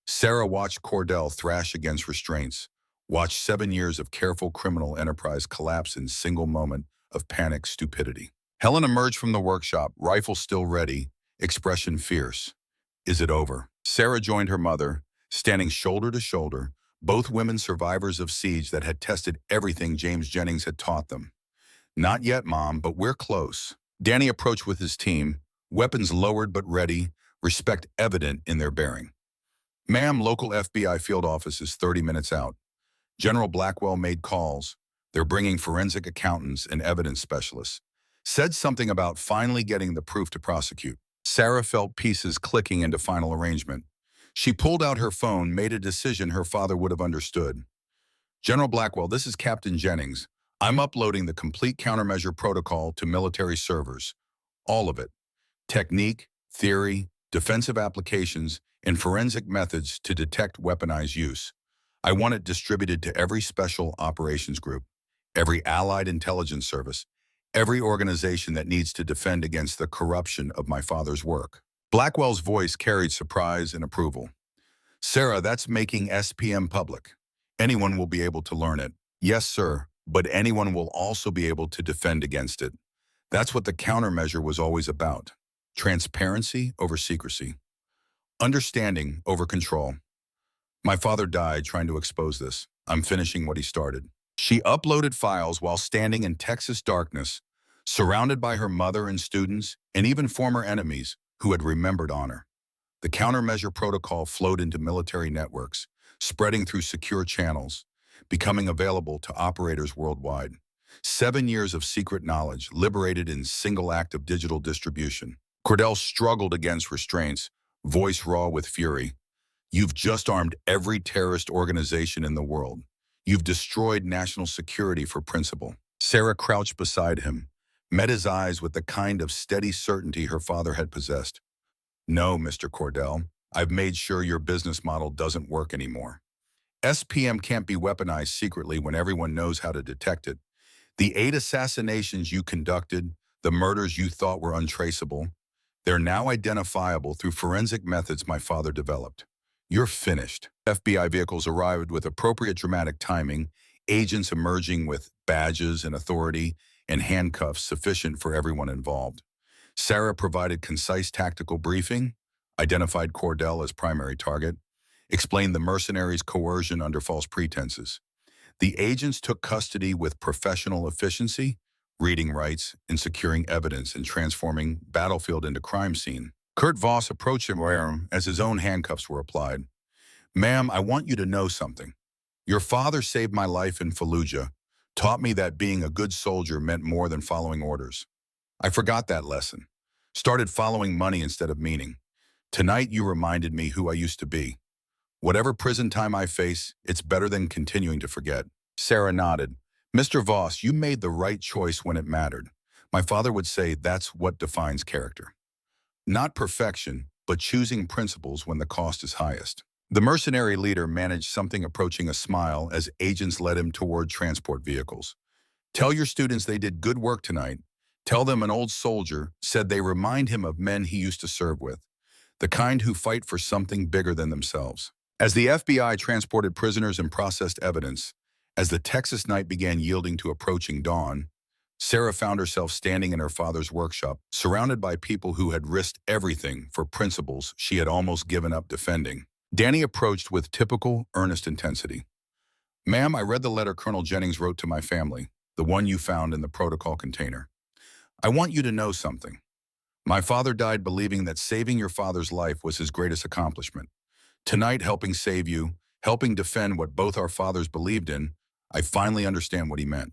Sarah watched Cordell thrash against restraints, watched 7 years of careful criminal enterprise collapse in a single moment of panic stupidity. Helen emerged from the workshop, rifle still ready, expression fierce. Is it over? Sarah joined her mother, standing shoulder to shoulder, both women survivors of siege that had tested everything James Jennings had taught them. Not yet, Mom, but we're close. Danny approached with his team, weapons lowered but ready, respect evident in their bearing. Ma'am, local FBI field office is 30 minutes out. General Blackwell made calls. They're bringing forensic accountants and evidence specialists. Said something about finally getting the proof to prosecute. Sarah felt pieces clicking into final arrangement. She pulled out her phone, made a decision her father would have understood. General Blackwell, this is Captain Jennings. I'm uploading the complete countermeasure protocol to military servers. All of it. Technique, theory, defensive applications, and forensic methods to detect weaponized use. I want it distributed to every special operations group, every allied intelligence service, every organization that needs to defend against the corruption of my father's work. Blackwell's voice carried surprise and approval. Sarah, that's making SPM public. Anyone will be able to learn it. Yes, sir, but anyone will also be able to defend against it. That's what the countermeasure was always about. Transparency over secrecy. Understanding over control. My father died trying to expose this. I'm finishing what he started. She uploaded files while standing in Texas darkness, surrounded by her mother and students, and even former enemies who had remembered honor. The countermeasure protocol flowed into military networks, spreading through secure channels, becoming available to operators worldwide. 7 years of secret knowledge liberated in single act of digital distribution. Cordell struggled against restraints, voice raw with fury. You've just armed every terrorist organization in the world. You've destroyed national security for principle. Sarah crouched beside him, met his eyes with the kind of steady certainty her father had possessed. No, Mr. Cordell, I've made sure your business model doesn't work anymore. SPM can't be weaponized secretly when everyone knows how to detect it. The 8 assassinations you conducted, the murders you thought were untraceable, they're now identifiable through forensic methods my father developed. You're finished. FBI vehicles arrived with appropriate dramatic timing, agents emerging with badges and authority, and handcuffs sufficient for everyone involved. Sarah provided concise tactical briefing, identified Cordell as primary target, explained the mercenaries' coercion under false pretenses. The agents took custody with professional efficiency, reading rights, and securing evidence and transforming battlefield into crime scene. Kurt Voss approached him as his own handcuffs were applied. Ma'am, I want you to know something. Your father saved my life in Fallujah, taught me that being a good soldier meant more than following orders. I forgot that lesson. Started following money instead of meaning. Tonight you reminded me who I used to be. Whatever prison time I face, it's better than continuing to forget. Sarah nodded. Mr. Voss, you made the right choice when it mattered. My father would say that's what defines character. Not perfection, but choosing principles when the cost is highest. The mercenary leader managed something approaching a smile as agents led him toward transport vehicles. Tell your students they did good work tonight. Tell them an old soldier said they remind him of men he used to serve with, the kind who fight for something bigger than themselves. As the FBI transported prisoners and processed evidence, as the Texas night began yielding to approaching dawn, Sarah found herself standing in her father's workshop, surrounded by people who had risked everything for principles she had almost given up defending. Danny approached with typical, earnest intensity. "Ma'am, I read the letter Colonel Jennings wrote to my family, the one you found in the protocol container. I want you to know something. My father died believing that saving your father's life was his greatest accomplishment. Tonight, helping save you, helping defend what both our fathers believed in, I finally understand what he meant.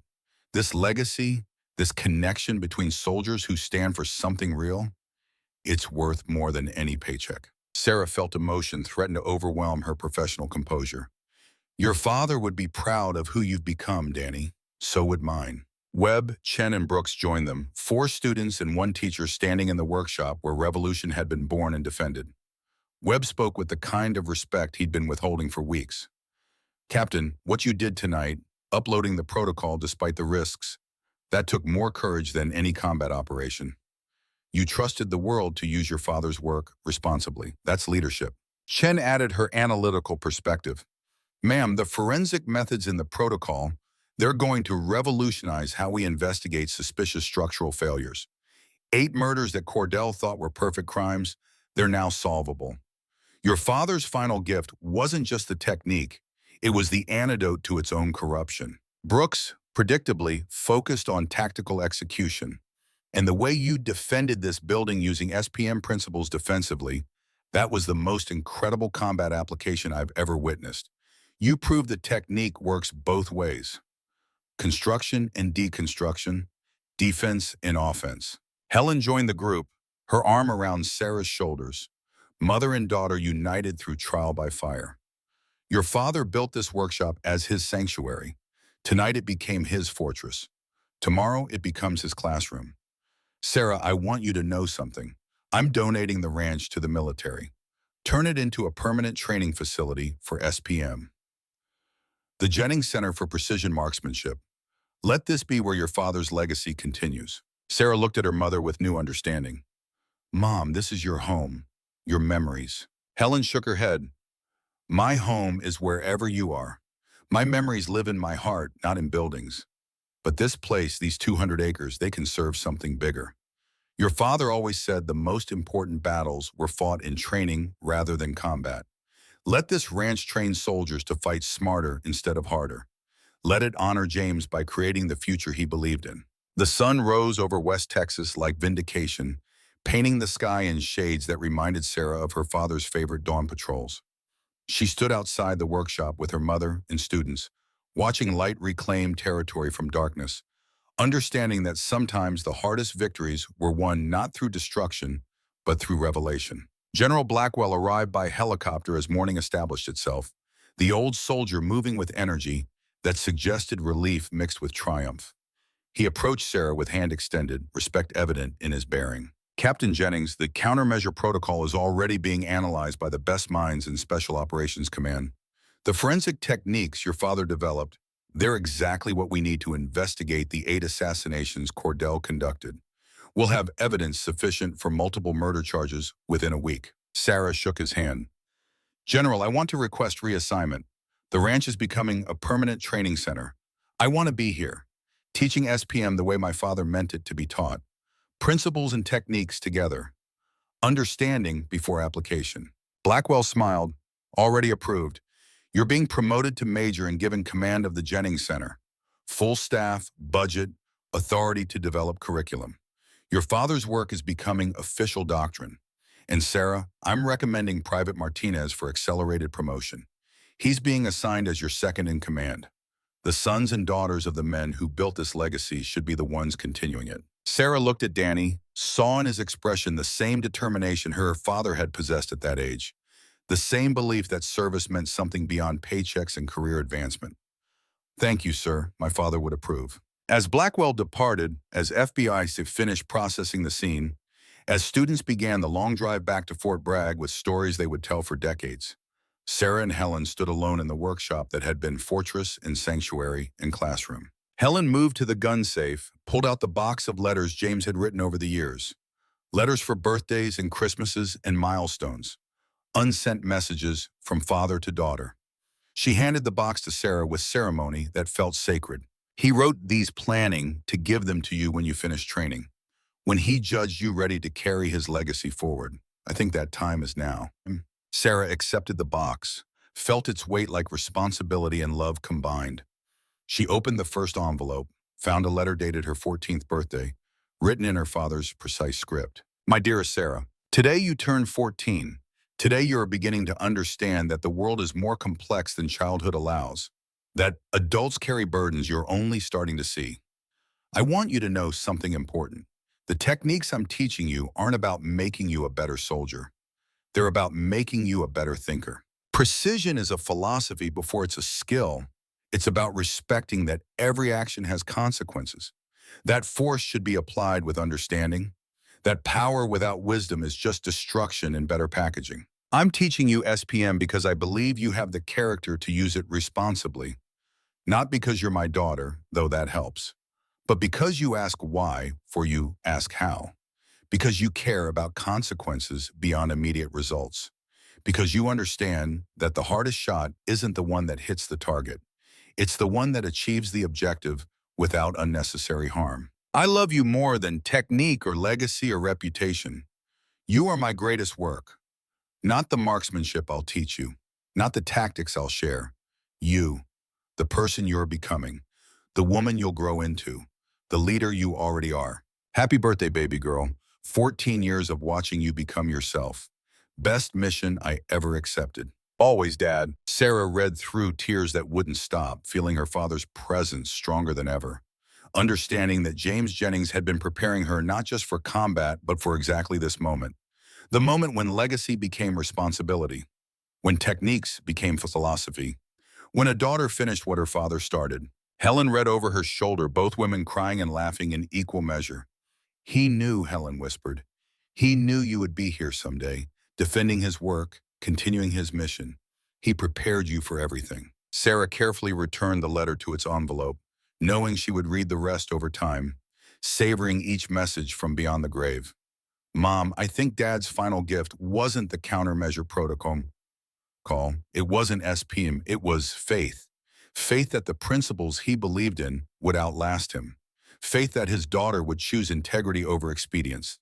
This legacy, this connection between soldiers who stand for something real, it's worth more than any paycheck." Sarah felt emotion threaten to overwhelm her professional composure. "Your father would be proud of who you've become, Danny. So would mine." Webb, Chen, and Brooks joined them, 4 students and 1 teacher standing in the workshop where revolution had been born and defended. Webb spoke with the kind of respect he'd been withholding for weeks. "Captain, what you did tonight, uploading the protocol despite the risks, that took more courage than any combat operation. You trusted the world to use your father's work responsibly. That's leadership." Chen added her analytical perspective. "Ma'am, the forensic methods in the protocol, they're going to revolutionize how we investigate suspicious structural failures. 8 murders that Cordell thought were perfect crimes, they're now solvable. Your father's final gift wasn't just the technique, it was the antidote to its own corruption." Brooks, predictably, focused on tactical execution. "And the way you defended this building using SPM principles defensively, that was the most incredible combat application I've ever witnessed. You proved the technique works both ways. Construction and deconstruction, defense and offense." Helen joined the group, her arm around Sarah's shoulders. Mother and daughter united through trial by fire. "Your father built this workshop as his sanctuary. Tonight it became his fortress. Tomorrow it becomes his classroom. Sarah, I want you to know something. I'm donating the ranch to the military. Turn it into a permanent training facility for SPM. The Jennings Center for Precision Marksmanship. Let this be where your father's legacy continues." Sarah looked at her mother with new understanding. "Mom, this is your home, your memories." Helen shook her head. "My home is wherever you are. My memories live in my heart, not in buildings. But this place, these 200 acres, they can serve something bigger. Your father always said the most important battles were fought in training rather than combat. Let this ranch train soldiers to fight smarter instead of harder. Let it honor James by creating the future he believed in." The sun rose over West Texas like vindication, painting the sky in shades that reminded Sarah of her father's favorite dawn patrols. She stood outside the workshop with her mother and students, watching light reclaim territory from darkness, understanding that sometimes the hardest victories were won not through destruction, but through revelation. General Blackwell arrived by helicopter as morning established itself, the old soldier moving with energy that suggested relief mixed with triumph. He approached Sarah with hand extended, respect evident in his bearing. "Captain Jennings, the countermeasure protocol is already being analyzed by the best minds in Special Operations Command. The forensic techniques your father developed, they're exactly what we need to investigate the 8 assassinations Cordell conducted. We'll have evidence sufficient for multiple murder charges within a week." Sarah shook his hand. "General, I want to request reassignment. The ranch is becoming a permanent training center. I want to be here, teaching SPM the way my father meant it to be taught. Principles and techniques together. Understanding before application." Blackwell smiled. "Already approved. You're being promoted to major and given command of the Jennings Center. Full staff, budget, authority to develop curriculum. Your father's work is becoming official doctrine. And Sarah, I'm recommending Private Martinez for accelerated promotion. He's being assigned as your second in command. The sons and daughters of the men who built this legacy should be the ones continuing it." Sarah looked at Danny, saw in his expression the same determination her father had possessed at that age, the same belief that service meant something beyond paychecks and career advancement. "Thank you, sir," my father would approve. As Blackwell departed, as FBI finished processing the scene, as students began the long drive back to Fort Bragg with stories they would tell for decades, Sarah and Helen stood alone in the workshop that had been fortress and sanctuary and classroom. Helen moved to the gun safe, pulled out the box of letters James had written over the years. Letters for birthdays and Christmases and milestones. Unsent messages from father to daughter. She handed the box to Sarah with ceremony that felt sacred. He wrote these planning to give them to you when you finish training, when he judged you ready to carry his legacy forward. I think that time is now. Sarah accepted the box, felt its weight like responsibility and love combined. She opened the first envelope, found a letter dated her 14th birthday, written in her father's precise script. My dearest Sarah, today you turn 14. Today you are beginning to understand that the world is more complex than childhood allows, that adults carry burdens you're only starting to see. I want you to know something important. The techniques I'm teaching you aren't about making you a better soldier. They're about making you a better thinker. Precision is a philosophy before it's a skill. It's about respecting that every action has consequences. That force should be applied with understanding. That power without wisdom is just destruction in better packaging. I'm teaching you SPM because I believe you have the character to use it responsibly. Not because you're my daughter, though that helps, but because you ask why, for you ask how. Because you care about consequences beyond immediate results. Because you understand that the hardest shot isn't the one that hits the target. It's the one that achieves the objective without unnecessary harm. I love you more than technique or legacy or reputation. You are my greatest work. Not the marksmanship I'll teach you, not the tactics I'll share. You, the person you're becoming, the woman you'll grow into, the leader you already are. Happy birthday, baby girl. 14 years of watching you become yourself. Best mission I ever accepted. Always, Dad. Sarah read through tears that wouldn't stop, feeling her father's presence stronger than ever. Understanding that James Jennings had been preparing her not just for combat, but for exactly this moment. The moment when legacy became responsibility, when techniques became philosophy, when a daughter finished what her father started. Helen read over her shoulder, both women crying and laughing in equal measure. He knew, Helen whispered. He knew you would be here someday, defending his work, continuing his mission. He prepared you for everything. Sarah carefully returned the letter to its envelope, knowing she would read the rest over time, savoring each message from beyond the grave. Mom, I think Dad's final gift wasn't the countermeasure protocol. It wasn't SPM, it was faith. Faith that the principles he believed in would outlast him. Faith that his daughter would choose integrity over expedience.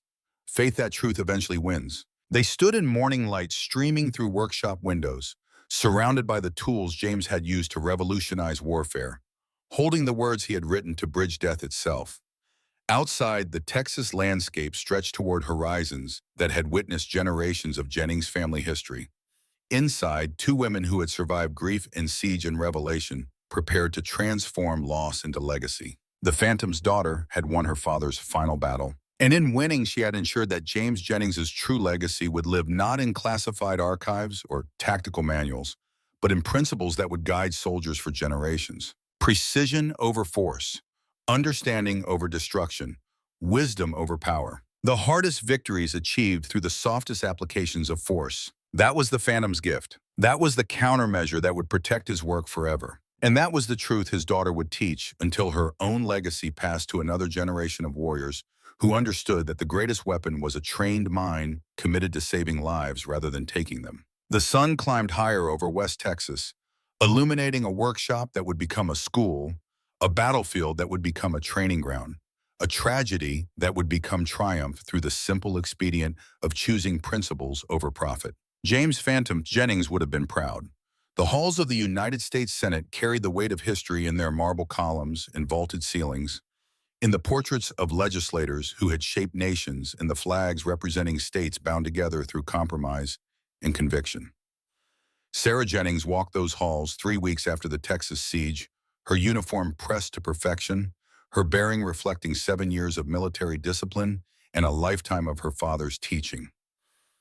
Faith that truth eventually wins. They stood in morning light streaming through workshop windows, surrounded by the tools James had used to revolutionize warfare, holding the words he had written to bridge death itself. Outside, the Texas landscape stretched toward horizons that had witnessed generations of Jennings family history. Inside, two women who had survived grief and siege and revelation prepared to transform loss into legacy. The Phantom's daughter had won her father's final battle, and in winning, she had ensured that James Jennings's true legacy would live not in classified archives or tactical manuals, but in principles that would guide soldiers for generations. Precision over force, understanding over destruction, wisdom over power. The hardest victories achieved through the softest applications of force. That was the Phantom's gift. That was the countermeasure that would protect his work forever. And that was the truth his daughter would teach until her own legacy passed to another generation of warriors who understood that the greatest weapon was a trained mind committed to saving lives rather than taking them. The sun climbed higher over West Texas, illuminating a workshop that would become a school, a battlefield that would become a training ground, a tragedy that would become triumph through the simple expedient of choosing principles over profit. James Phantom Jennings would have been proud. The halls of the United States Senate carried the weight of history in their marble columns and vaulted ceilings, in the portraits of legislators who had shaped nations and the flags representing states bound together through compromise and conviction. Sarah Jennings walked those halls 3 weeks after the Texas siege, her uniform pressed to perfection, her bearing reflecting 7 years of military discipline and a lifetime of her father's teaching.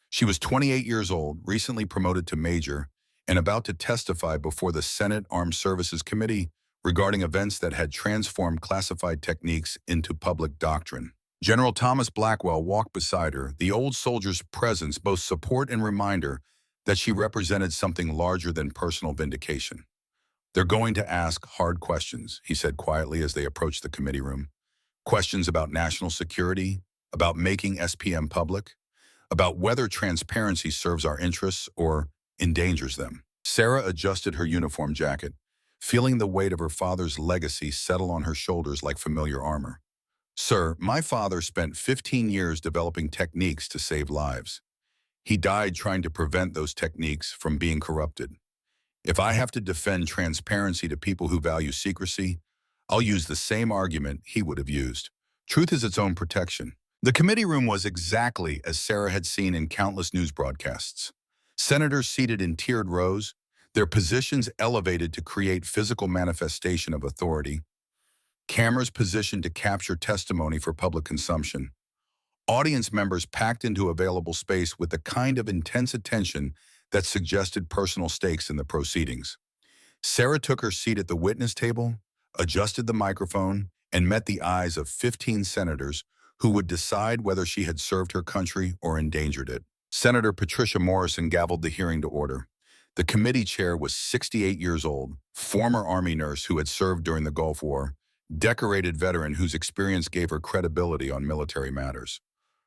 She was 28 years old, recently promoted to major, and about to testify before the Senate Armed Services Committee regarding events that had transformed classified techniques into public doctrine. General Thomas Blackwell walked beside her, the old soldier's presence both support and reminder that she represented something larger than personal vindication. They're going to ask hard questions, he said quietly as they approached the committee room. Questions about national security, about making SPM public, about whether transparency serves our interests or endangers them. Sarah adjusted her uniform jacket, feeling the weight of her father's legacy settle on her shoulders like familiar armor. Sir, my father spent 15 years developing techniques to save lives. He died trying to prevent those techniques from being corrupted. If I have to defend transparency to people who value secrecy, I'll use the same argument he would have used. Truth is its own protection. The committee room was exactly as Sarah had seen in countless news broadcasts. Senators seated in tiered rows, their positions elevated to create physical manifestation of authority, cameras positioned to capture testimony for public consumption, audience members packed into available space with the kind of intense attention that suggested personal stakes in the proceedings. Sarah took her seat at the witness table, adjusted the microphone, and met the eyes of 15 senators who would decide whether she had served her country or endangered it. Senator Patricia Morrison gavelled the hearing to order. The committee chair was 68 years old, former Army nurse who had served during the Gulf War, decorated veteran whose experience gave her credibility on military matters.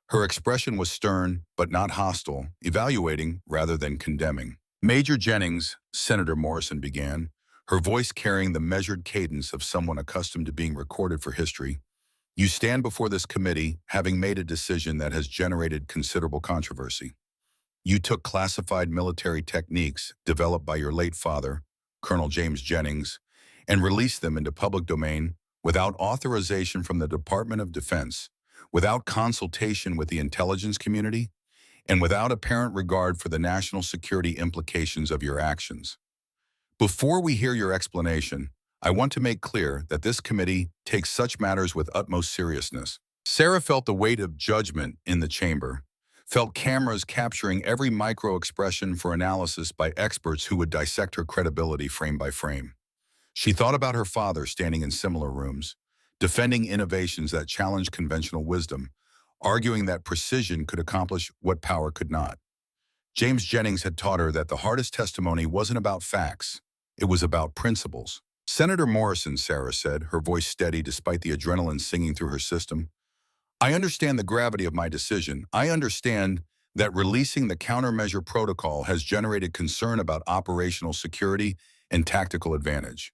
Her expression was stern, but not hostile, evaluating rather than condemning. Major Jennings, Senator Morrison began, her voice carrying the measured cadence of someone accustomed to being recorded for history. You stand before this committee having made a decision that has generated considerable controversy. You took classified military techniques developed by your late father, Colonel James Jennings, and released them into public domain without authorization from the Department of Defense, without consultation with the intelligence community, and without apparent regard for the national security implications of your actions. Before we hear your explanation, I want to make clear that this committee takes such matters with utmost seriousness. Sarah felt the weight of judgment in the chamber, felt cameras capturing every micro-expression for analysis by experts who would dissect her credibility frame by frame. She thought about her father standing in similar rooms, defending innovations that challenged conventional wisdom, arguing that precision could accomplish what power could not. James Jennings had taught her that the hardest testimony wasn't about facts, it was about principles. Senator Morrison, Sarah said, her voice steady despite the adrenaline singing through her system. I understand the gravity of my decision. I understand that releasing the countermeasure protocol has generated concern about operational security and tactical advantage.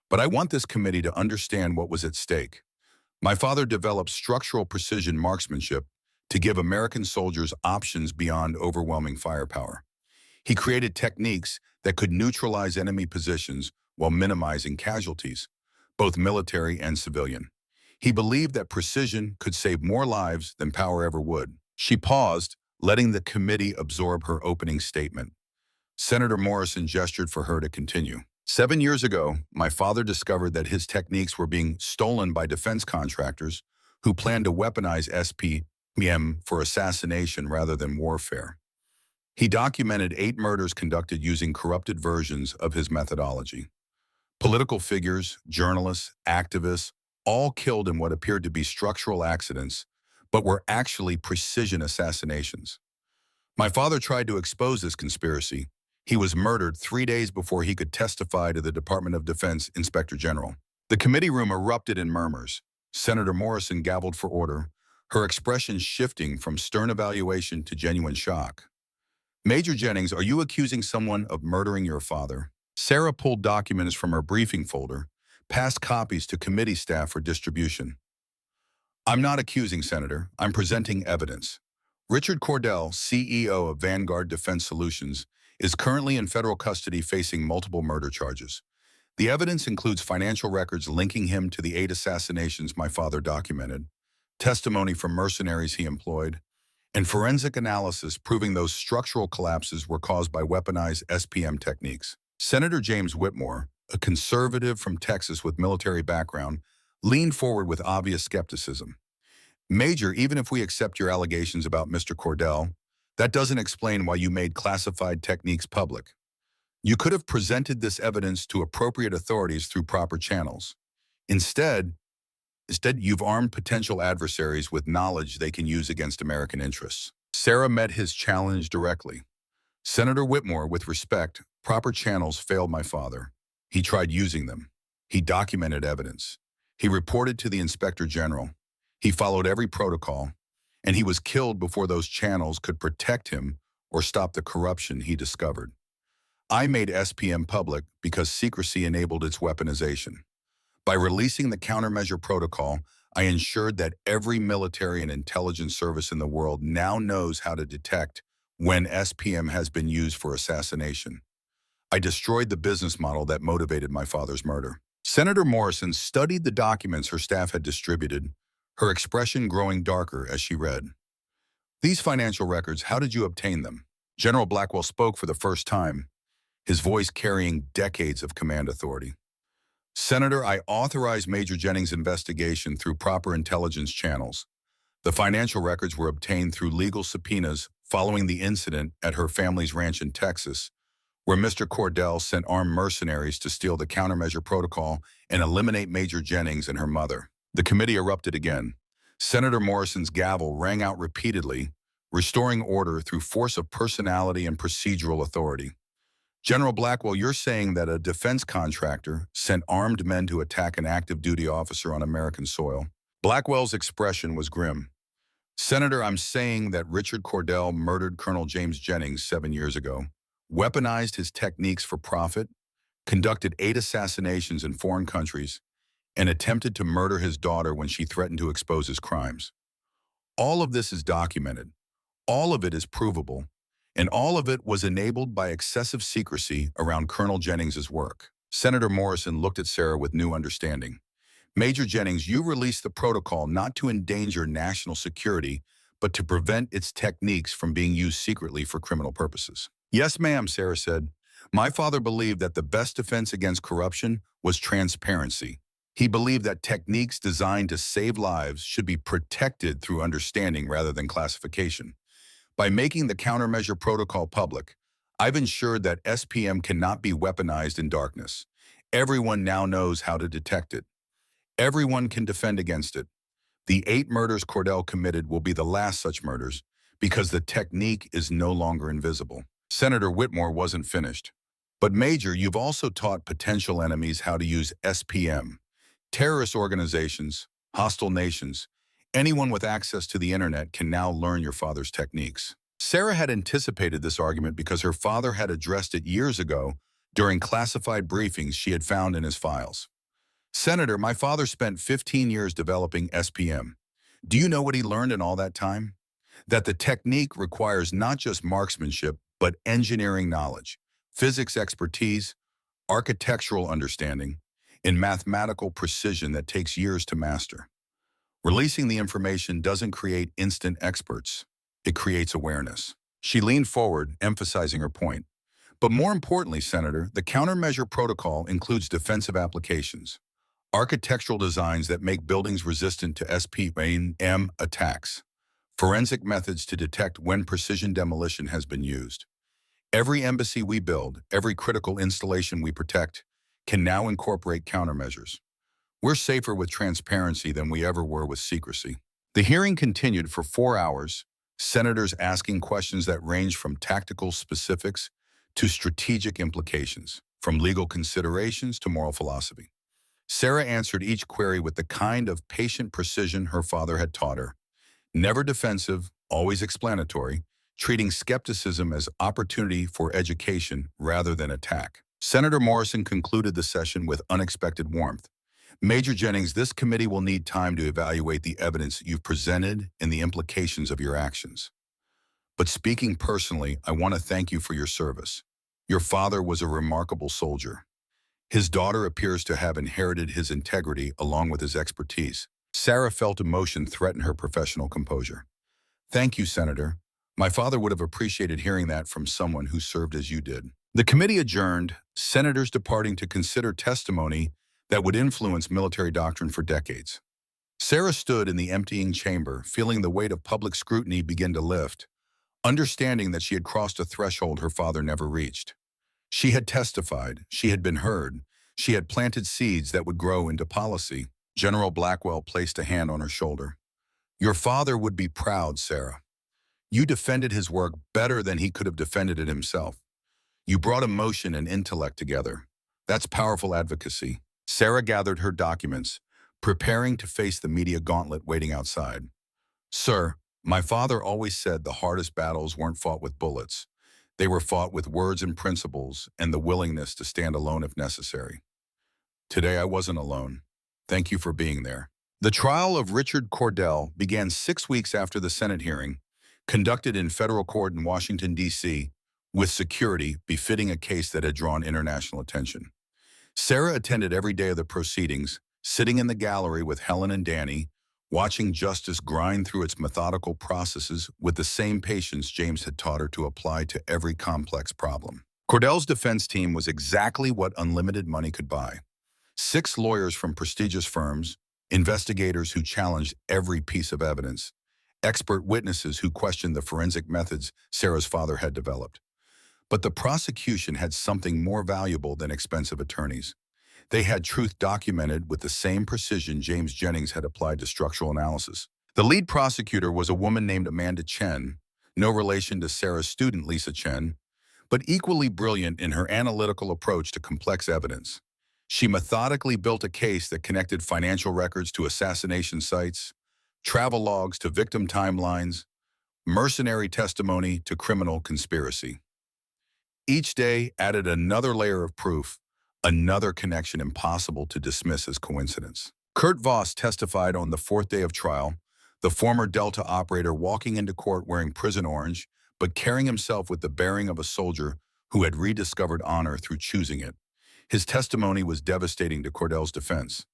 But I want this committee to understand what was at stake. My father developed structural precision marksmanship to give American soldiers options beyond overwhelming firepower. He created techniques that could neutralize enemy positions while minimizing casualties, both military and civilian. He believed that precision could save more lives than power ever would. She paused, letting the committee absorb her opening statement. Senator Morrison gestured for her to continue. 7 years ago, my father discovered that his techniques were being stolen by defense contractors who planned to weaponize SPM for assassination rather than warfare. He documented 8 murders conducted using corrupted versions of his methodology. Political figures, journalists, activists, all killed in what appeared to be structural accidents, but were actually precision assassinations. My father tried to expose this conspiracy. He was murdered 3 days before he could testify to the Department of Defense Inspector General. The committee room erupted in murmurs. Senator Morrison gavelled for order, her expression shifting from stern evaluation to genuine shock. Major Jennings, are you accusing someone of murdering your father? Sarah pulled documents from her briefing folder, passed copies to committee staff for distribution. I'm not accusing, Senator. I'm presenting evidence. Richard Cordell, CEO of Vanguard Defense Solutions, is currently in federal custody facing multiple murder charges. The evidence includes financial records linking him to the 8 assassinations my father documented, testimony from mercenaries he employed, and forensic analysis proving those structural collapses were caused by weaponized SPM techniques. Senator James Whitmore, a conservative from Texas with military background, leaned forward with obvious skepticism. Major, even if we accept your allegations about Mr. Cordell, that doesn't explain why you made classified techniques public. You could have presented this evidence to appropriate authorities through proper channels. Instead, you've armed potential adversaries with knowledge they can use against American interests. Sarah met his challenge directly. Senator Whitmore, with respect, proper channels failed my father. He tried using them. He documented evidence. He reported to the Inspector General. He followed every protocol, and he was killed before those channels could protect him or stop the corruption he discovered. I made SPM public because secrecy enabled its weaponization. By releasing the countermeasure protocol, I ensured that every military and intelligence service in the world now knows how to detect when SPM has been used for assassination. I destroyed the business model that motivated my father's murder. Senator Morrison studied the documents her staff had distributed, her expression growing darker as she read. "These financial records, how did you obtain them?" General Blackwell spoke for the first time, his voice carrying decades of command authority. "Senator, I authorized Major Jennings' investigation through proper intelligence channels. The financial records were obtained through legal subpoenas following the incident at her family's ranch in Texas, where Mr. Cordell sent armed mercenaries to steal the countermeasure protocol and eliminate Major Jennings and her mother." The committee erupted again. Senator Morrison's gavel rang out repeatedly, restoring order through force of personality and procedural authority. "General Blackwell, you're saying that a defense contractor sent armed men to attack an active duty officer on American soil." Blackwell's expression was grim. "Senator, I'm saying that Richard Cordell murdered Colonel James Jennings 7 years ago, weaponized his techniques for profit, conducted 8 assassinations in foreign countries, and attempted to murder his daughter when she threatened to expose his crimes. All of this is documented. All of it is provable. And all of it was enabled by excessive secrecy around Colonel Jennings's work." Senator Morrison looked at Sarah with new understanding. "Major Jennings, you released the protocol not to endanger national security, but to prevent its techniques from being used secretly for criminal purposes." "Yes, ma'am," Sarah said. "My father believed that the best defense against corruption was transparency. He believed that techniques designed to save lives should be protected through understanding rather than classification. By making the countermeasure protocol public, I've ensured that SPM cannot be weaponized in darkness. Everyone now knows how to detect it. Everyone can defend against it. The 8 murders Cordell committed will be the last such murders because the technique is no longer invisible." Senator Whitmore wasn't finished. "But Major, you've also taught potential enemies how to use SPM. Terrorist organizations, hostile nations, anyone with access to the internet can now learn your father's techniques." Sarah had anticipated this argument because her father had addressed it years ago during classified briefings she had found in his files. "Senator, my father spent 15 years developing SPM. Do you know what he learned in all that time? That the technique requires not just marksmanship, but engineering knowledge, physics expertise, architectural understanding, and mathematical precision that takes years to master. Releasing the information doesn't create instant experts. It creates awareness." She leaned forward, emphasizing her point. "But more importantly, Senator, the countermeasure protocol includes defensive applications, architectural designs that make buildings resistant to SPM attacks, forensic methods to detect when precision demolition has been used. Every embassy we build, every critical installation we protect, can now incorporate countermeasures. We're safer with transparency than we ever were with secrecy." The hearing continued for 4 hours, senators asking questions that ranged from tactical specifics to strategic implications, from legal considerations to moral philosophy. Sarah answered each query with the kind of patient precision her father had taught her. Never defensive, always explanatory, treating skepticism as opportunity for education rather than attack. Senator Morrison concluded the session with unexpected warmth. "Major Jennings, this committee will need time to evaluate the evidence you've presented and the implications of your actions. But speaking personally, I want to thank you for your service. Your father was a remarkable soldier. His daughter appears to have inherited his integrity along with his expertise." Sarah felt emotion threaten her professional composure. "Thank you, Senator. My father would have appreciated hearing that from someone who served as you did." The committee adjourned, senators departing to consider testimony that would influence military doctrine for decades. Sarah stood in the emptying chamber, feeling the weight of public scrutiny begin to lift, understanding that she had crossed a threshold her father never reached. She had testified, she had been heard, she had planted seeds that would grow into policy. General Blackwell placed a hand on her shoulder. "Your father would be proud, Sarah. You defended his work better than he could have defended it himself. You brought emotion and intellect together. That's powerful advocacy. Sarah gathered her documents, preparing to face the media gauntlet waiting outside. Sir, my father always said the hardest battles weren't fought with bullets. They were fought with words and principles and the willingness to stand alone if necessary. Today I wasn't alone. Thank you for being there. The trial of Richard Cordell began 6 weeks after the Senate hearing, conducted in federal court in Washington, D.C., with security befitting a case that had drawn international attention. Sarah attended every day of the proceedings, sitting in the gallery with Helen and Danny, watching justice grind through its methodical processes with the same patience James had taught her to apply to every complex problem. Cordell's defense team was exactly what unlimited money could buy. 6 lawyers from prestigious firms, investigators who challenged every piece of evidence, expert witnesses who questioned the forensic methods Sarah's father had developed. But the prosecution had something more valuable than expensive attorneys. They had truth documented with the same precision James Jennings had applied to structural analysis. The lead prosecutor was a woman named Amanda Chen, no relation to Sarah's student Lisa Chen, but equally brilliant in her analytical approach to complex evidence. She methodically built a case that connected financial records to assassination sites, travel logs to victim timelines, mercenary testimony to criminal conspiracy. Each day added another layer of proof, another connection impossible to dismiss as coincidence. Kurt Voss testified on the 4th day of trial, the former Delta operator walking into court wearing prison orange, but carrying himself with the bearing of a soldier who had rediscovered honor through choosing it. His testimony was devastating to Cordell's defense.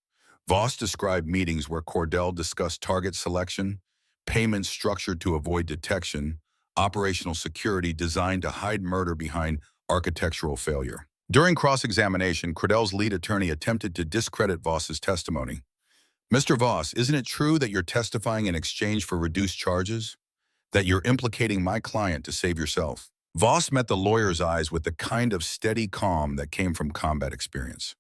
Voss described meetings where Cordell discussed target selection, payments structured to avoid detection, operational security designed to hide murder behind architectural failure. During cross-examination, Cordell's lead attorney attempted to discredit Voss's testimony. Mr. Voss, isn't it true that you're testifying in exchange for reduced charges? That you're implicating my client to save yourself? Voss met the lawyer's eyes with the kind of steady calm that came from combat experience.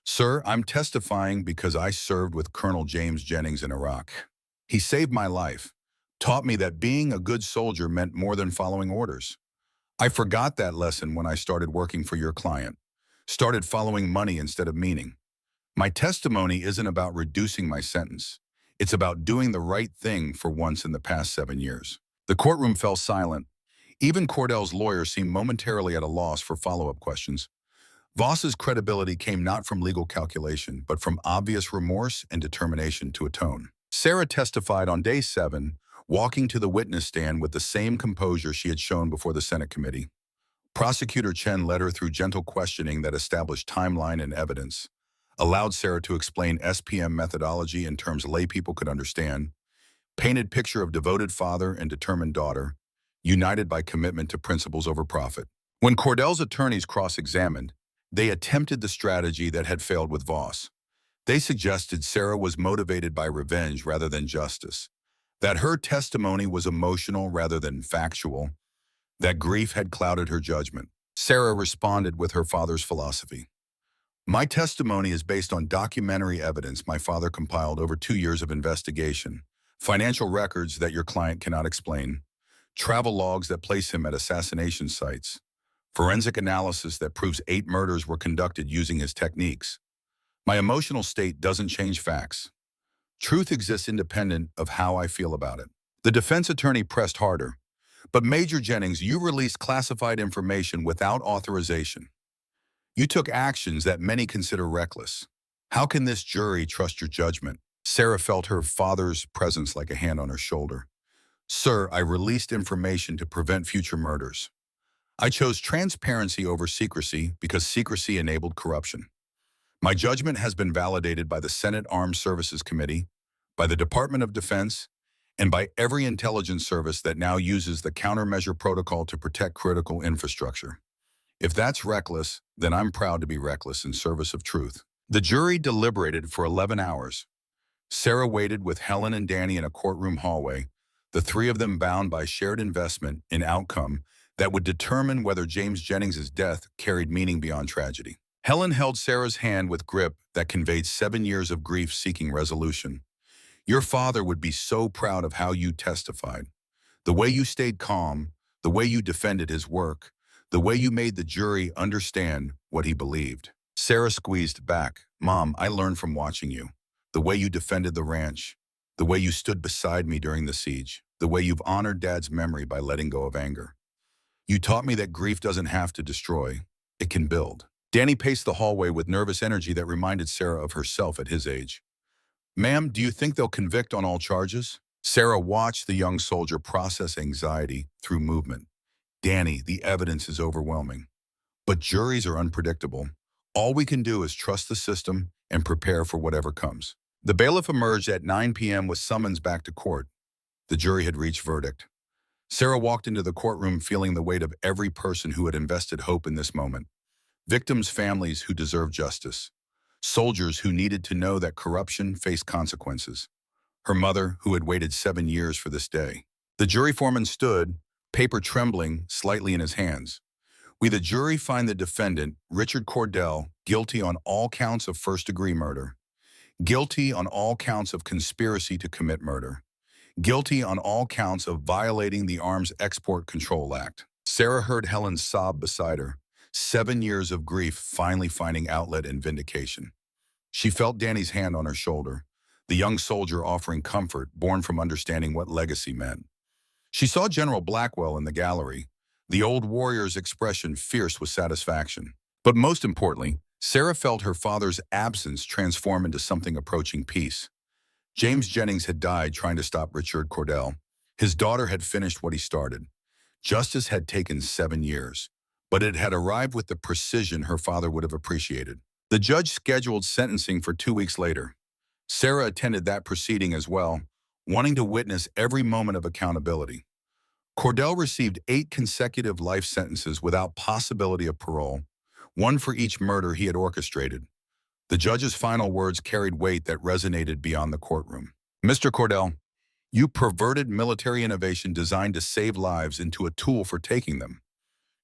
Sir, I'm testifying because I served with Colonel James Jennings in Iraq. He saved my life, taught me that being a good soldier meant more than following orders. I forgot that lesson when I started working for your client, started following money instead of meaning. My testimony isn't about reducing my sentence. It's about doing the right thing for once in the past 7 years. The courtroom fell silent. Even Cordell's lawyer seemed momentarily at a loss for follow-up questions. Voss's credibility came not from legal calculation, but from obvious remorse and determination to atone. Sarah testified on day 7, walking to the witness stand with the same composure she had shown before the Senate committee. Prosecutor Chen led her through gentle questioning that established timeline and evidence, allowed Sarah to explain SPM methodology in terms laypeople could understand, painted picture of devoted father and determined daughter, united by commitment to principles over profit. When Cordell's attorneys cross-examined, they attempted the strategy that had failed with Voss. They suggested Sarah was motivated by revenge rather than justice, that her testimony was emotional rather than factual, that grief had clouded her judgment. Sarah responded with her father's philosophy. My testimony is based on documentary evidence my father compiled over 2 years of investigation, financial records that your client cannot explain, travel logs that place him at assassination sites, forensic analysis that proves 8 murders were conducted using his techniques. My emotional state doesn't change facts. Truth exists independent of how I feel about it. The defense attorney pressed harder. But Major Jennings, you released classified information without authorization. You took actions that many consider reckless. How can this jury trust your judgment? Sarah felt her father's presence like a hand on her shoulder. Sir, I released information to prevent future murders. I chose transparency over secrecy because secrecy enabled corruption. My judgment has been validated by the Senate Armed Services Committee, by the Department of Defense, and by every intelligence service that now uses the countermeasure protocol to protect critical infrastructure. If that's reckless, then I'm proud to be reckless in service of truth. The jury deliberated for 11 hours. Sarah waited with Helen and Danny in a courtroom hallway, the 3 of them bound by shared investment in outcome that would determine whether James Jennings' death carried meaning beyond tragedy. Helen held Sarah's hand with grip that conveyed 7 years of grief seeking resolution. Your father would be so proud of how you testified. The way you stayed calm, the way you defended his work, the way you made the jury understand what he believed. Sarah squeezed back. Mom, I learned from watching you. The way you defended the ranch, the way you stood beside me during the siege, the way you've honored Dad's memory by letting go of anger. You taught me that grief doesn't have to destroy, it can build. Danny paced the hallway with nervous energy that reminded Sarah of herself at his age. Ma'am, do you think they'll convict on all charges? Sarah watched the young soldier process anxiety through movement. Danny, the evidence is overwhelming. But juries are unpredictable. All we can do is trust the system and prepare for whatever comes. The bailiff emerged at 9 p.m. with summons back to court. The jury had reached verdict. Sarah walked into the courtroom feeling the weight of every person who had invested hope in this moment. Victims' families who deserved justice. Soldiers who needed to know that corruption faced consequences. Her mother, who had waited 7 years for this day. The jury foreman stood, paper trembling slightly in his hands. We, the jury, find the defendant, Richard Cordell, guilty on all counts of first-degree murder, guilty on all counts of conspiracy to commit murder, guilty on all counts of violating the Arms Export Control Act. Sarah heard Helen sob beside her, 7 years of grief finally finding outlet and vindication. She felt Danny's hand on her shoulder, the young soldier offering comfort born from understanding what legacy meant. She saw General Blackwell in the gallery, the old warrior's expression fierce with satisfaction. But most importantly, Sarah felt her father's absence transform into something approaching peace. James Jennings had died trying to stop Richard Cordell. His daughter had finished what he started. Justice had taken 7 years, but it had arrived with the precision her father would have appreciated. The judge scheduled sentencing for 2 weeks later. Sarah attended that proceeding as well, wanting to witness every moment of accountability. Cordell received 8 consecutive life sentences without possibility of parole, one for each murder he had orchestrated. The judge's final words carried weight that resonated beyond the courtroom. Mr. Cordell, you perverted military innovation designed to save lives into a tool for taking them.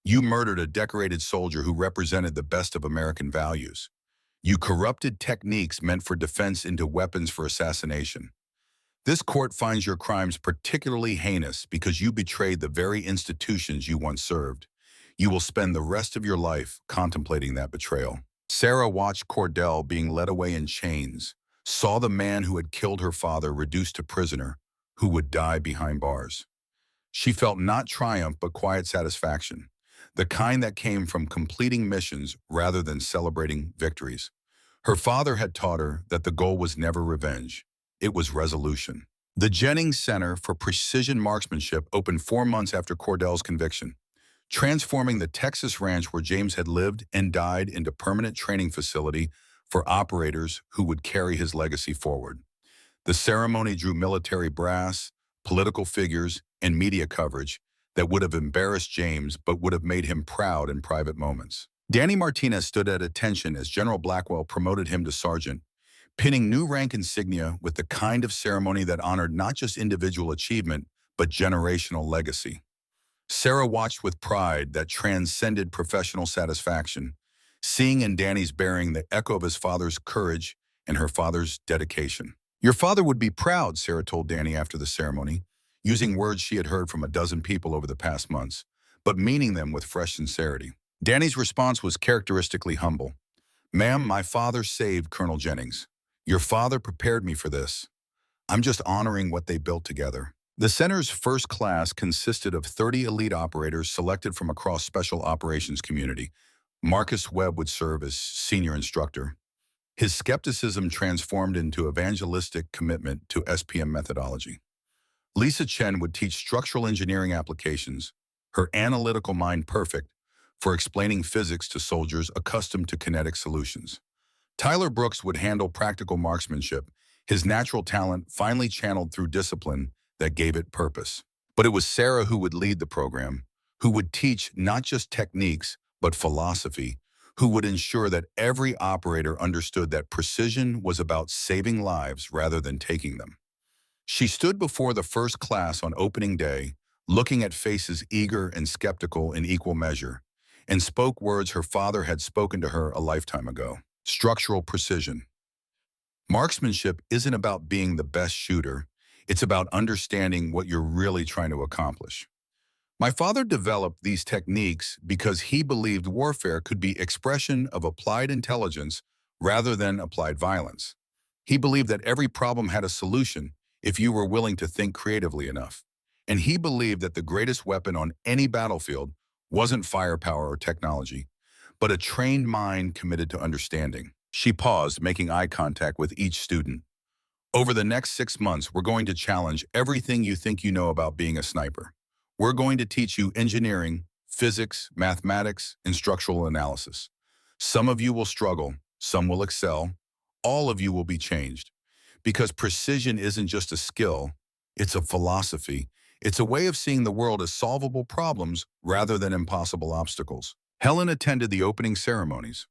You murdered a decorated soldier who represented the best of American values. You corrupted techniques meant for defense into weapons for assassination. This court finds your crimes particularly heinous because you betrayed the very institutions you once served. You will spend the rest of your life contemplating that betrayal. Sarah watched Cordell being led away in chains, saw the man who had killed her father reduced to prisoner, who would die behind bars. She felt not triumph but quiet satisfaction, the kind that came from completing missions rather than celebrating victories. Her father had taught her that the goal was never revenge. It was resolution. The Jennings Center for Precision Marksmanship opened 4 months after Cordell's conviction, transforming the Texas ranch where James had lived and died into a permanent training facility for operators who would carry his legacy forward. The ceremony drew military brass, political figures, and media coverage that would have embarrassed James but would have made him proud in private moments. Danny Martinez stood at attention as General Blackwell promoted him to sergeant, pinning new rank insignia with the kind of ceremony that honored not just individual achievement, but generational legacy. Sarah watched with pride that transcended professional satisfaction, seeing in Danny's bearing the echo of his father's courage and her father's dedication. Your father would be proud, Sarah told Danny after the ceremony, using words she had heard from a dozen people over the past months, but meaning them with fresh sincerity. Danny's response was characteristically humble. Ma'am, my father saved Colonel Jennings. Your father prepared me for this. I'm just honoring what they built together. The center's first class consisted of 30 elite operators selected from across Special Operations community. Marcus Webb would serve as senior instructor. His skepticism transformed into evangelistic commitment to SPM methodology. Lisa Chen would teach structural engineering applications, her analytical mind perfect for explaining physics to soldiers accustomed to kinetic solutions. Tyler Brooks would handle practical marksmanship, his natural talent finally channeled through discipline that gave it purpose. But it was Sarah who would lead the program, who would teach not just techniques, but philosophy, who would ensure that every operator understood that precision was about saving lives rather than taking them. She stood before the first class on opening day, looking at faces eager and skeptical in equal measure, and spoke words her father had spoken to her a lifetime ago. Structural precision. Marksmanship isn't about being the best shooter. It's about understanding what you're really trying to accomplish. My father developed these techniques because he believed warfare could be expression of applied intelligence rather than applied violence. He believed that every problem had a solution if you were willing to think creatively enough. And he believed that the greatest weapon on any battlefield wasn't firepower or technology, but a trained mind committed to understanding. She paused, making eye contact with each student. Over the next 6 months, we're going to challenge everything you think you know about being a sniper. We're going to teach you engineering, physics, mathematics, and structural analysis. Some of you will struggle, some will excel, all of you will be changed. Because precision isn't just a skill, it's a philosophy. It's a way of seeing the world as solvable problems rather than impossible obstacles. Helen attended the opening ceremonies.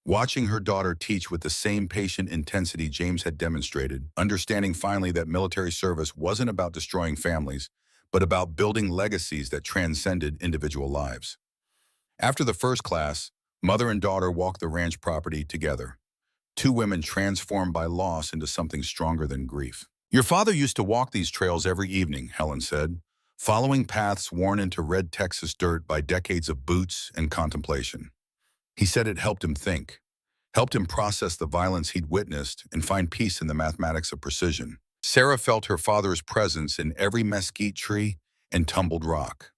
Watching her daughter teach with the same patient intensity James had demonstrated, understanding finally that military service wasn't about destroying families, but about building legacies that transcended individual lives. After the first class, mother and daughter walked the ranch property together, two women transformed by loss into something stronger than grief. Your father used to walk these trails every evening, Helen said, following paths worn into red Texas dirt by decades of boots and contemplation. He said it helped him think, helped him process the violence he'd witnessed and find peace in the mathematics of precision. Sarah felt her father's presence in every mesquite tree and tumbled rock.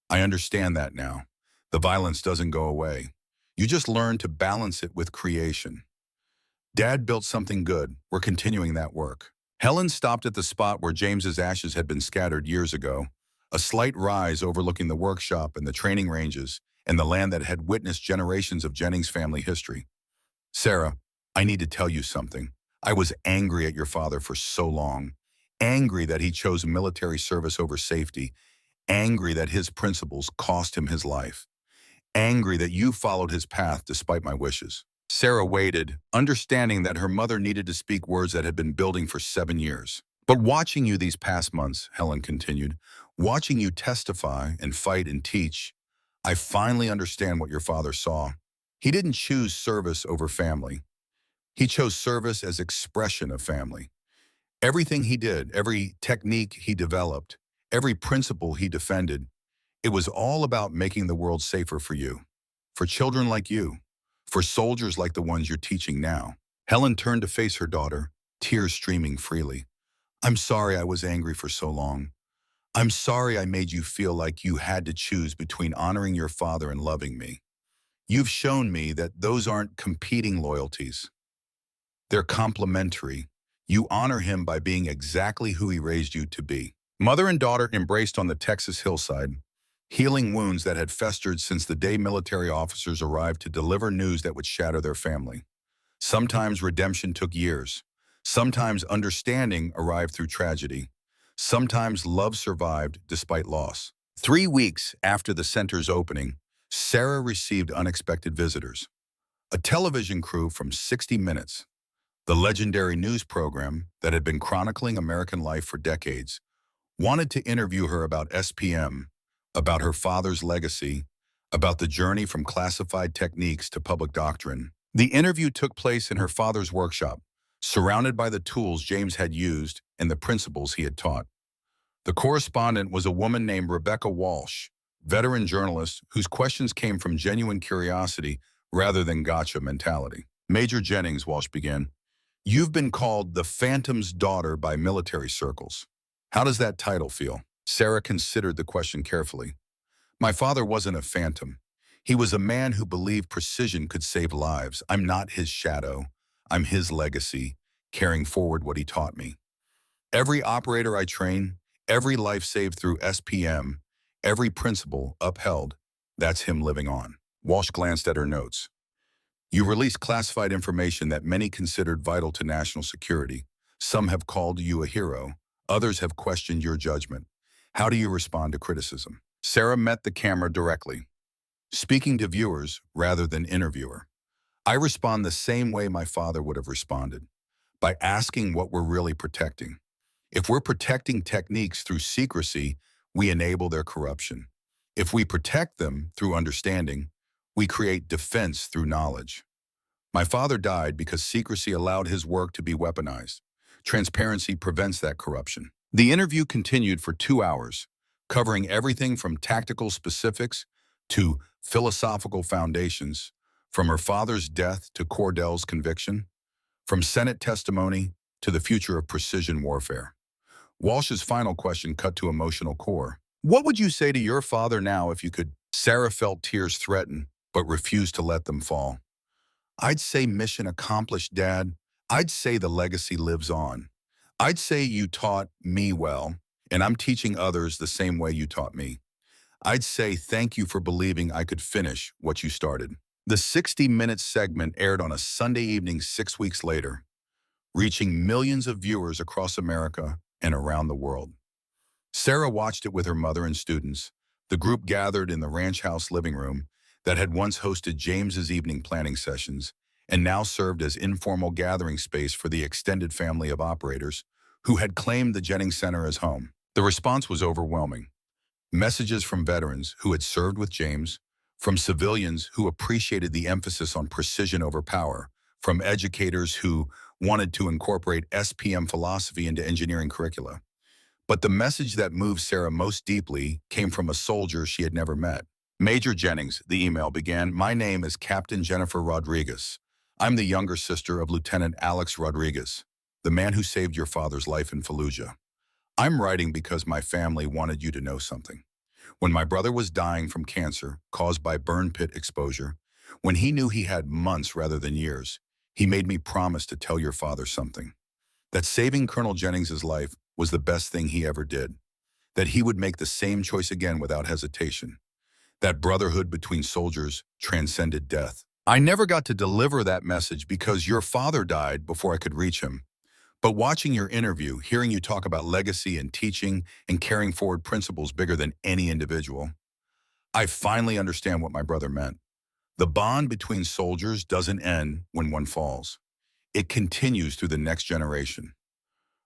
I understand that now. The violence doesn't go away. You just learn to balance it with creation. Dad built something good. We're continuing that work. Helen stopped at the spot where James's ashes had been scattered years ago, a slight rise overlooking the workshop and the training ranges and the land that had witnessed generations of Jennings family history. Sarah, I need to tell you something. I was angry at your father for so long, angry that he chose military service over safety, angry that his principles cost him his life, angry that you followed his path despite my wishes. Sarah waited, understanding that her mother needed to speak words that had been building for 7 years. But watching you these past months, Helen continued, watching you testify and fight and teach, I finally understand what your father saw. He didn't choose service over family. He chose service as expression of family. Everything he did, every technique he developed, every principle he defended, it was all about making the world safer for you, for children like you, for soldiers like the ones you're teaching now. Helen turned to face her daughter, tears streaming freely. I'm sorry I was angry for so long. I'm sorry I made you feel like you had to choose between honoring your father and loving me. You've shown me that those aren't competing loyalties. They're complementary. You honor him by being exactly who he raised you to be. Mother and daughter embraced on the Texas hillside, healing wounds that had festered since the day military officers arrived to deliver news that would shatter their family. Sometimes redemption took years. Sometimes understanding arrived through tragedy. Sometimes love survived despite loss. 3 weeks after the center's opening, Sarah received unexpected visitors. A television crew from 60 Minutes, the legendary news program that had been chronicling American life for decades, wanted to interview her about SPM, about her father's legacy, about the journey from classified techniques to public doctrine. The interview took place in her father's workshop, surrounded by the tools James had used and the principles he had taught. The correspondent was a woman named Rebecca Walsh, veteran journalist whose questions came from genuine curiosity rather than gotcha mentality. Major Jennings, Walsh began, you've been called the Phantom's daughter by military circles. How does that title feel? Sarah considered the question carefully. My father wasn't a phantom. He was a man who believed precision could save lives. I'm not his shadow. I'm his legacy, carrying forward what he taught me. Every operator I train, every life saved through SPM, every principle upheld, that's him living on. Walsh glanced at her notes. You released classified information that many considered vital to national security. Some have called you a hero. Others have questioned your judgment. How do you respond to criticism? Sarah met the camera directly, speaking to viewers rather than interviewer. I respond the same way my father would have responded, by asking what we're really protecting. If we're protecting techniques through secrecy, we enable their corruption. If we protect them through understanding, we create defense through knowledge. My father died because secrecy allowed his work to be weaponized. Transparency prevents that corruption. The interview continued for 2 hours, covering everything from tactical specifics to philosophical foundations, from her father's death to Cordell's conviction, from Senate testimony to the future of precision warfare. Walsh's final question cut to emotional core. What would you say to your father now if you could? Sarah felt tears threaten, but refused to let them fall. I'd say mission accomplished, Dad. I'd say the legacy lives on. I'd say you taught me well, and I'm teaching others the same way you taught me. I'd say thank you for believing I could finish what you started. The 60-minute segment aired on a Sunday evening 6 weeks later, reaching millions of viewers across America and around the world. Sarah watched it with her mother and students. The group gathered in the ranch house living room that had once hosted James's evening planning sessions and now served as informal gathering space for the extended family of operators who had claimed the Jennings Center as home. The response was overwhelming. Messages from veterans who had served with James, from civilians who appreciated the emphasis on precision over power, from educators who wanted to incorporate SPM philosophy into engineering curricula. But the message that moved Sarah most deeply came from a soldier she had never met. Major Jennings, the email began, "My name is Captain Jennifer Rodriguez. I'm the younger sister of Lieutenant Alex Rodriguez, the man who saved your father's life in Fallujah. I'm writing because my family wanted you to know something. When my brother was dying from cancer caused by burn pit exposure, when he knew he had months rather than years, he made me promise to tell your father something. That saving Colonel Jennings's life was the best thing he ever did. That he would make the same choice again without hesitation. That brotherhood between soldiers transcended death. I never got to deliver that message because your father died before I could reach him. But watching your interview, hearing you talk about legacy and teaching and carrying forward principles bigger than any individual, I finally understand what my brother meant. The bond between soldiers doesn't end when one falls. It continues through the next generation.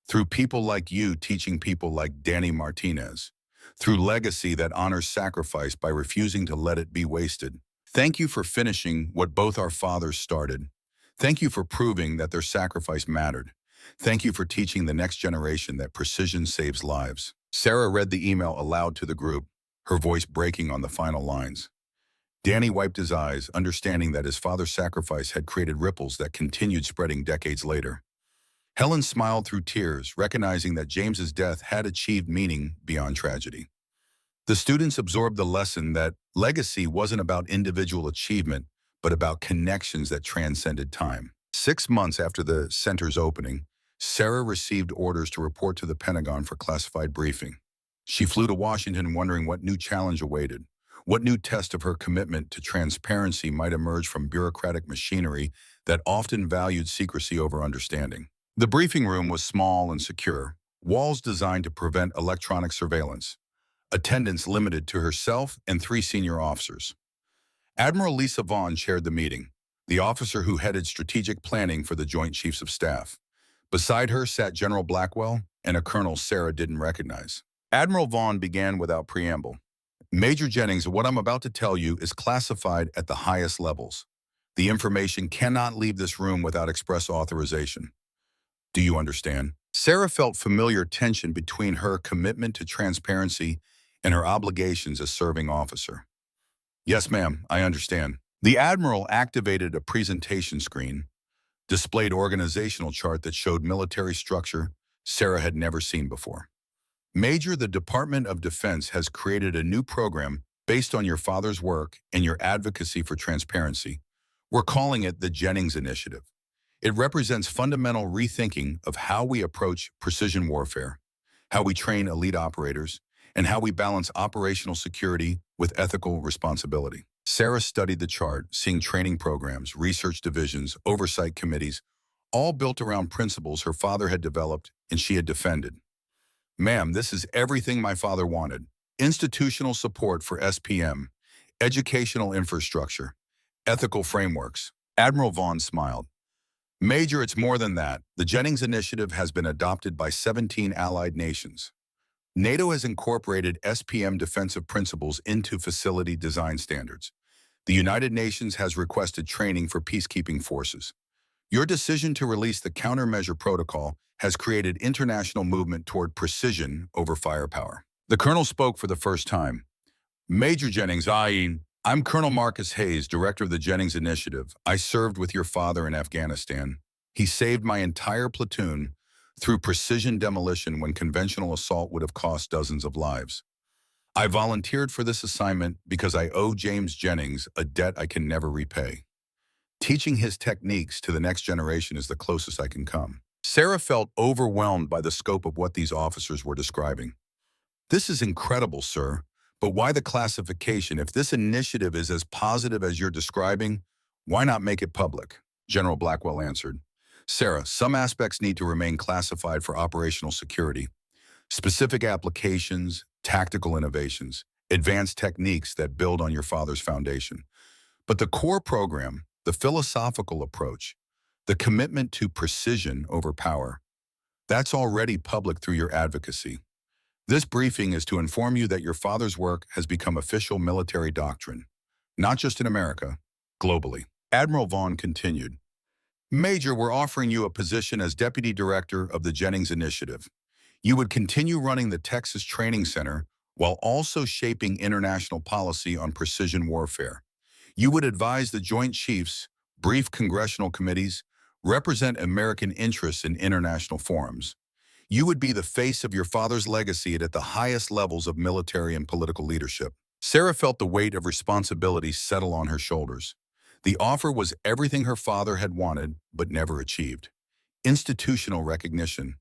Through people like you teaching people like Danny Martinez. Through legacy that honors sacrifice by refusing to let it be wasted. Thank you for finishing what both our fathers started. Thank you for proving that their sacrifice mattered. Thank you for teaching the next generation that precision saves lives." Sarah read the email aloud to the group, her voice breaking on the final lines. Danny wiped his eyes, understanding that his father's sacrifice had created ripples that continued spreading decades later. Helen smiled through tears, recognizing that James's death had achieved meaning beyond tragedy. The students absorbed the lesson that legacy wasn't about individual achievement, but about connections that transcended time. 6 months after the center's opening, Sarah received orders to report to the Pentagon for classified briefing. She flew to Washington wondering what new challenge awaited, what new test of her commitment to transparency might emerge from bureaucratic machinery that often valued secrecy over understanding. The briefing room was small and secure, walls designed to prevent electronic surveillance, attendance limited to herself and 3 senior officers. Admiral Lisa Vaughn chaired the meeting, the officer who headed strategic planning for the Joint Chiefs of Staff. Beside her sat General Blackwell and a colonel Sarah didn't recognize. Admiral Vaughn began without preamble. "Major Jennings, what I'm about to tell you is classified at the highest levels. The information cannot leave this room without express authorization. Do you understand?" Sarah felt familiar tension between her commitment to transparency and her obligations as serving officer. "Yes, ma'am, I understand." The Admiral activated a presentation screen, displayed organizational chart that showed military structure Sarah had never seen before. "Major, the Department of Defense has created a new program based on your father's work and your advocacy for transparency. We're calling it the Jennings Initiative. It represents fundamental rethinking of how we approach precision warfare, how we train elite operators, and how we balance operational security with ethical responsibility." Sarah studied the chart, seeing training programs, research divisions, oversight committees, all built around principles her father had developed and she had defended. "Ma'am, this is everything my father wanted. Institutional support for SPM, educational infrastructure, ethical frameworks." Admiral Vaughn smiled. "Major, it's more than that. The Jennings Initiative has been adopted by 17 allied nations. NATO has incorporated SPM defensive principles into facility design standards. The United Nations has requested training for peacekeeping forces. Your decision to release the countermeasure protocol has created international movement toward precision over firepower. The colonel spoke for the first time. Major Jennings, I'm Colonel Marcus Hayes, director of the Jennings Initiative. I served with your father in Afghanistan. He saved my entire platoon through precision demolition when conventional assault would have cost dozens of lives. I volunteered for this assignment because I owe James Jennings a debt I can never repay. Teaching his techniques to the next generation is the closest I can come. Sarah felt overwhelmed by the scope of what these officers were describing. This is incredible, sir. But why the classification? If this initiative is as positive as you're describing, why not make it public? General Blackwell answered. Sarah, some aspects need to remain classified for operational security. Specific applications, tactical innovations, advanced techniques that build on your father's foundation. But the core program, the philosophical approach, the commitment to precision over power, that's already public through your advocacy. This briefing is to inform you that your father's work has become official military doctrine, not just in America, globally. Admiral Vaughn continued. Major, we're offering you a position as Deputy Director of the Jennings Initiative. You would continue running the Texas Training Center while also shaping international policy on precision warfare. You would advise the Joint Chiefs, brief congressional committees, represent American interests in international forums. You would be the face of your father's legacy at the highest levels of military and political leadership. Sarah felt the weight of responsibility settle on her shoulders. The offer was everything her father had wanted but never achieved. Institutional recognition,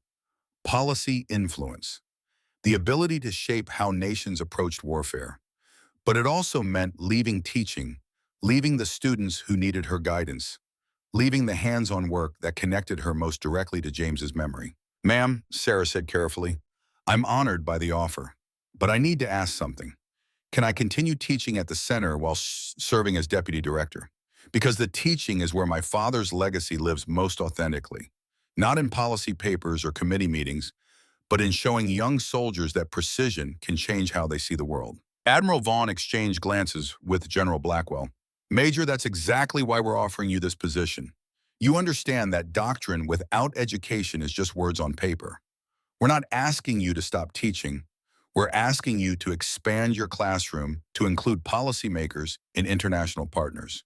policy influence, the ability to shape how nations approached warfare. But it also meant leaving teaching, leaving the students who needed her guidance, leaving the hands-on work that connected her most directly to James's memory. Ma'am, Sarah said carefully, I'm honored by the offer, but I need to ask something. Can I continue teaching at the center while serving as deputy director? Because the teaching is where my father's legacy lives most authentically, not in policy papers or committee meetings, but in showing young soldiers that precision can change how they see the world. Admiral Vaughn exchanged glances with General Blackwell. Major, that's exactly why we're offering you this position. You understand that doctrine without education is just words on paper. We're not asking you to stop teaching. We're asking you to expand your classroom to include policymakers and international partners.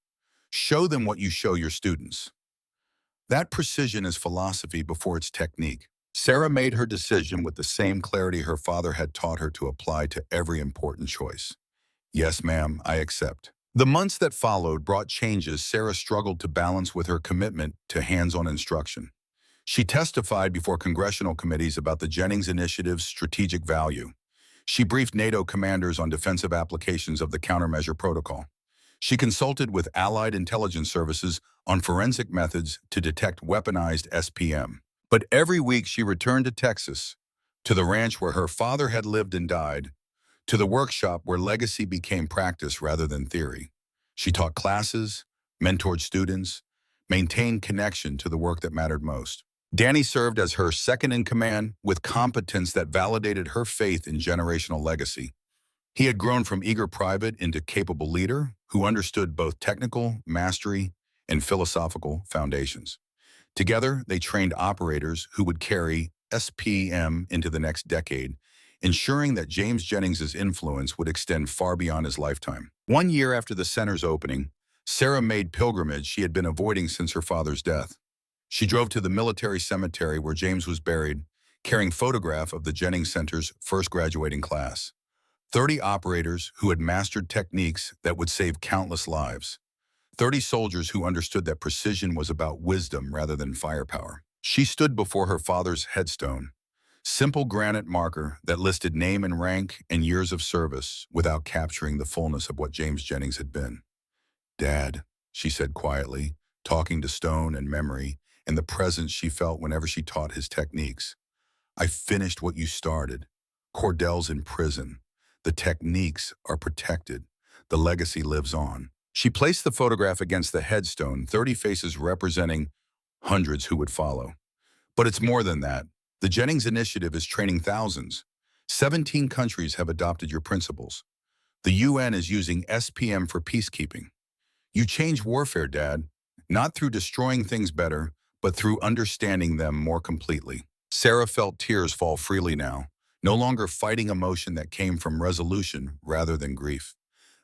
Show them what you show your students. That precision is philosophy before it's technique. Sarah made her decision with the same clarity her father had taught her to apply to every important choice. Yes, ma'am, I accept. The months that followed brought changes Sarah struggled to balance with her commitment to hands-on instruction. She testified before congressional committees about the Jennings Initiative's strategic value. She briefed NATO commanders on defensive applications of the countermeasure protocol. She consulted with allied intelligence services on forensic methods to detect weaponized SPM. But every week she returned to Texas, to the ranch where her father had lived and died, to the workshop where legacy became practice rather than theory. She taught classes, mentored students, maintained connection to the work that mattered most. Danny served as her second-in-command with competence that validated her faith in generational legacy. He had grown from eager private into capable leader who understood both technical mastery and philosophical foundations. Together, they trained operators who would carry SPM into the next decade, ensuring that James Jennings' influence would extend far beyond his lifetime. 1 year after the center's opening, Sarah made pilgrimage she had been avoiding since her father's death. She drove to the military cemetery where James was buried, carrying a photograph of the Jennings Center's first graduating class. 30 operators who had mastered techniques that would save countless lives. 30 soldiers who understood that precision was about wisdom rather than firepower. She stood before her father's headstone, simple granite marker that listed name and rank and years of service without capturing the fullness of what James Jennings had been. Dad, she said quietly, talking to stone and memory and the presence she felt whenever she taught his techniques. I finished what you started. Cordell's in prison. The techniques are protected. The legacy lives on. She placed the photograph against the headstone, 30 faces representing hundreds who would follow. But it's more than that. The Jennings Initiative is training thousands. 17 countries have adopted your principles. The UN is using SPM for peacekeeping. You change warfare, Dad, not through destroying things better, but through understanding them more completely. Sarah felt tears fall freely now, no longer fighting emotion that came from resolution rather than grief.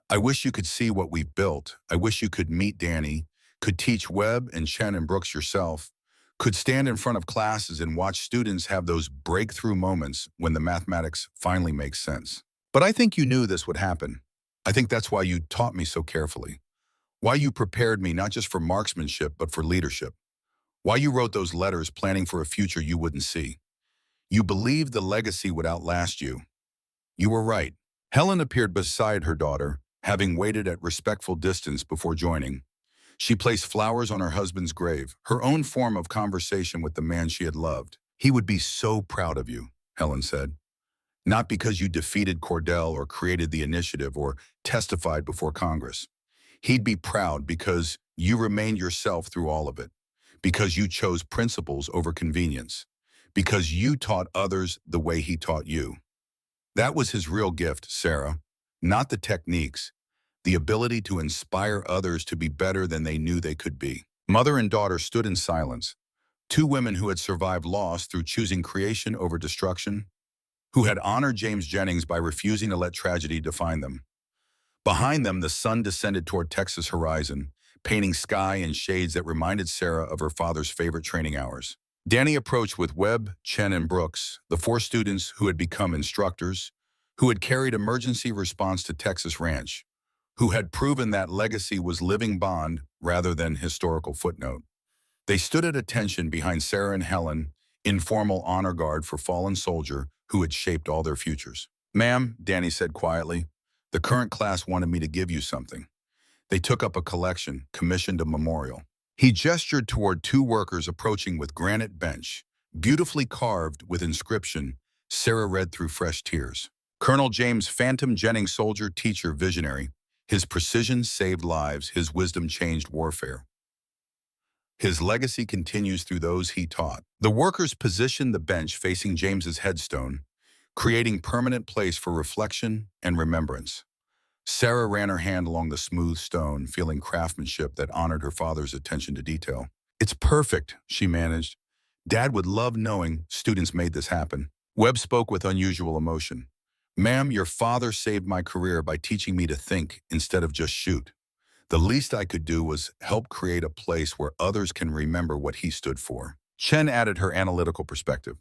I wish you could see what we've built. I wish you could meet Danny, could teach Webb and Chen and Brooks yourself, could stand in front of classes and watch students have those breakthrough moments when the mathematics finally makes sense. But I think you knew this would happen. I think that's why you taught me so carefully. Why you prepared me not just for marksmanship, but for leadership. Why you wrote those letters planning for a future you wouldn't see. You believed the legacy would outlast you. You were right. Helen appeared beside her daughter, having waited at respectful distance before joining. She placed flowers on her husband's grave, her own form of conversation with the man she had loved. He would be so proud of you, Helen said. Not because you defeated Cordell or created the initiative or testified before Congress. He'd be proud because you remained yourself through all of it, because you chose principles over convenience, because you taught others the way he taught you. That was his real gift, Sarah, not the techniques, the ability to inspire others to be better than they knew they could be. Mother and daughter stood in silence, two women who had survived loss through choosing creation over destruction, who had honored James Jennings by refusing to let tragedy define them. Behind them, the sun descended toward Texas horizon, painting sky in shades that reminded Sarah of her father's favorite training hours. Danny approached with Webb, Chen, and Brooks, the four students who had become instructors, who had carried emergency response to Texas Ranch, who had proven that legacy was living bond rather than historical footnote. They stood at attention behind Sarah and Helen, informal honor guard for fallen soldier who had shaped all their futures. "Ma'am," Danny said quietly, "the current class wanted me to give you something." They took up a collection, commissioned a memorial. He gestured toward two workers approaching with granite bench, beautifully carved with inscription. Sarah read through fresh tears. Colonel James Phantom Jennings, soldier, teacher, visionary. His precision saved lives, his wisdom changed warfare. His legacy continues through those he taught. The workers positioned the bench facing James's headstone, creating permanent place for reflection and remembrance. Sarah ran her hand along the smooth stone, feeling craftsmanship that honored her father's attention to detail. "It's perfect," she managed. "Dad would love knowing students made this happen." Webb spoke with unusual emotion. "Ma'am, your father saved my career by teaching me to think instead of just shoot. The least I could do was help create a place where others can remember what he stood for." Chen added her analytical perspective.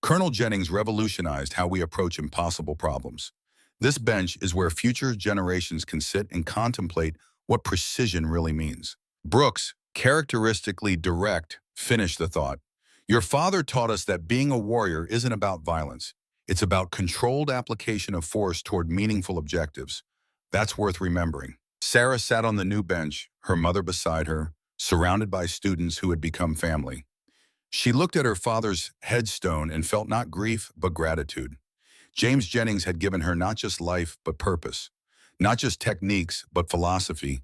"Colonel Jennings revolutionized how we approach impossible problems. This bench is where future generations can sit and contemplate what precision really means." Brooks, characteristically direct, finished the thought. "Your father taught us that being a warrior isn't about violence. It's about controlled application of force toward meaningful objectives. That's worth remembering." Sarah sat on the new bench, her mother beside her, surrounded by students who had become family. She looked at her father's headstone and felt not grief, but gratitude. James Jennings had given her not just life, but purpose. Not just techniques, but philosophy.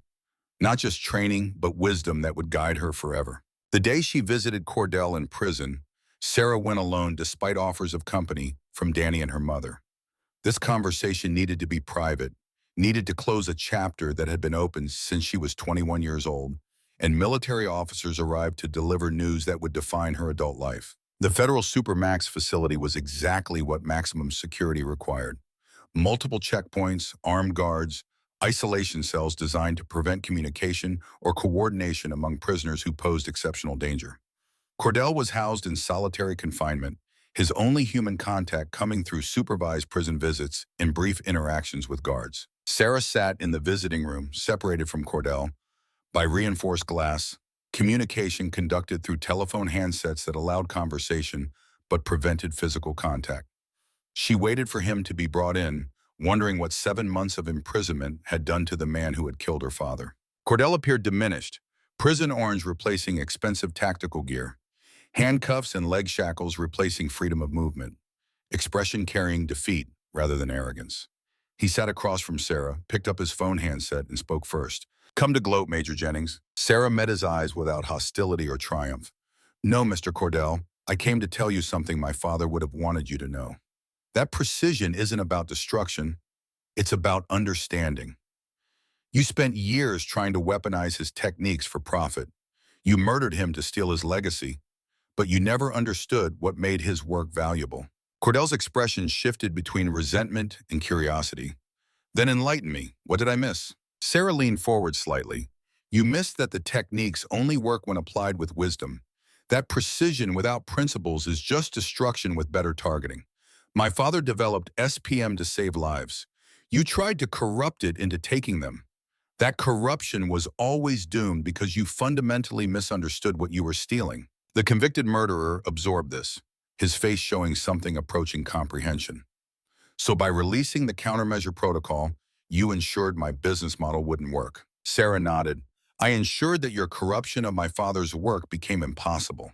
Not just training, but wisdom that would guide her forever. The day she visited Cordell in prison, Sarah went alone despite offers of company from Danny and her mother. This conversation needed to be private, needed to close a chapter that had been open since she was 21 years old, and military officers arrived to deliver news that would define her adult life. The federal Supermax facility was exactly what maximum security required. Multiple checkpoints, armed guards, isolation cells designed to prevent communication or coordination among prisoners who posed exceptional danger. Cordell was housed in solitary confinement, his only human contact coming through supervised prison visits and brief interactions with guards. Sarah sat in the visiting room, separated from Cordell by reinforced glass, communication conducted through telephone handsets that allowed conversation but prevented physical contact. She waited for him to be brought in, wondering what 7 months of imprisonment had done to the man who had killed her father. Cordell appeared diminished, prison orange replacing expensive tactical gear, handcuffs and leg shackles replacing freedom of movement, expression carrying defeat rather than arrogance. He sat across from Sarah, picked up his phone handset, and spoke first. "Come to gloat, Major Jennings." Sarah met his eyes without hostility or triumph. "No, Mr. Cordell, I came to tell you something my father would have wanted you to know. That precision isn't about destruction, it's about understanding. You spent years trying to weaponize his techniques for profit. You murdered him to steal his legacy, but you never understood what made his work valuable. Cordell's expression shifted between resentment and curiosity. Then enlighten me. What did I miss? Sarah leaned forward slightly. You missed that the techniques only work when applied with wisdom. That precision without principles is just destruction with better targeting. My father developed SPM to save lives. You tried to corrupt it into taking them. That corruption was always doomed because you fundamentally misunderstood what you were stealing. The convicted murderer absorbed this, his face showing something approaching comprehension. So by releasing the countermeasure protocol, you ensured my business model wouldn't work. Sarah nodded. I ensured that your corruption of my father's work became impossible,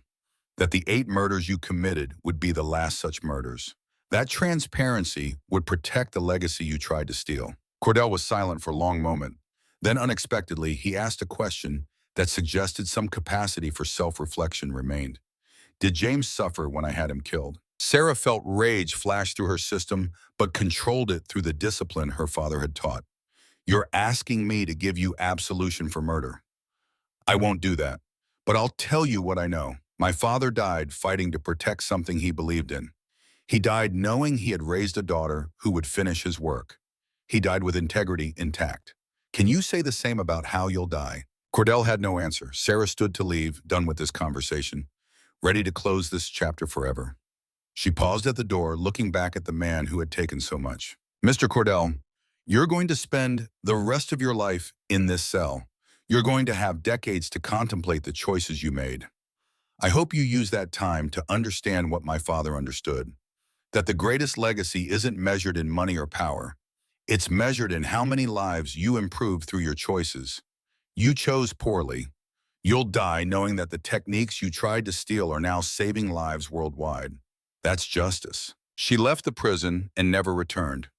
that the 8 murders you committed would be the last such murders. That transparency would protect the legacy you tried to steal. Cordell was silent for a long moment. Then unexpectedly, he asked a question that suggested some capacity for self-reflection remained. Did James suffer when I had him killed? Sarah felt rage flash through her system, but controlled it through the discipline her father had taught. You're asking me to give you absolution for murder. I won't do that, but I'll tell you what I know. My father died fighting to protect something he believed in. He died knowing he had raised a daughter who would finish his work. He died with integrity intact. Can you say the same about how you'll die? Cordell had no answer. Sarah stood to leave, done with this conversation, ready to close this chapter forever. She paused at the door, looking back at the man who had taken so much. Mr. Cordell, you're going to spend the rest of your life in this cell. You're going to have decades to contemplate the choices you made. I hope you use that time to understand what my father understood, that the greatest legacy isn't measured in money or power. It's measured in how many lives you improved through your choices. You chose poorly. You'll die knowing that the techniques you tried to steal are now saving lives worldwide. That's justice. She left the prison and never returned.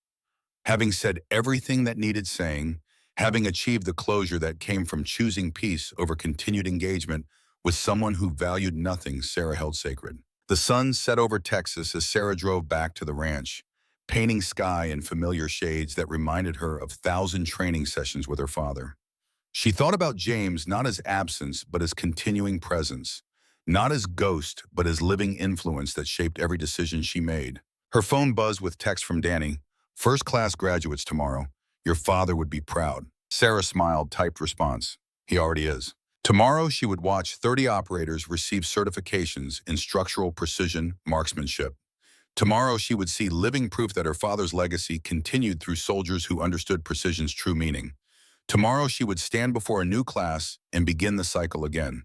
Having said everything that needed saying, having achieved the closure that came from choosing peace over continued engagement with someone who valued nothing Sarah held sacred. The sun set over Texas as Sarah drove back to the ranch, painting sky in familiar shades that reminded her of 1,000 training sessions with her father. She thought about James not as absence, but as continuing presence, not as ghost, but as living influence that shaped every decision she made. Her phone buzzed with text from Danny. First-class graduates tomorrow. Your father would be proud. Sarah smiled, typed response. He already is. Tomorrow, she would watch 30 operators receive certifications in structural precision marksmanship. Tomorrow, she would see living proof that her father's legacy continued through soldiers who understood precision's true meaning. Tomorrow, she would stand before a new class and begin the cycle again,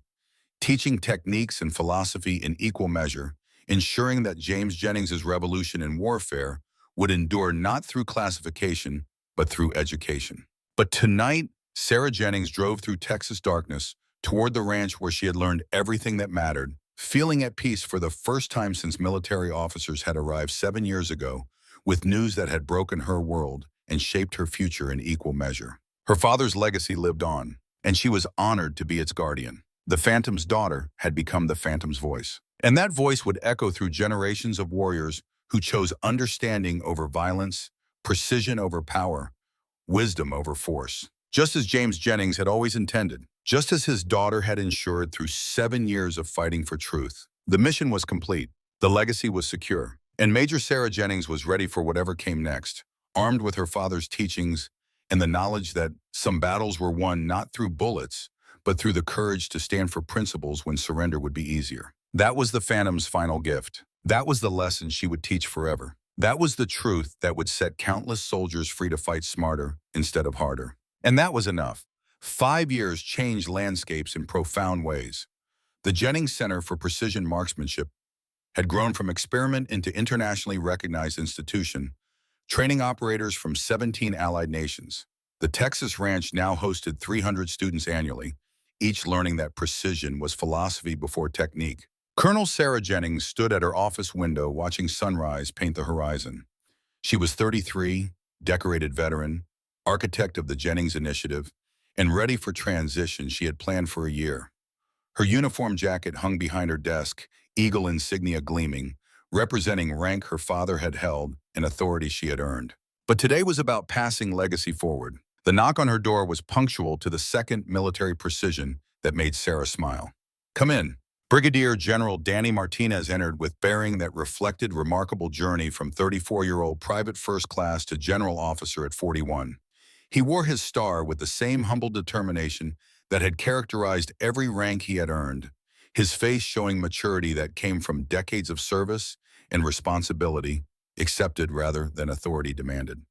teaching techniques and philosophy in equal measure, ensuring that James Jennings' revolution in warfare would endure not through classification, but through education. But tonight, Sarah Jennings drove through Texas darkness toward the ranch where she had learned everything that mattered, feeling at peace for the first time since military officers had arrived 7 years ago with news that had broken her world and shaped her future in equal measure. Her father's legacy lived on, and she was honored to be its guardian. The Phantom's daughter had become the Phantom's voice. And that voice would echo through generations of warriors who chose understanding over violence, precision over power, wisdom over force. Just as James Jennings had always intended, just as his daughter had ensured through 7 years of fighting for truth. The mission was complete, the legacy was secure, and Major Sarah Jennings was ready for whatever came next, armed with her father's teachings and the knowledge that some battles were won not through bullets, but through the courage to stand for principles when surrender would be easier. That was the Phantom's final gift. That was the lesson she would teach forever. That was the truth that would set countless soldiers free to fight smarter instead of harder. And that was enough. 5 years changed landscapes in profound ways. The Jennings Center for Precision Marksmanship had grown from experiment into internationally recognized institution, training operators from 17 allied nations. The Texas ranch now hosted 300 students annually, each learning that precision was philosophy before technique. Colonel Sarah Jennings stood at her office window watching sunrise paint the horizon. She was 33, decorated veteran, architect of the Jennings Initiative, and ready for transition she had planned for a year. Her uniform jacket hung behind her desk, eagle insignia gleaming, representing rank her father had held and authority she had earned. But today was about passing legacy forward. The knock on her door was punctual to the second military precision that made Sarah smile. "Come in." Brigadier General Danny Martinez entered with bearing that reflected remarkable journey from 34-year-old private first class to general officer at 41. He wore his star with the same humble determination that had characterized every rank he had earned, his face showing maturity that came from decades of service and responsibility, accepted rather than authority demanded.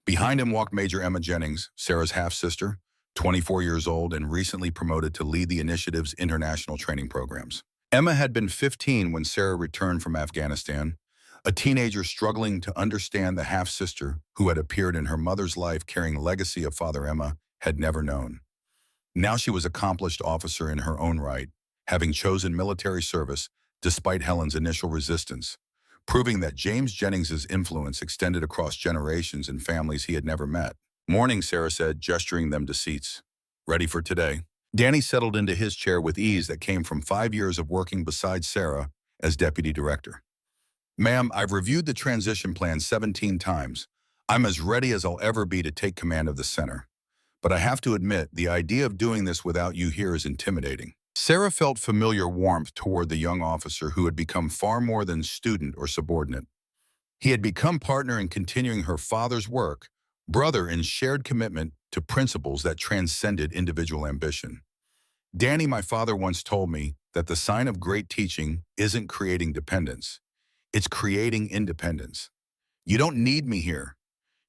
Behind him walked Major Emma Jennings, Sarah's half-sister, 24 years old and recently promoted to lead the initiative's international training programs. Emma had been 15 when Sarah returned from Afghanistan, a teenager struggling to understand the half-sister who had appeared in her mother's life carrying a legacy of Father Emma had never known. Now she was an accomplished officer in her own right, having chosen military service despite Helen's initial resistance, proving that James Jennings's influence extended across generations and families he had never met. "Morning," Sarah said, gesturing them to seats. "Ready for today?" Danny settled into his chair with ease that came from 5 years of working beside Sarah as deputy director. "Ma'am, I've reviewed the transition plan 17 times. I'm as ready as I'll ever be to take command of the center. But I have to admit, the idea of doing this without you here is intimidating." Sarah felt familiar warmth toward the young officer who had become far more than student or subordinate. He had become partner in continuing her father's work, brother in shared commitment to principles that transcended individual ambition. "Danny, my father once told me that the sign of great teaching isn't creating dependence. It's creating independence. You don't need me here.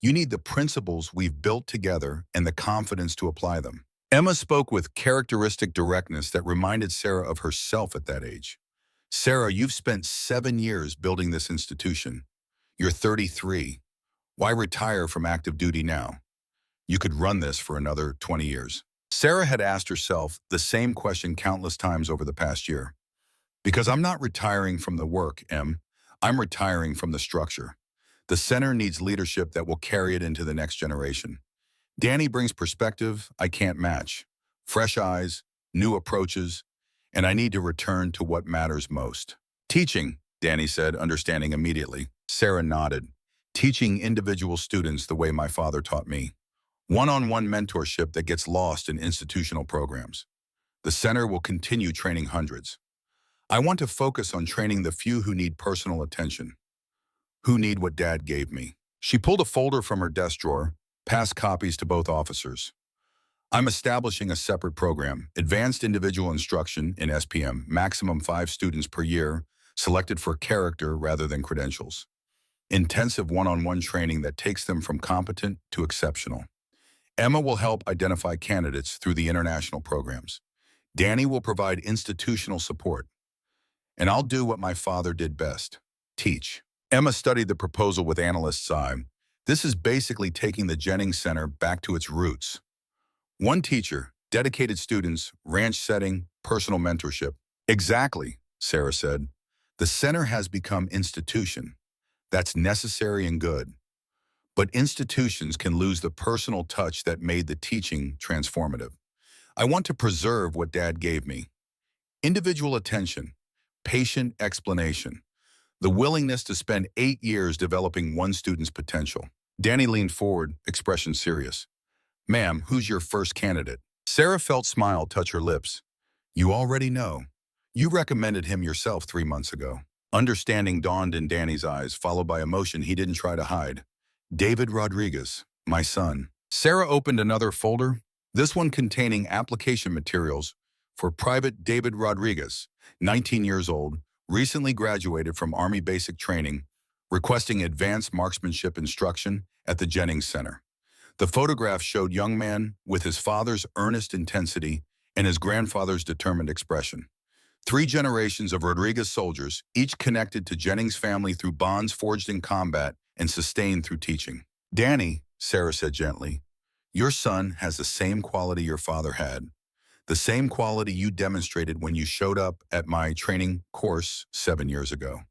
You need the principles we've built together and the confidence to apply them." Emma spoke with characteristic directness that reminded Sarah of herself at that age. "Sarah, you've spent 7 years building this institution. You're 33. Why retire from active duty now? You could run this for another 20 years. Sarah had asked herself the same question countless times over the past year. "Because I'm not retiring from the work, Em. I'm retiring from the structure. The center needs leadership that will carry it into the next generation. Danny brings perspective I can't match, fresh eyes, new approaches, and I need to return to what matters most." "Teaching," Danny said, understanding immediately. Sarah nodded. "Teaching individual students the way my father taught me. One-on-one mentorship that gets lost in institutional programs. The center will continue training hundreds. I want to focus on training the few who need personal attention, who need what Dad gave me." She pulled a folder from her desk drawer, passed copies to both officers. "I'm establishing a separate program, Advanced Individual Instruction in SPM, maximum 5 students per year, selected for character rather than credentials. Intensive one-on-one training that takes them from competent to exceptional. Emma will help identify candidates through the international programs. Danny will provide institutional support. And I'll do what my father did best, teach." Emma studied the proposal with analyst's eye. This is basically taking the Jennings Center back to its roots. One teacher, dedicated students, ranch setting, personal mentorship. "Exactly," Sarah said. "The center has become institution. That's necessary and good. But institutions can lose the personal touch that made the teaching transformative. I want to preserve what Dad gave me. Individual attention, patient explanation, the willingness to spend 8 years developing one student's potential." Danny leaned forward, expression serious. "Ma'am, who's your first candidate?" Sarah felt smile touch her lips. "You already know. You recommended him yourself 3 months ago." Understanding dawned in Danny's eyes, followed by emotion he didn't try to hide. "David Rodriguez, my son." Sarah opened another folder, this one containing application materials for Private David Rodriguez, 19 years old, recently graduated from Army Basic Training, requesting advanced marksmanship instruction at the Jennings Center. The photograph showed young man with his father's earnest intensity and his grandfather's determined expression. 3 generations of Rodriguez soldiers, each connected to Jennings' family through bonds forged in combat and sustained through teaching. "Danny," Sarah said gently, "your son has the same quality your father had. The same quality you demonstrated when you showed up at my training course 7 years ago.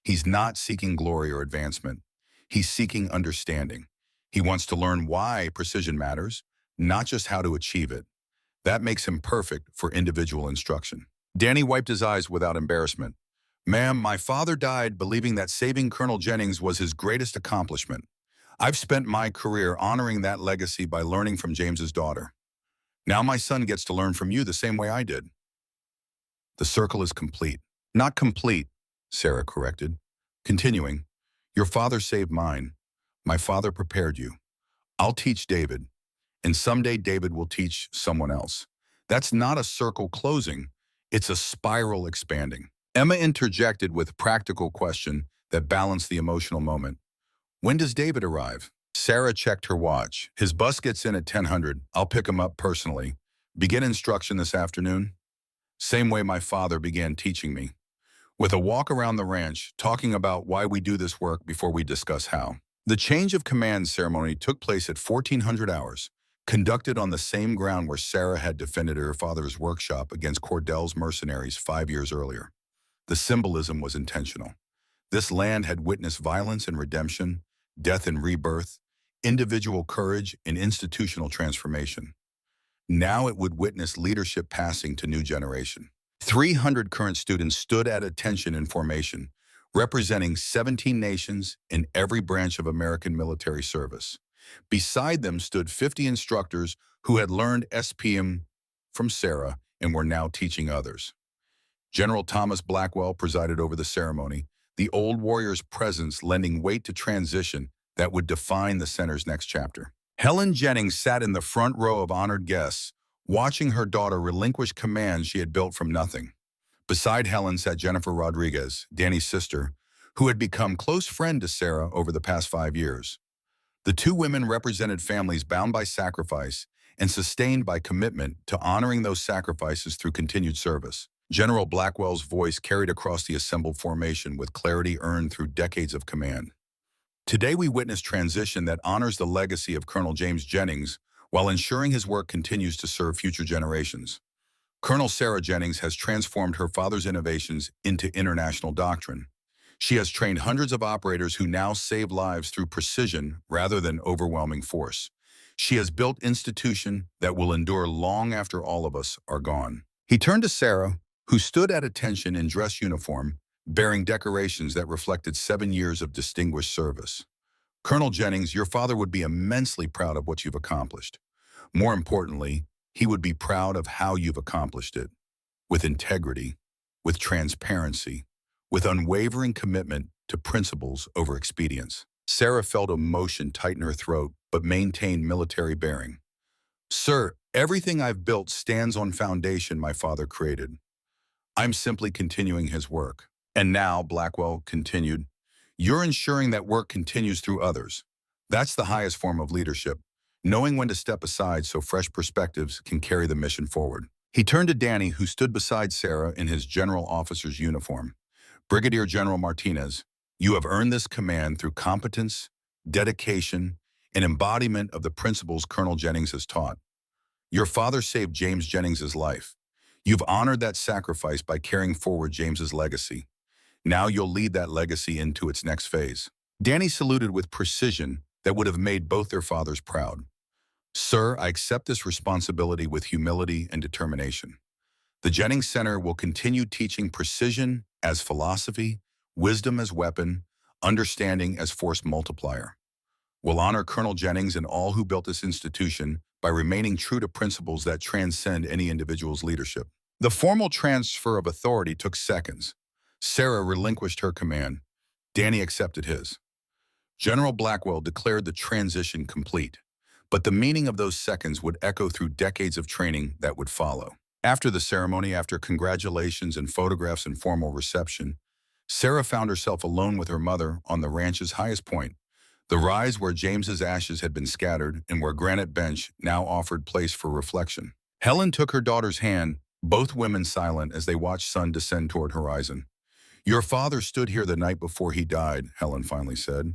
He's not seeking glory or advancement. He's seeking understanding. He wants to learn why precision matters, not just how to achieve it. That makes him perfect for individual instruction." Danny wiped his eyes without embarrassment. "Ma'am, my father died believing that saving Colonel Jennings was his greatest accomplishment. I've spent my career honoring that legacy by learning from James's daughter. Now my son gets to learn from you the same way I did." The circle is complete. Not complete, Sarah corrected. Continuing, your father saved mine. My father prepared you. I'll teach David, and someday David will teach someone else. That's not a circle closing, it's a spiral expanding. Emma interjected with a practical question that balanced the emotional moment. When does David arrive? Sarah checked her watch. His bus gets in at 10:00. I'll pick him up personally. Begin instruction this afternoon? Same way my father began teaching me. With a walk around the ranch, talking about why we do this work before we discuss how. The change of command ceremony took place at 1400 hours, conducted on the same ground where Sarah had defended her father's workshop against Cordell's mercenaries 5 years earlier. The symbolism was intentional. This land had witnessed violence and redemption, death and rebirth, individual courage and institutional transformation. Now it would witness leadership passing to new generation. 300 current students stood at attention in formation, representing 17 nations in every branch of American military service. Beside them stood 50 instructors who had learned SPM from Sarah and were now teaching others. General Thomas Blackwell presided over the ceremony, the old warrior's presence lending weight to transition that would define the center's next chapter. Helen Jennings sat in the front row of honored guests, watching her daughter relinquish commands she had built from nothing. Beside Helen sat Jennifer Rodriguez, Danny's sister, who had become close friend to Sarah over the past 5 years. The two women represented families bound by sacrifice and sustained by commitment to honoring those sacrifices through continued service. General Blackwell's voice carried across the assembled formation with clarity earned through decades of command. Today we witness transition that honors the legacy of Colonel James Jennings while ensuring his work continues to serve future generations. Colonel Sarah Jennings has transformed her father's innovations into international doctrine. She has trained hundreds of operators who now save lives through precision rather than overwhelming force. She has built institution that will endure long after all of us are gone. He turned to Sarah, who stood at attention in dress uniform, bearing decorations that reflected 7 years of distinguished service. Colonel Jennings, your father would be immensely proud of what you've accomplished. More importantly, he would be proud of how you've accomplished it. With integrity, with transparency, with unwavering commitment to principles over expedience. Sarah felt emotion tighten her throat, but maintained military bearing. Sir, everything I've built stands on foundation my father created. I'm simply continuing his work. And now, Blackwell continued, you're ensuring that work continues through others. That's the highest form of leadership, knowing when to step aside so fresh perspectives can carry the mission forward. He turned to Danny, who stood beside Sarah in his general officer's uniform. Brigadier General Martinez, you have earned this command through competence, dedication, and embodiment of the principles Colonel Jennings has taught. Your father saved James Jennings's life. You've honored that sacrifice by carrying forward James's legacy. Now you'll lead that legacy into its next phase. Danny saluted with precision that would have made both their fathers proud. Sir, I accept this responsibility with humility and determination. The Jennings Center will continue teaching precision as philosophy, wisdom as weapon, understanding as force multiplier. We'll honor Colonel Jennings and all who built this institution by remaining true to principles that transcend any individual's leadership. The formal transfer of authority took seconds. Sarah relinquished her command. Danny accepted his. General Blackwell declared the transition complete, but the meaning of those seconds would echo through decades of training that would follow. After the ceremony, after congratulations and photographs and formal reception, Sarah found herself alone with her mother on the ranch's highest point, the rise where James's ashes had been scattered and where granite bench now offered place for reflection. Helen took her daughter's hand, both women silent as they watched sun descend toward horizon. Your father stood here the night before he died, Helen finally said.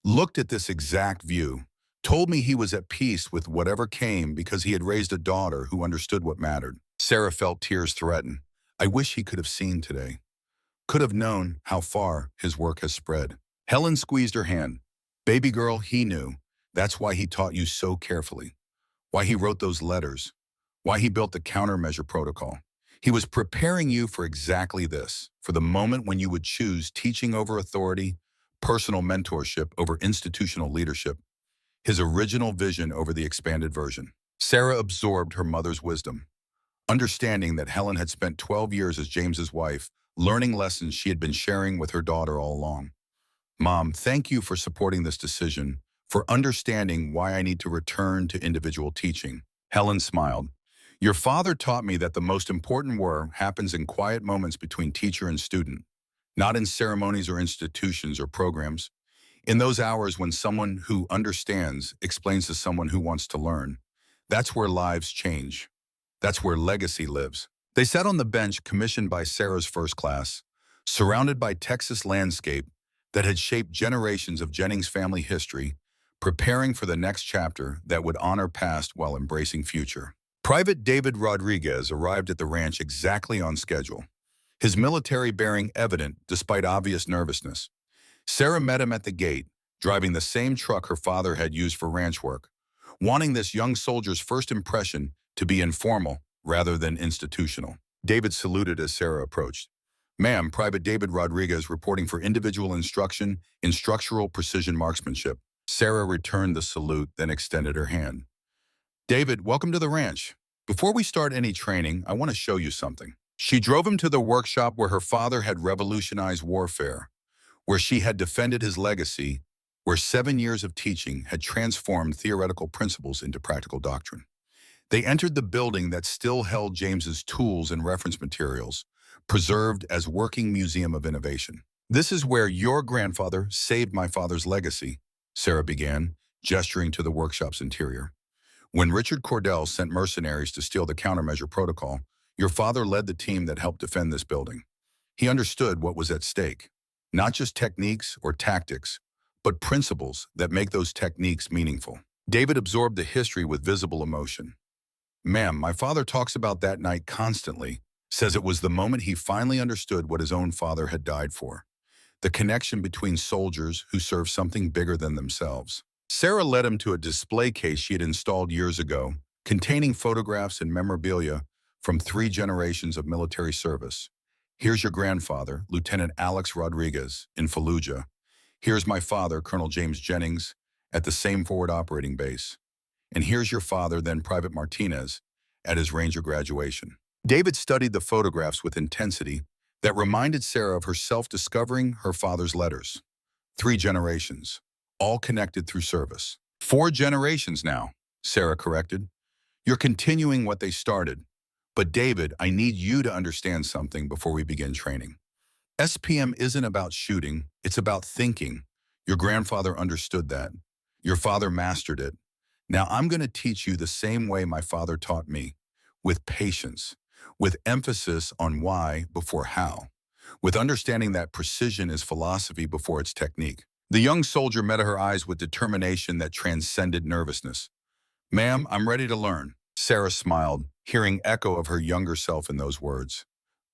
Looked at this exact view, told me he was at peace with whatever came because he had raised a daughter who understood what mattered. Sarah felt tears threaten. I wish he could have seen today. Could have known how far his work has spread. Helen squeezed her hand. Baby girl, he knew. That's why he taught you so carefully. Why he wrote those letters. Why he built the countermeasure protocol. He was preparing you for exactly this, for the moment when you would choose teaching over authority, personal mentorship over institutional leadership, his original vision over the expanded version. Sarah absorbed her mother's wisdom. understanding that Helen had spent 12 years as James's wife, learning lessons she had been sharing with her daughter all along. Mom, thank you for supporting this decision, for understanding why I need to return to individual teaching. Helen smiled. Your father taught me that the most important work happens in quiet moments between teacher and student, not in ceremonies or institutions or programs. In those hours when someone who understands explains to someone who wants to learn, that's where lives change. That's where legacy lives. They sat on the bench commissioned by Sarah's first class, surrounded by Texas landscape that had shaped generations of Jennings family history, preparing for the next chapter that would honor past while embracing future. Private David Rodriguez arrived at the ranch exactly on schedule, his military bearing evident despite obvious nervousness. Sarah met him at the gate, driving the same truck her father had used for ranch work, wanting this young soldier's first impression to be informal rather than institutional. David saluted as Sarah approached. Ma'am, Private David Rodriguez reporting for individual instruction in structural precision marksmanship. Sarah returned the salute, then extended her hand. David, welcome to the ranch. Before we start any training, I want to show you something. She drove him to the workshop where her father had revolutionized warfare, where she had defended his legacy, where 7 years of teaching had transformed theoretical principles into practical doctrine. They entered the building that still held James's tools and reference materials, preserved as working museum of innovation. This is where your grandfather saved my father's legacy, Sarah began, gesturing to the workshop's interior. When Richard Cordell sent mercenaries to steal the countermeasure protocol, your father led the team that helped defend this building. He understood what was at stake, not just techniques or tactics, but principles that make those techniques meaningful. David absorbed the history with visible emotion. Ma'am, my father talks about that night constantly, says it was the moment he finally understood what his own father had died for. The connection between soldiers who serve something bigger than themselves. Sarah led him to a display case she had installed years ago, containing photographs and memorabilia from 3 generations of military service. Here's your grandfather, Lieutenant Alex Rodriguez, in Fallujah. Here's my father, Colonel James Jennings, at the same forward operating base. And here's your father, then Private Martinez, at his Ranger graduation. David studied the photographs with intensity that reminded Sarah of herself discovering her father's letters. 3 generations, all connected through service. 4 generations now, Sarah corrected. You're continuing what they started. But David, I need you to understand something before we begin training. SPM isn't about shooting, it's about thinking. Your grandfather understood that. Your father mastered it. Now I'm going to teach you the same way my father taught me, with patience, with emphasis on why before how, with understanding that precision is philosophy before it's technique. The young soldier met her eyes with determination that transcended nervousness. Ma'am, I'm ready to learn. Sarah smiled, hearing echo of her younger self in those words.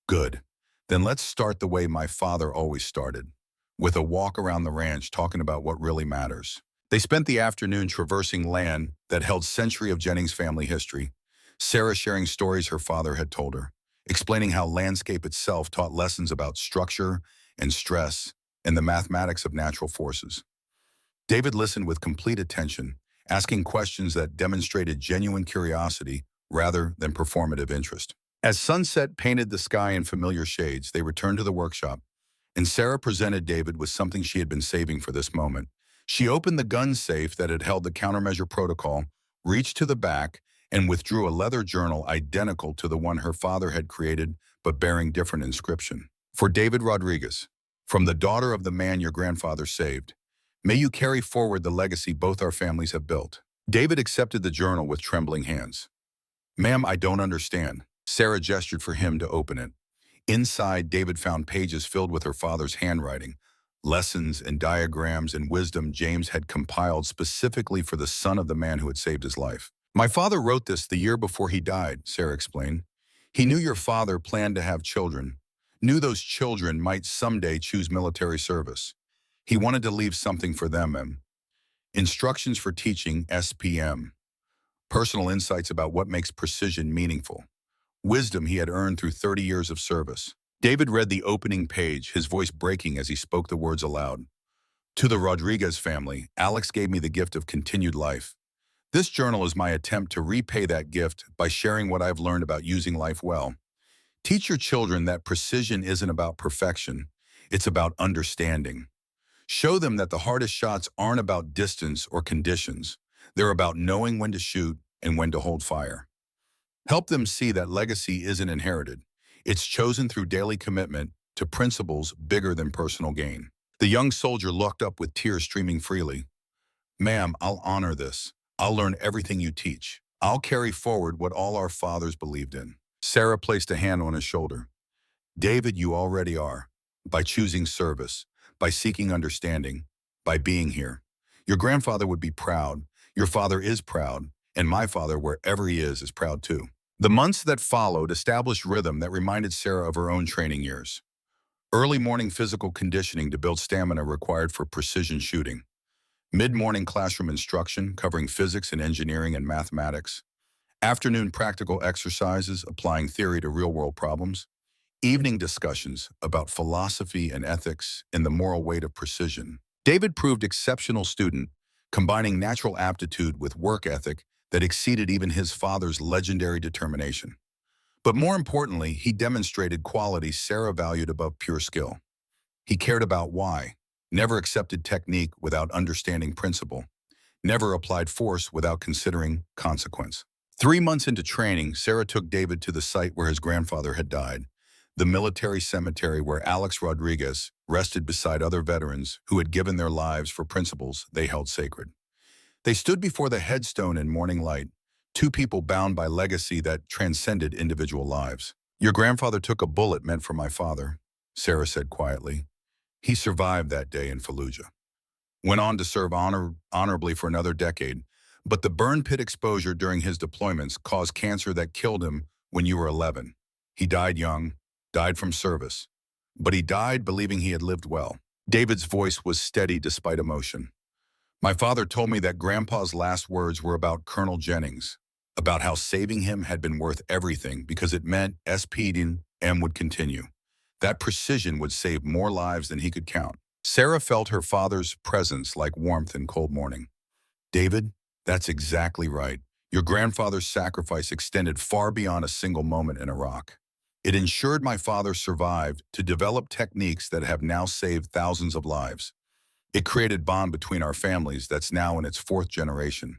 Good. Then let's start the way my father always started, with a walk around the ranch talking about what really matters. They spent the afternoon traversing land that held centuries of Jennings family history, Sarah sharing stories her father had told her, explaining how landscape itself taught lessons about structure and stress and the mathematics of natural forces. David listened with complete attention, asking questions that demonstrated genuine curiosity rather than performative interest. As sunset painted the sky in familiar shades, they returned to the workshop, and Sarah presented David with something she had been saving for this moment. She opened the gun safe that had held the countermeasure protocol, reached to the back, and withdrew a leather journal identical to the one her father had created, but bearing different inscription. For David Rodriguez, from the daughter of the man your grandfather saved, may you carry forward the legacy both our families have built. David accepted the journal with trembling hands. Ma'am, I don't understand. Sarah gestured for him to open it. Inside, David found pages filled with her father's handwriting, lessons and diagrams and wisdom James had compiled specifically for the son of the man who had saved his life. My father wrote this the year before he died, Sarah explained. He knew your father planned to have children, knew those children might someday choose military service. He wanted to leave something for them. Instructions for teaching SPM. Personal insights about what makes precision meaningful. Wisdom he had earned through 30 years of service. David read the opening page, his voice breaking as he spoke the words aloud. To the Rodriguez family, Alex gave me the gift of continued life. This journal is my attempt to repay that gift by sharing what I've learned about using life well. Teach your children that precision isn't about perfection, it's about understanding. Show them that the hardest shots aren't about distance or conditions. They're about knowing when to shoot and when to hold fire. Help them see that legacy isn't inherited. It's chosen through daily commitment to principles bigger than personal gain. The young soldier looked up with tears streaming freely. Ma'am, I'll honor this. I'll learn everything you teach. I'll carry forward what all our fathers believed in. Sarah placed a hand on his shoulder. David, you already are. By choosing service, by seeking understanding, by being here. Your grandfather would be proud. Your father is proud. And my father, wherever he is proud too. The months that followed established rhythm that reminded Sarah of her own training years. Early morning physical conditioning to build stamina required for precision shooting. Mid-morning classroom instruction covering physics and engineering and mathematics. Afternoon practical exercises applying theory to real-world problems. Evening discussions about philosophy and ethics and the moral weight of precision. David proved exceptional student, combining natural aptitude with work ethic that exceeded even his father's legendary determination. But more importantly, he demonstrated qualities Sarah valued above pure skill. He cared about why, never accepted technique without understanding principle, never applied force without considering consequence. 3 months into training, Sarah took David to the site where his grandfather had died, the military cemetery where Alex Rodriguez rested beside other veterans who had given their lives for principles they held sacred. They stood before the headstone in morning light, two people bound by legacy that transcended individual lives. Your grandfather took a bullet meant for my father, Sarah said quietly. He survived that day in Fallujah. Went on to serve honorably for another decade, but the burn pit exposure during his deployments caused cancer that killed him when you were 11. He died young, died from service, but he died believing he had lived well. David's voice was steady despite emotion. My father told me that Grandpa's last words were about Colonel Jennings, about how saving him had been worth everything because it meant SPM would continue. That precision would save more lives than he could count. Sarah felt her father's presence like warmth in cold morning. David, that's exactly right. Your grandfather's sacrifice extended far beyond a single moment in Iraq. It ensured my father survived to develop techniques that have now saved thousands of lives. It created a bond between our families that's now in its 4th generation.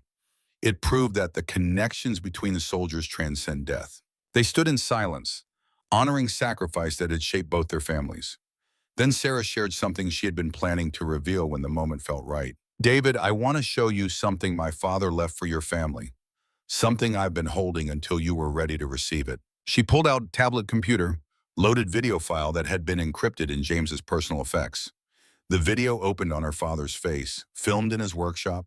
It proved that the connections between the soldiers transcend death. They stood in silence, honoring sacrifice that had shaped both their families. Then Sarah shared something she had been planning to reveal when the moment felt right. David, I want to show you something my father left for your family. Something I've been holding until you were ready to receive it. She pulled out a tablet computer, loaded video file that had been encrypted in James's personal effects. The video opened on her father's face, filmed in his workshop,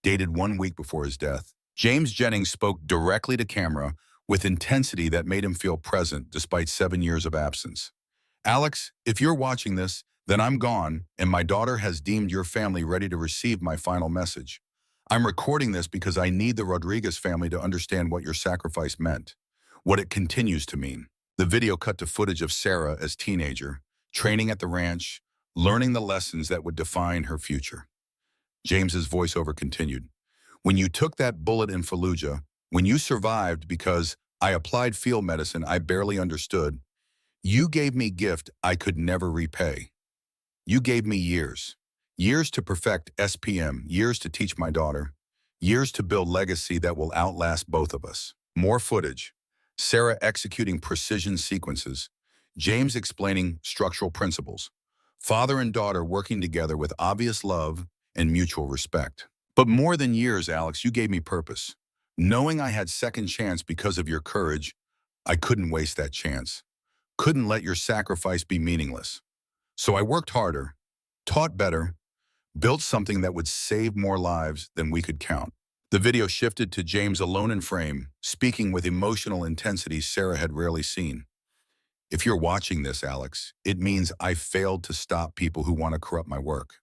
dated 1 week before his death. James Jennings spoke directly to camera with intensity that made him feel present despite 7 years of absence. Alex, if you're watching this, then I'm gone, and my daughter has deemed your family ready to receive my final message. I'm recording this because I need the Rodriguez family to understand what your sacrifice meant, what it continues to mean. The video cut to footage of Sarah as teenager, training at the ranch, learning the lessons that would define her future. James's voiceover continued. When you took that bullet in Fallujah, when you survived because I applied field medicine I barely understood, you gave me gift I could never repay. You gave me years. Years to perfect SPM, years to teach my daughter, years to build legacy that will outlast both of us. More footage. Sarah executing precision sequences. James explaining structural principles. Father and daughter working together with obvious love and mutual respect. But more than years, Alex, you gave me purpose. Knowing I had second chance because of your courage, I couldn't waste that chance. Couldn't let your sacrifice be meaningless. So I worked harder, taught better, built something that would save more lives than we could count. The video shifted to James alone in frame, speaking with emotional intensity Sarah had rarely seen. If you're watching this, Alex, it means I failed to stop people who want to corrupt my work.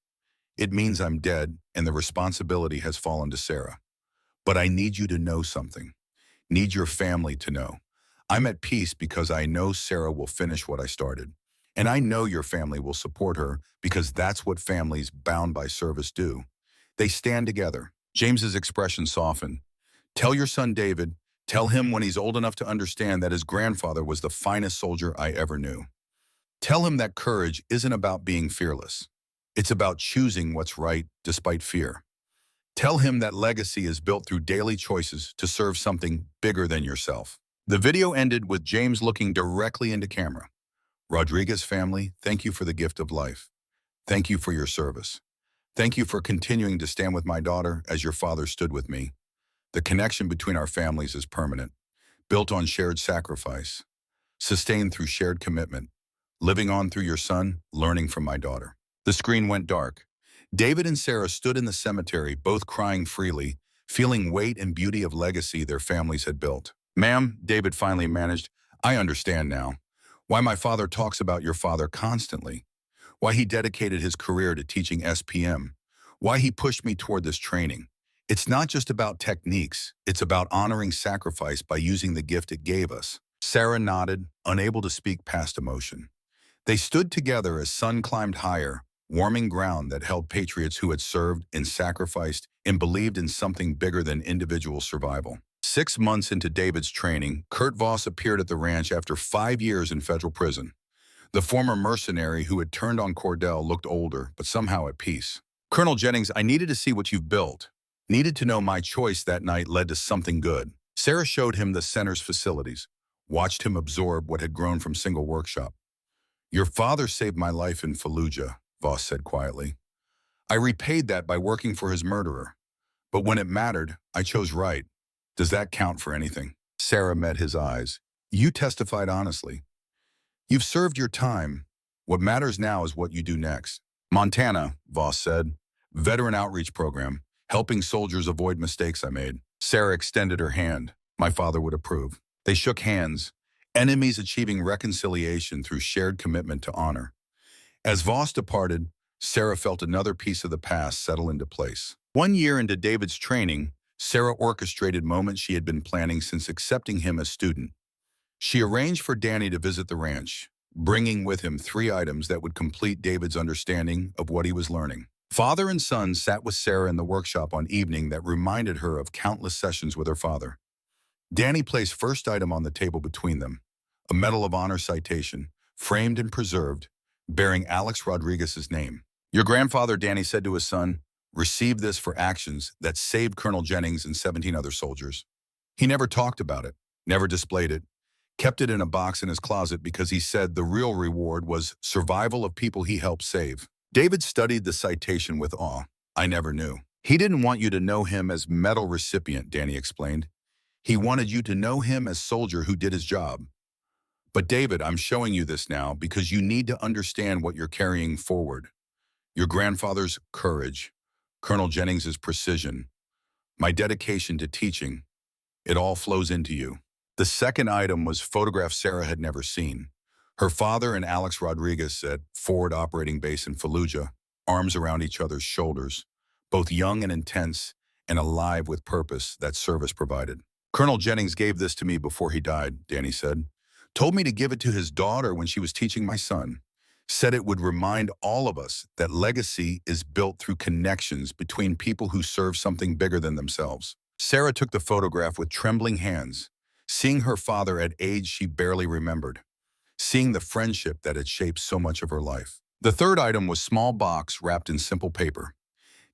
It means I'm dead and the responsibility has fallen to Sarah. But I need you to know something. Need your family to know. I'm at peace because I know Sarah will finish what I started. And I know your family will support her because that's what families bound by service do. They stand together. James's expression softened. Tell your son David, tell him when he's old enough to understand that his grandfather was the finest soldier I ever knew. Tell him that courage isn't about being fearless. It's about choosing what's right despite fear. Tell him that legacy is built through daily choices to serve something bigger than yourself. The video ended with James looking directly into camera. Rodriguez family, thank you for the gift of life. Thank you for your service. Thank you for continuing to stand with my daughter as your father stood with me. The connection between our families is permanent, built on shared sacrifice, sustained through shared commitment, living on through your son, learning from my daughter. The screen went dark. David and Sarah stood in the cemetery, both crying freely, feeling weight and beauty of legacy their families had built. Ma'am, David finally managed, I understand now. Why my father talks about your father constantly. Why he dedicated his career to teaching SPM. Why he pushed me toward this training. It's not just about techniques, it's about honoring sacrifice by using the gift it gave us. Sarah nodded, unable to speak past emotion. They stood together as sun climbed higher, warming ground that held patriots who had served and sacrificed and believed in something bigger than individual survival. 6 months into David's training, Kurt Voss appeared at the ranch after 5 years in federal prison. The former mercenary who had turned on Cordell looked older, but somehow at peace. Colonel Jennings, I needed to see what you've built. Needed to know my choice that night led to something good. Sarah showed him the center's facilities, watched him absorb what had grown from single workshop. Your father saved my life in Fallujah, Voss said quietly. I repaid that by working for his murderer. But when it mattered, I chose right. Does that count for anything? Sarah met his eyes. You testified honestly. You've served your time. What matters now is what you do next. Montana, Voss said. Veteran outreach program, helping soldiers avoid mistakes I made. Sarah extended her hand. My father would approve. They shook hands, enemies achieving reconciliation through shared commitment to honor. As Voss departed, Sarah felt another piece of the past settle into place. 1 year into David's training, Sarah orchestrated moments she had been planning since accepting him as student. She arranged for Danny to visit the ranch, bringing with him 3 items that would complete David's understanding of what he was learning. Father and son sat with Sarah in the workshop on evening that reminded her of countless sessions with her father. Danny placed first item on the table between them, a Medal of Honor citation, framed and preserved, bearing Alex Rodriguez's name. Your grandfather, Danny said to his son, received this for actions that saved Colonel Jennings and 17 other soldiers. He never talked about it, never displayed it, kept it in a box in his closet because he said the real reward was survival of people he helped save. David studied the citation with awe. I never knew. He didn't want you to know him as medal recipient, Danny explained. He wanted you to know him as soldier who did his job. But David, I'm showing you this now because you need to understand what you're carrying forward. Your grandfather's courage, Colonel Jennings's precision, my dedication to teaching, it all flows into you. The second item was photographs Sarah had never seen. Her father and Alex Rodriguez at forward operating base in Fallujah, arms around each other's shoulders, both young and intense and alive with purpose that service provided. Colonel Jennings gave this to me before he died, Danny said. Told me to give it to his daughter when she was teaching my son. Said it would remind all of us that legacy is built through connections between people who serve something bigger than themselves. Sarah took the photograph with trembling hands, seeing her father at age she barely remembered, seeing the friendship that had shaped so much of her life. The third item was small box wrapped in simple paper.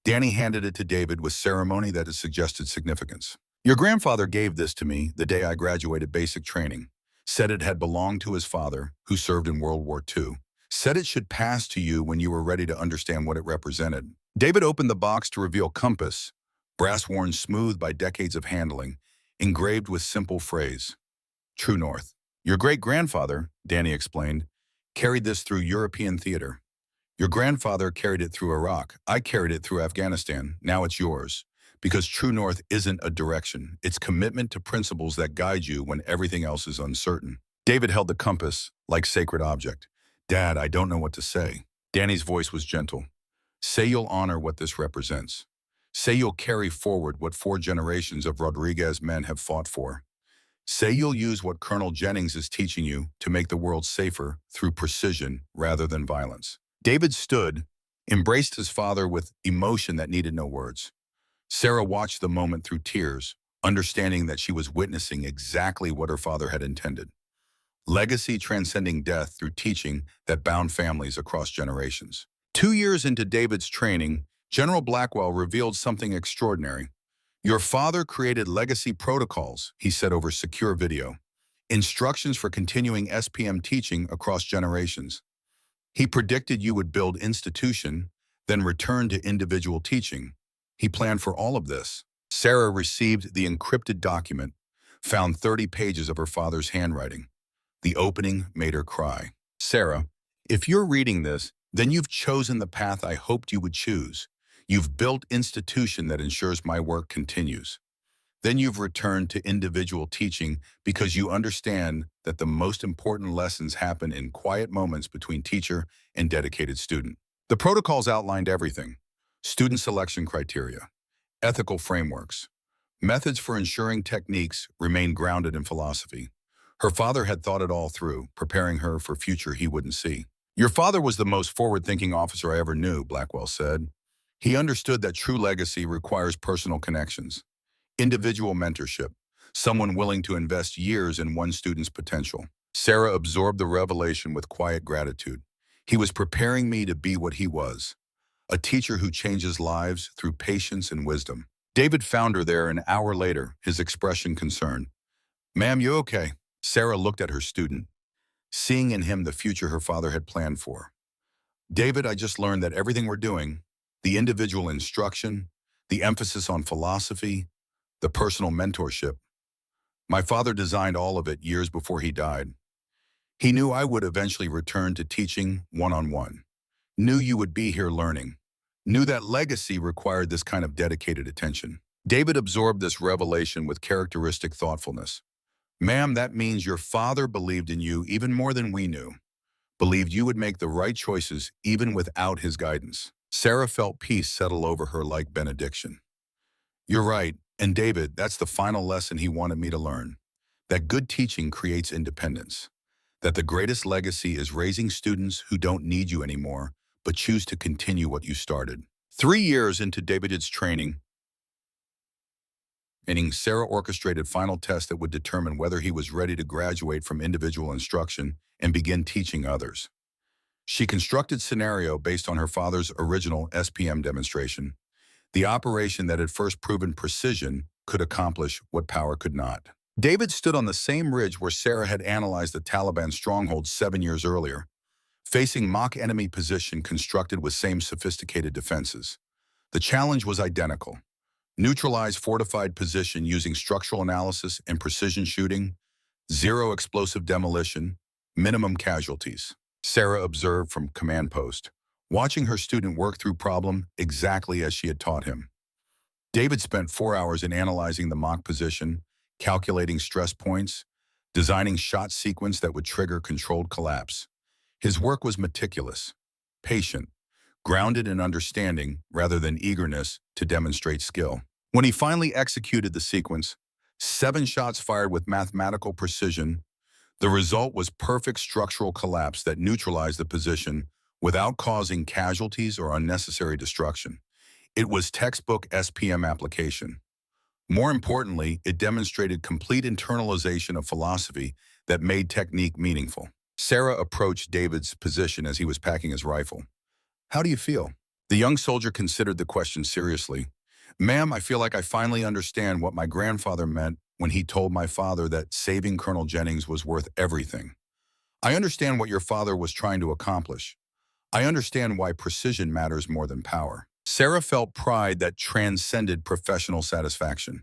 Danny handed it to David with ceremony that had suggested significance. Your grandfather gave this to me the day I graduated basic training. Said it had belonged to his father, who served in World War II. Said it should pass to you when you were ready to understand what it represented. David opened the box to reveal compass, brass worn smooth by decades of handling, engraved with simple phrase, True North. Your great-grandfather, Danny explained, carried this through European theater. Your grandfather carried it through Iraq. I carried it through Afghanistan. Now it's yours. Because True North isn't a direction. It's commitment to principles that guide you when everything else is uncertain. David held the compass like sacred object. Dad, I don't know what to say. Danny's voice was gentle. Say you'll honor what this represents. Say you'll carry forward what 4 generations of Rodriguez men have fought for. Say you'll use what Colonel Jennings is teaching you to make the world safer through precision rather than violence. David stood, embraced his father with emotion that needed no words. Sarah watched the moment through tears, understanding that she was witnessing exactly what her father had intended. Legacy transcending death through teaching that bound families across generations. 2 years into David's training, General Blackwell revealed something extraordinary. Your father created legacy protocols, he said over secure video. Instructions for continuing SPM teaching across generations. He predicted you would build institution, then return to individual teaching. He planned for all of this. Sarah received the encrypted document, found 30 pages of her father's handwriting. The opening made her cry. Sarah, if you're reading this, then you've chosen the path I hoped you would choose. You've built institution that ensures my work continues. Then you've returned to individual teaching because you understand that the most important lessons happen in quiet moments between teacher and dedicated student. The protocols outlined everything: student selection criteria, ethical frameworks, methods for ensuring techniques remain grounded in philosophy. Her father had thought it all through, preparing her for future he wouldn't see. Your father was the most forward-thinking officer I ever knew, Blackwell said. He understood that true legacy requires personal connections, individual mentorship, someone willing to invest years in one student's potential. Sarah absorbed the revelation with quiet gratitude. He was preparing me to be what he was, a teacher who changes lives through patience and wisdom. David found her there an hour later, his expression concerned. Ma'am, you okay? Sarah looked at her student, seeing in him the future her father had planned for. David, I just learned that everything we're doing, the individual instruction, the emphasis on philosophy, the personal mentorship, my father designed all of it years before he died. He knew I would eventually return to teaching one-on-one, knew you would be here learning, knew that legacy required this kind of dedicated attention. David absorbed this revelation with characteristic thoughtfulness. Ma'am, that means your father believed in you even more than we knew, believed you would make the right choices even without his guidance. Sarah felt peace settle over her like benediction. You're right, and David, that's the final lesson he wanted me to learn, that good teaching creates independence, that the greatest legacy is raising students who don't need you anymore, but choose to continue what you started. 3 years into David's training, Sarah orchestrated final tests that would determine whether he was ready to graduate from individual instruction and begin teaching others. She constructed scenario based on her father's original SPM demonstration, the operation that had first proven precision could accomplish what power could not. David stood on the same ridge where Sarah had analyzed the Taliban stronghold 7 years earlier, facing mock enemy position constructed with same sophisticated defenses. The challenge was identical. Neutralize fortified position using structural analysis and precision shooting, zero explosive demolition, minimum casualties. Sarah observed from command post, watching her student work through problem exactly as she had taught him. David spent 4 hours in analyzing the mock position, calculating stress points, designing shot sequence that would trigger controlled collapse. His work was meticulous, patient, grounded in understanding rather than eagerness to demonstrate skill. When he finally executed the sequence, 7 shots fired with mathematical precision, the result was perfect structural collapse that neutralized the position without causing casualties or unnecessary destruction. It was textbook SPM application. More importantly, it demonstrated complete internalization of philosophy that made technique meaningful. Sarah approached David's position as he was packing his rifle. How do you feel? The young soldier considered the question seriously. Ma'am, I feel like I finally understand what my grandfather meant when he told my father that saving Colonel Jennings was worth everything. I understand what your father was trying to accomplish. I understand why precision matters more than power. Sarah felt pride that transcended professional satisfaction.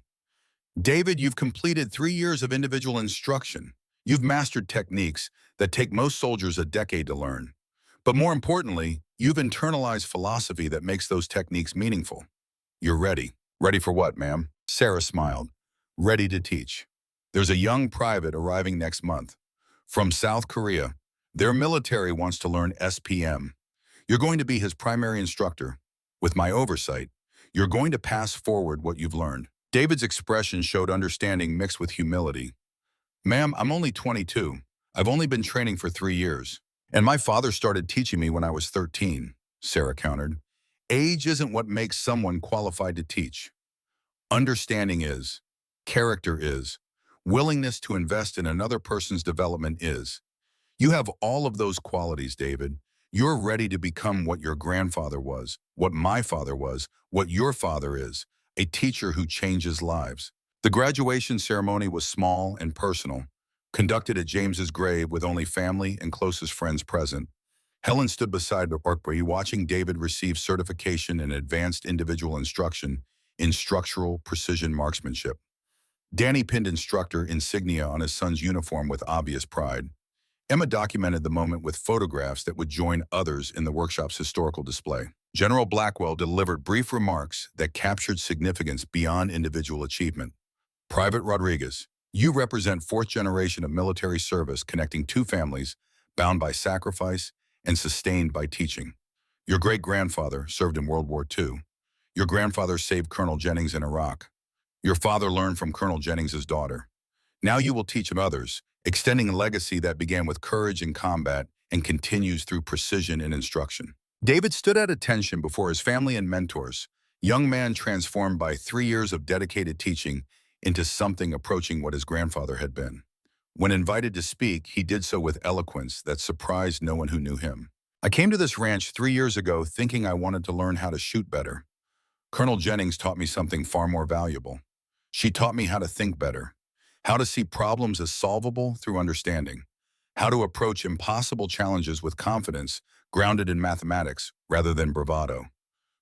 David, you've completed 3 years of individual instruction. You've mastered techniques that take most soldiers a decade to learn. But more importantly, you've internalized philosophy that makes those techniques meaningful. You're ready. Ready for what, ma'am? Sarah smiled. Ready to teach. There's a young private arriving next month. From South Korea. Their military wants to learn SPM. You're going to be his primary instructor. With my oversight, you're going to pass forward what you've learned. David's expression showed understanding mixed with humility. Ma'am, I'm only 22. I've only been training for 3 years. And my father started teaching me when I was 13, Sarah countered. Age isn't what makes someone qualified to teach. Understanding is. Character is. Willingness to invest in another person's development is. You have all of those qualities, David. You're ready to become what your grandfather was, what my father was, what your father is, a teacher who changes lives. The graduation ceremony was small and personal, conducted at James's grave with only family and closest friends present. Helen stood beside the parkway watching David receive certification in advanced individual instruction in structural precision marksmanship. Danny pinned instructor insignia on his son's uniform with obvious pride. Emma documented the moment with photographs that would join others in the workshop's historical display. General Blackwell delivered brief remarks that captured significance beyond individual achievement. Private Rodriguez, you represent fourth generation of military service connecting two families bound by sacrifice and sustained by teaching. Your great-grandfather served in World War II. Your grandfather saved Colonel Jennings in Iraq. Your father learned from Colonel Jennings' daughter. Now you will teach others, extending a legacy that began with courage in combat and continues through precision in instruction. David stood at attention before his family and mentors, young man transformed by 3 years of dedicated teaching into something approaching what his grandfather had been. When invited to speak, he did so with eloquence that surprised no one who knew him. I came to this ranch 3 years ago thinking I wanted to learn how to shoot better. Colonel Jennings taught me something far more valuable. She taught me how to think better, how to see problems as solvable through understanding, how to approach impossible challenges with confidence grounded in mathematics rather than bravado.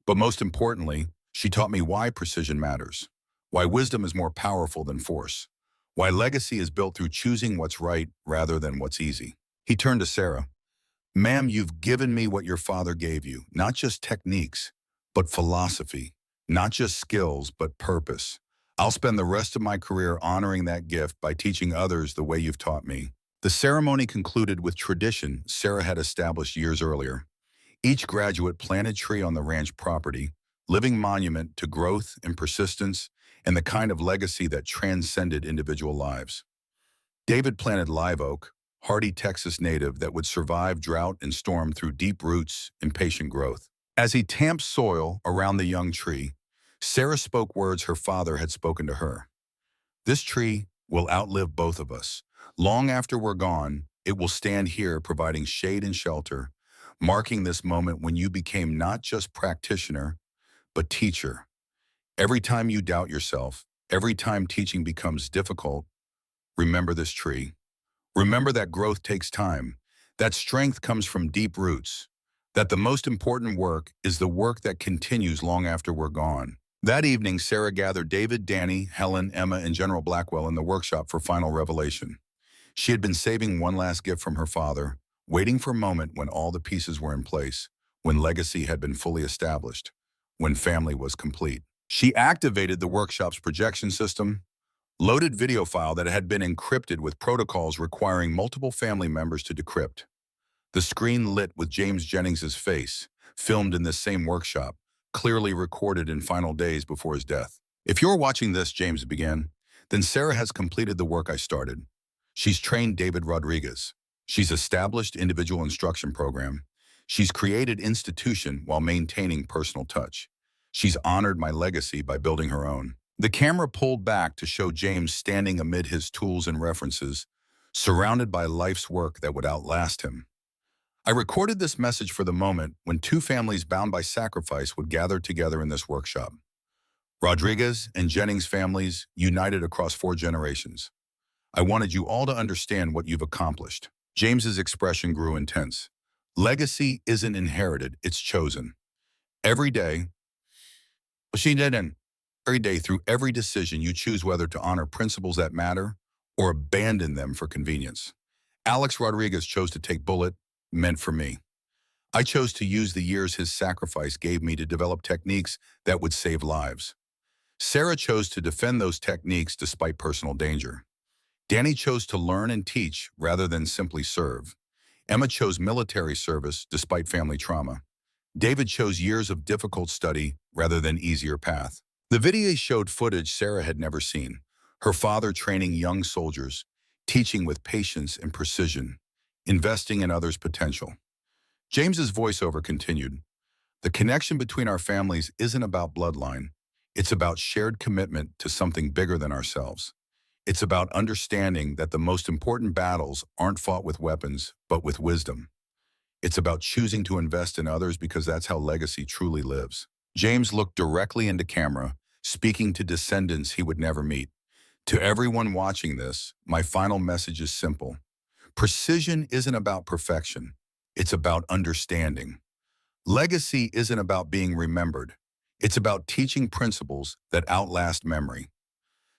But most importantly, she taught me why precision matters, why wisdom is more powerful than force, why legacy is built through choosing what's right rather than what's easy. He turned to Sarah. Ma'am, you've given me what your father gave you, not just techniques, but philosophy, not just skills, but purpose. I'll spend the rest of my career honoring that gift by teaching others the way you've taught me. The ceremony concluded with tradition Sarah had established years earlier. Each graduate planted a tree on the ranch property, living monument to growth and persistence and the kind of legacy that transcended individual lives. David planted live oak, hardy Texas native that would survive drought and storm through deep roots and patient growth. As he tamped soil around the young tree, Sarah spoke words her father had spoken to her. This tree will outlive both of us. Long after we're gone, it will stand here providing shade and shelter, marking this moment when you became not just practitioner, but teacher. Every time you doubt yourself, every time teaching becomes difficult, remember this tree. Remember that growth takes time, that strength comes from deep roots, that the most important work is the work that continues long after we're gone. That evening, Sarah gathered David, Danny, Helen, Emma, and General Blackwell in the workshop for final revelation. She had been saving one last gift from her father, waiting for a moment when all the pieces were in place, when legacy had been fully established, when family was complete. She activated the workshop's projection system, loaded video file that had been encrypted with protocols requiring multiple family members to decrypt. The screen lit with James Jennings's face, filmed in this same workshop, clearly recorded in final days before his death. If you're watching this, James began, then Sarah has completed the work I started. She's trained David Rodriguez. She's established individual instruction program. She's created institution while maintaining personal touch. She's honored my legacy by building her own. The camera pulled back to show James standing amid his tools and references, surrounded by life's work that would outlast him. I recorded this message for the moment when two families bound by sacrifice would gather together in this workshop. Rodriguez and Jennings families united across 4 generations. I wanted you all to understand what you've accomplished. James's expression grew intense. Legacy isn't inherited, it's chosen. Every day, through every decision, you choose whether to honor principles that matter or abandon them for convenience. Alex Rodriguez chose to take bullet meant for me. I chose to use the years his sacrifice gave me to develop techniques that would save lives. Sarah chose to defend those techniques despite personal danger. Danny chose to learn and teach rather than simply serve. Emma chose military service despite family trauma. David chose years of difficult study rather than easier path. The video showed footage Sarah had never seen. Her father training young soldiers, teaching with patience and precision, investing in others' potential. James's voiceover continued. The connection between our families isn't about bloodline. It's about shared commitment to something bigger than ourselves. It's about understanding that the most important battles aren't fought with weapons, but with wisdom. It's about choosing to invest in others because that's how legacy truly lives. James looked directly into camera, speaking to descendants he would never meet. To everyone watching this, my final message is simple. Precision isn't about perfection. It's about understanding. Legacy isn't about being remembered. It's about teaching principles that outlast memory.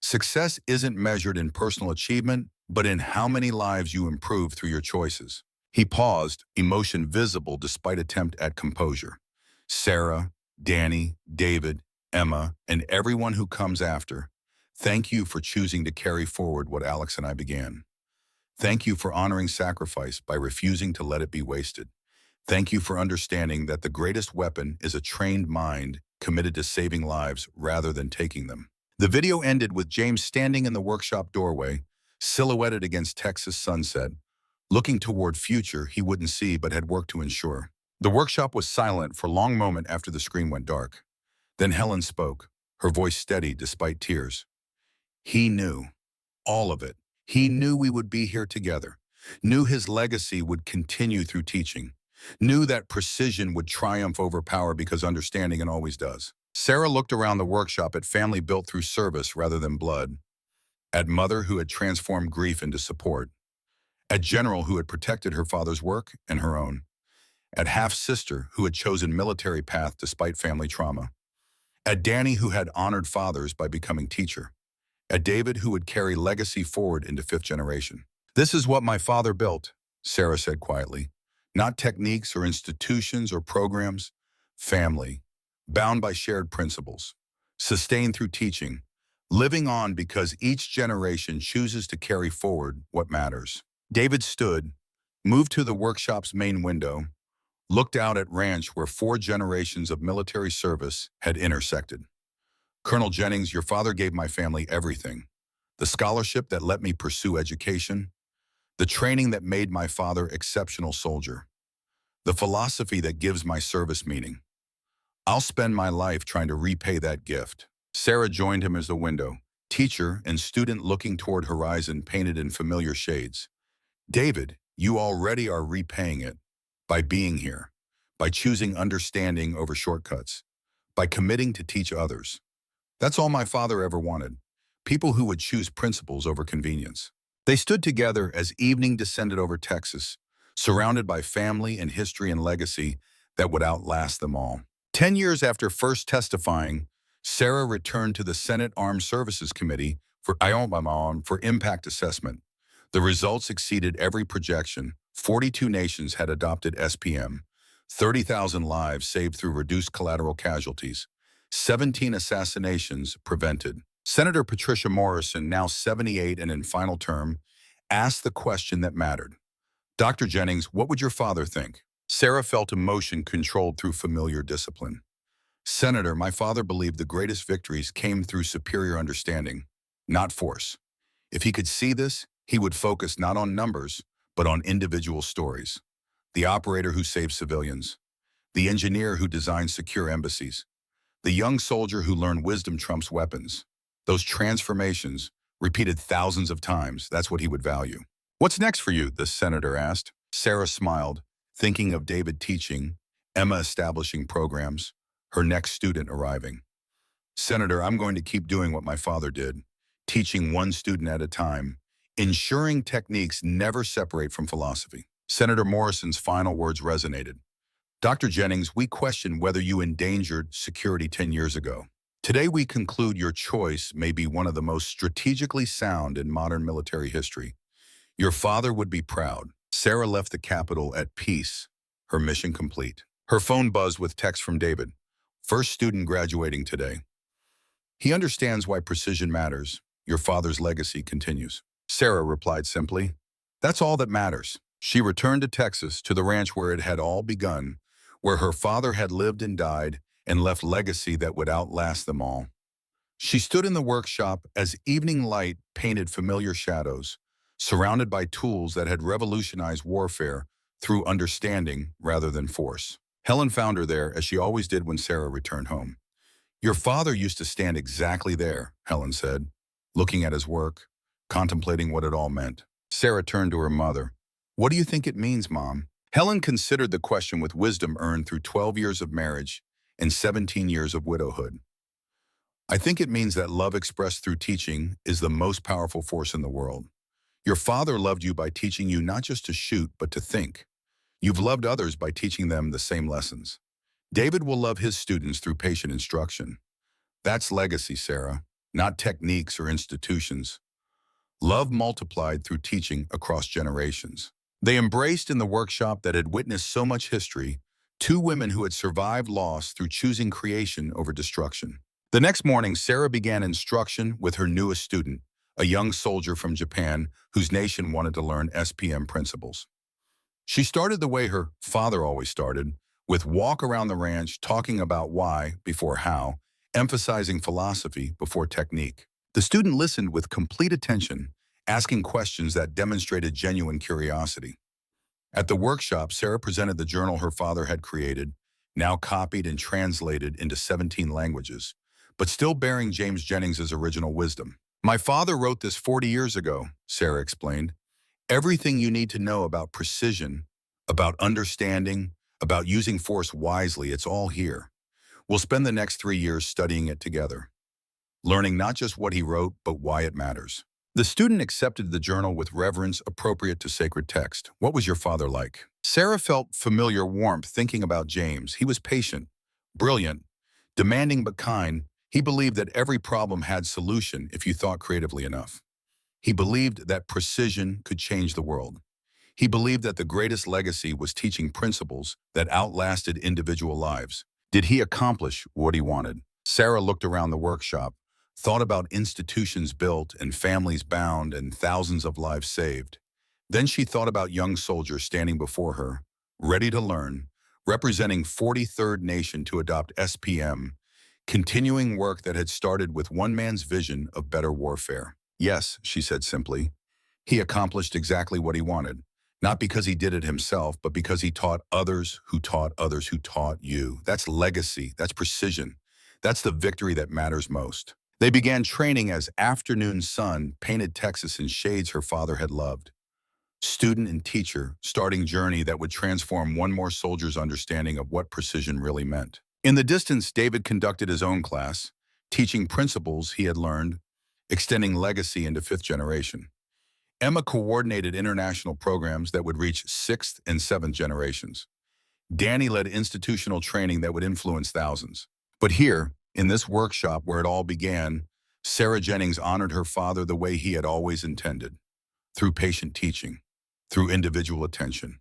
Success isn't measured in personal achievement, but in how many lives you improve through your choices. He paused, emotion visible despite attempt at composure. Sarah, Danny, David, Emma, and everyone who comes after, thank you for choosing to carry forward what Alex and I began. Thank you for honoring sacrifice by refusing to let it be wasted. Thank you for understanding that the greatest weapon is a trained mind committed to saving lives rather than taking them. The video ended with James standing in the workshop doorway, silhouetted against Texas sunset, looking toward future he wouldn't see but had worked to ensure. The workshop was silent for a long moment after the screen went dark. Then Helen spoke, her voice steady despite tears. He knew. All of it. He knew we would be here together. Knew his legacy would continue through teaching. Knew that precision would triumph over power because understanding it always does. Sarah looked around the workshop at family built through service rather than blood. At mother who had transformed grief into support. At general who had protected her father's work and her own. At half-sister who had chosen military path despite family trauma. At Danny who had honored fathers by becoming teacher. At David who would carry legacy forward into fifth generation. This is what my father built, Sarah said quietly. Not techniques or institutions or programs. Family. Bound by shared principles. Sustained through teaching. Living on because each generation chooses to carry forward what matters. David stood, moved to the workshop's main window, looked out at ranch where 4 generations of military service had intersected. Colonel Jennings, your father gave my family everything. The scholarship that let me pursue education. The training that made my father exceptional soldier. The philosophy that gives my service meaning. I'll spend my life trying to repay that gift. Sarah joined him as the window, teacher and student looking toward horizon painted in familiar shades. David, you already are repaying it by being here, by choosing understanding over shortcuts, by committing to teach others. That's all my father ever wanted, people who would choose principles over convenience. They stood together as evening descended over Texas, surrounded by family and history and legacy that would outlast them all. 10 years after first testifying, Sarah returned to the Senate Armed Services Committee for impact assessment. The results exceeded every projection. 42 nations had adopted SPM, 30,000 lives saved through reduced collateral casualties, 17 assassinations prevented. Senator Patricia Morrison, now 78 and in final term, asked the question that mattered. Dr. Jennings, what would your father think? Sarah felt emotion controlled through familiar discipline. Senator, my father believed the greatest victories came through superior understanding, not force. If he could see this, he would focus not on numbers, but on individual stories. The operator who saved civilians, the engineer who designed secure embassies, the young soldier who learned wisdom trumps weapons. Those transformations, repeated thousands of times, that's what he would value. What's next for you? The senator asked. Sarah smiled, thinking of David teaching, Emma establishing programs, her next student arriving. Senator, I'm going to keep doing what my father did, teaching one student at a time, ensuring techniques never separate from philosophy. Senator Morrison's final words resonated. Dr. Jennings, we question whether you endangered security 10 years ago. Today we conclude your choice may be one of the most strategically sound in modern military history. Your father would be proud. Sarah left the Capitol at peace, her mission complete. Her phone buzzed with text from David. First student graduating today. He understands why precision matters. Your father's legacy continues. Sarah replied simply, that's all that matters. She returned to Texas, to the ranch where it had all begun, where her father had lived and died and left legacy that would outlast them all. She stood in the workshop as evening light painted familiar shadows, surrounded by tools that had revolutionized warfare through understanding rather than force. Helen found her there, as she always did when Sarah returned home. Your father used to stand exactly there, Helen said, looking at his work, contemplating what it all meant. Sarah turned to her mother. What do you think it means, Mom? Helen considered the question with wisdom earned through 12 years of marriage and 17 years of widowhood. I think it means that love expressed through teaching is the most powerful force in the world. Your father loved you by teaching you not just to shoot, but to think. You've loved others by teaching them the same lessons. David will love his students through patient instruction. That's legacy, Sarah, not techniques or institutions. Love multiplied through teaching across generations. They embraced in the workshop that had witnessed so much history, two women who had survived loss through choosing creation over destruction. The next morning, Sarah began instruction with her newest student, a young soldier from Japan whose nation wanted to learn SPM principles. She started the way her father always started, with walk around the ranch talking about why before how, emphasizing philosophy before technique. The student listened with complete attention, asking questions that demonstrated genuine curiosity. At the workshop, Sarah presented the journal her father had created, now copied and translated into 17 languages, but still bearing James Jennings' original wisdom. My father wrote this 40 years ago, Sarah explained. Everything you need to know about precision, about understanding, about using force wisely, it's all here. We'll spend the next 3 years studying it together, learning not just what he wrote, but why it matters. The student accepted the journal with reverence appropriate to sacred text. What was your father like? Sarah felt familiar warmth thinking about James. He was patient, brilliant, demanding but kind. He believed that every problem had solution if you thought creatively enough. He believed that precision could change the world. He believed that the greatest legacy was teaching principles that outlasted individual lives. Did he accomplish what he wanted? Sarah looked around the workshop, thought about institutions built and families bound and thousands of lives saved. Then she thought about young soldiers standing before her, ready to learn, representing 43rd Nation to adopt SPM, continuing work that had started with one man's vision of better warfare. Yes, she said simply, he accomplished exactly what he wanted, not because he did it himself, but because he taught others who taught others who taught you. That's legacy, that's precision, that's the victory that matters most. They began training as afternoon sun painted Texas in shades her father had loved. Student and teacher, starting journey that would transform one more soldier's understanding of what precision really meant. In the distance, David conducted his own class, teaching principles he had learned, extending legacy into fifth generation. Emma coordinated international programs that would reach sixth and seventh generations. Danny led institutional training that would influence thousands. But here, in this workshop where it all began, Sarah Jennings honored her father the way he had always intended, through patient teaching, through individual attention,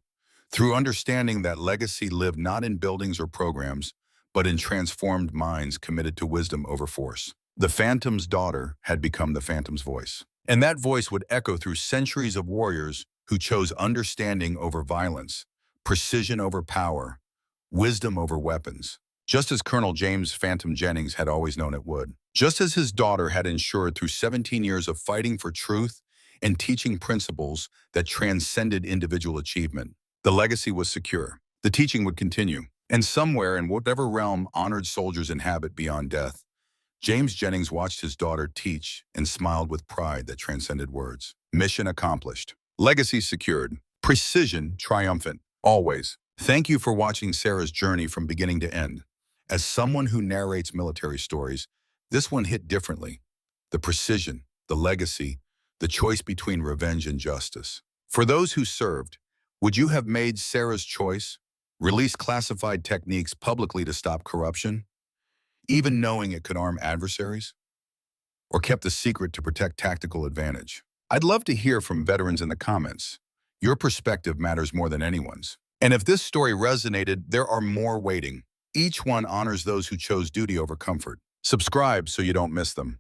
through understanding that legacy lived not in buildings or programs, but in transformed minds committed to wisdom over force. The Phantom's daughter had become the Phantom's voice. And that voice would echo through centuries of warriors who chose understanding over violence, precision over power, wisdom over weapons, just as Colonel James Phantom Jennings had always known it would. Just as his daughter had ensured through 17 years of fighting for truth and teaching principles that transcended individual achievement, the legacy was secure. The teaching would continue. And somewhere in whatever realm honored soldiers inhabit beyond death, James Jennings watched his daughter teach and smiled with pride that transcended words. Mission accomplished. Legacy secured. Precision triumphant. Always. Thank you for watching Sarah's journey from beginning to end. As someone who narrates military stories, this one hit differently. The precision, the legacy, the choice between revenge and justice. For those who served, would you have made Sarah's choice? Released classified techniques publicly to stop corruption, even knowing it could arm adversaries? Or kept the secret to protect tactical advantage? I'd love to hear from veterans in the comments. Your perspective matters more than anyone's. And if this story resonated, there are more waiting. Each one honors those who chose duty over comfort. Subscribe so you don't miss them.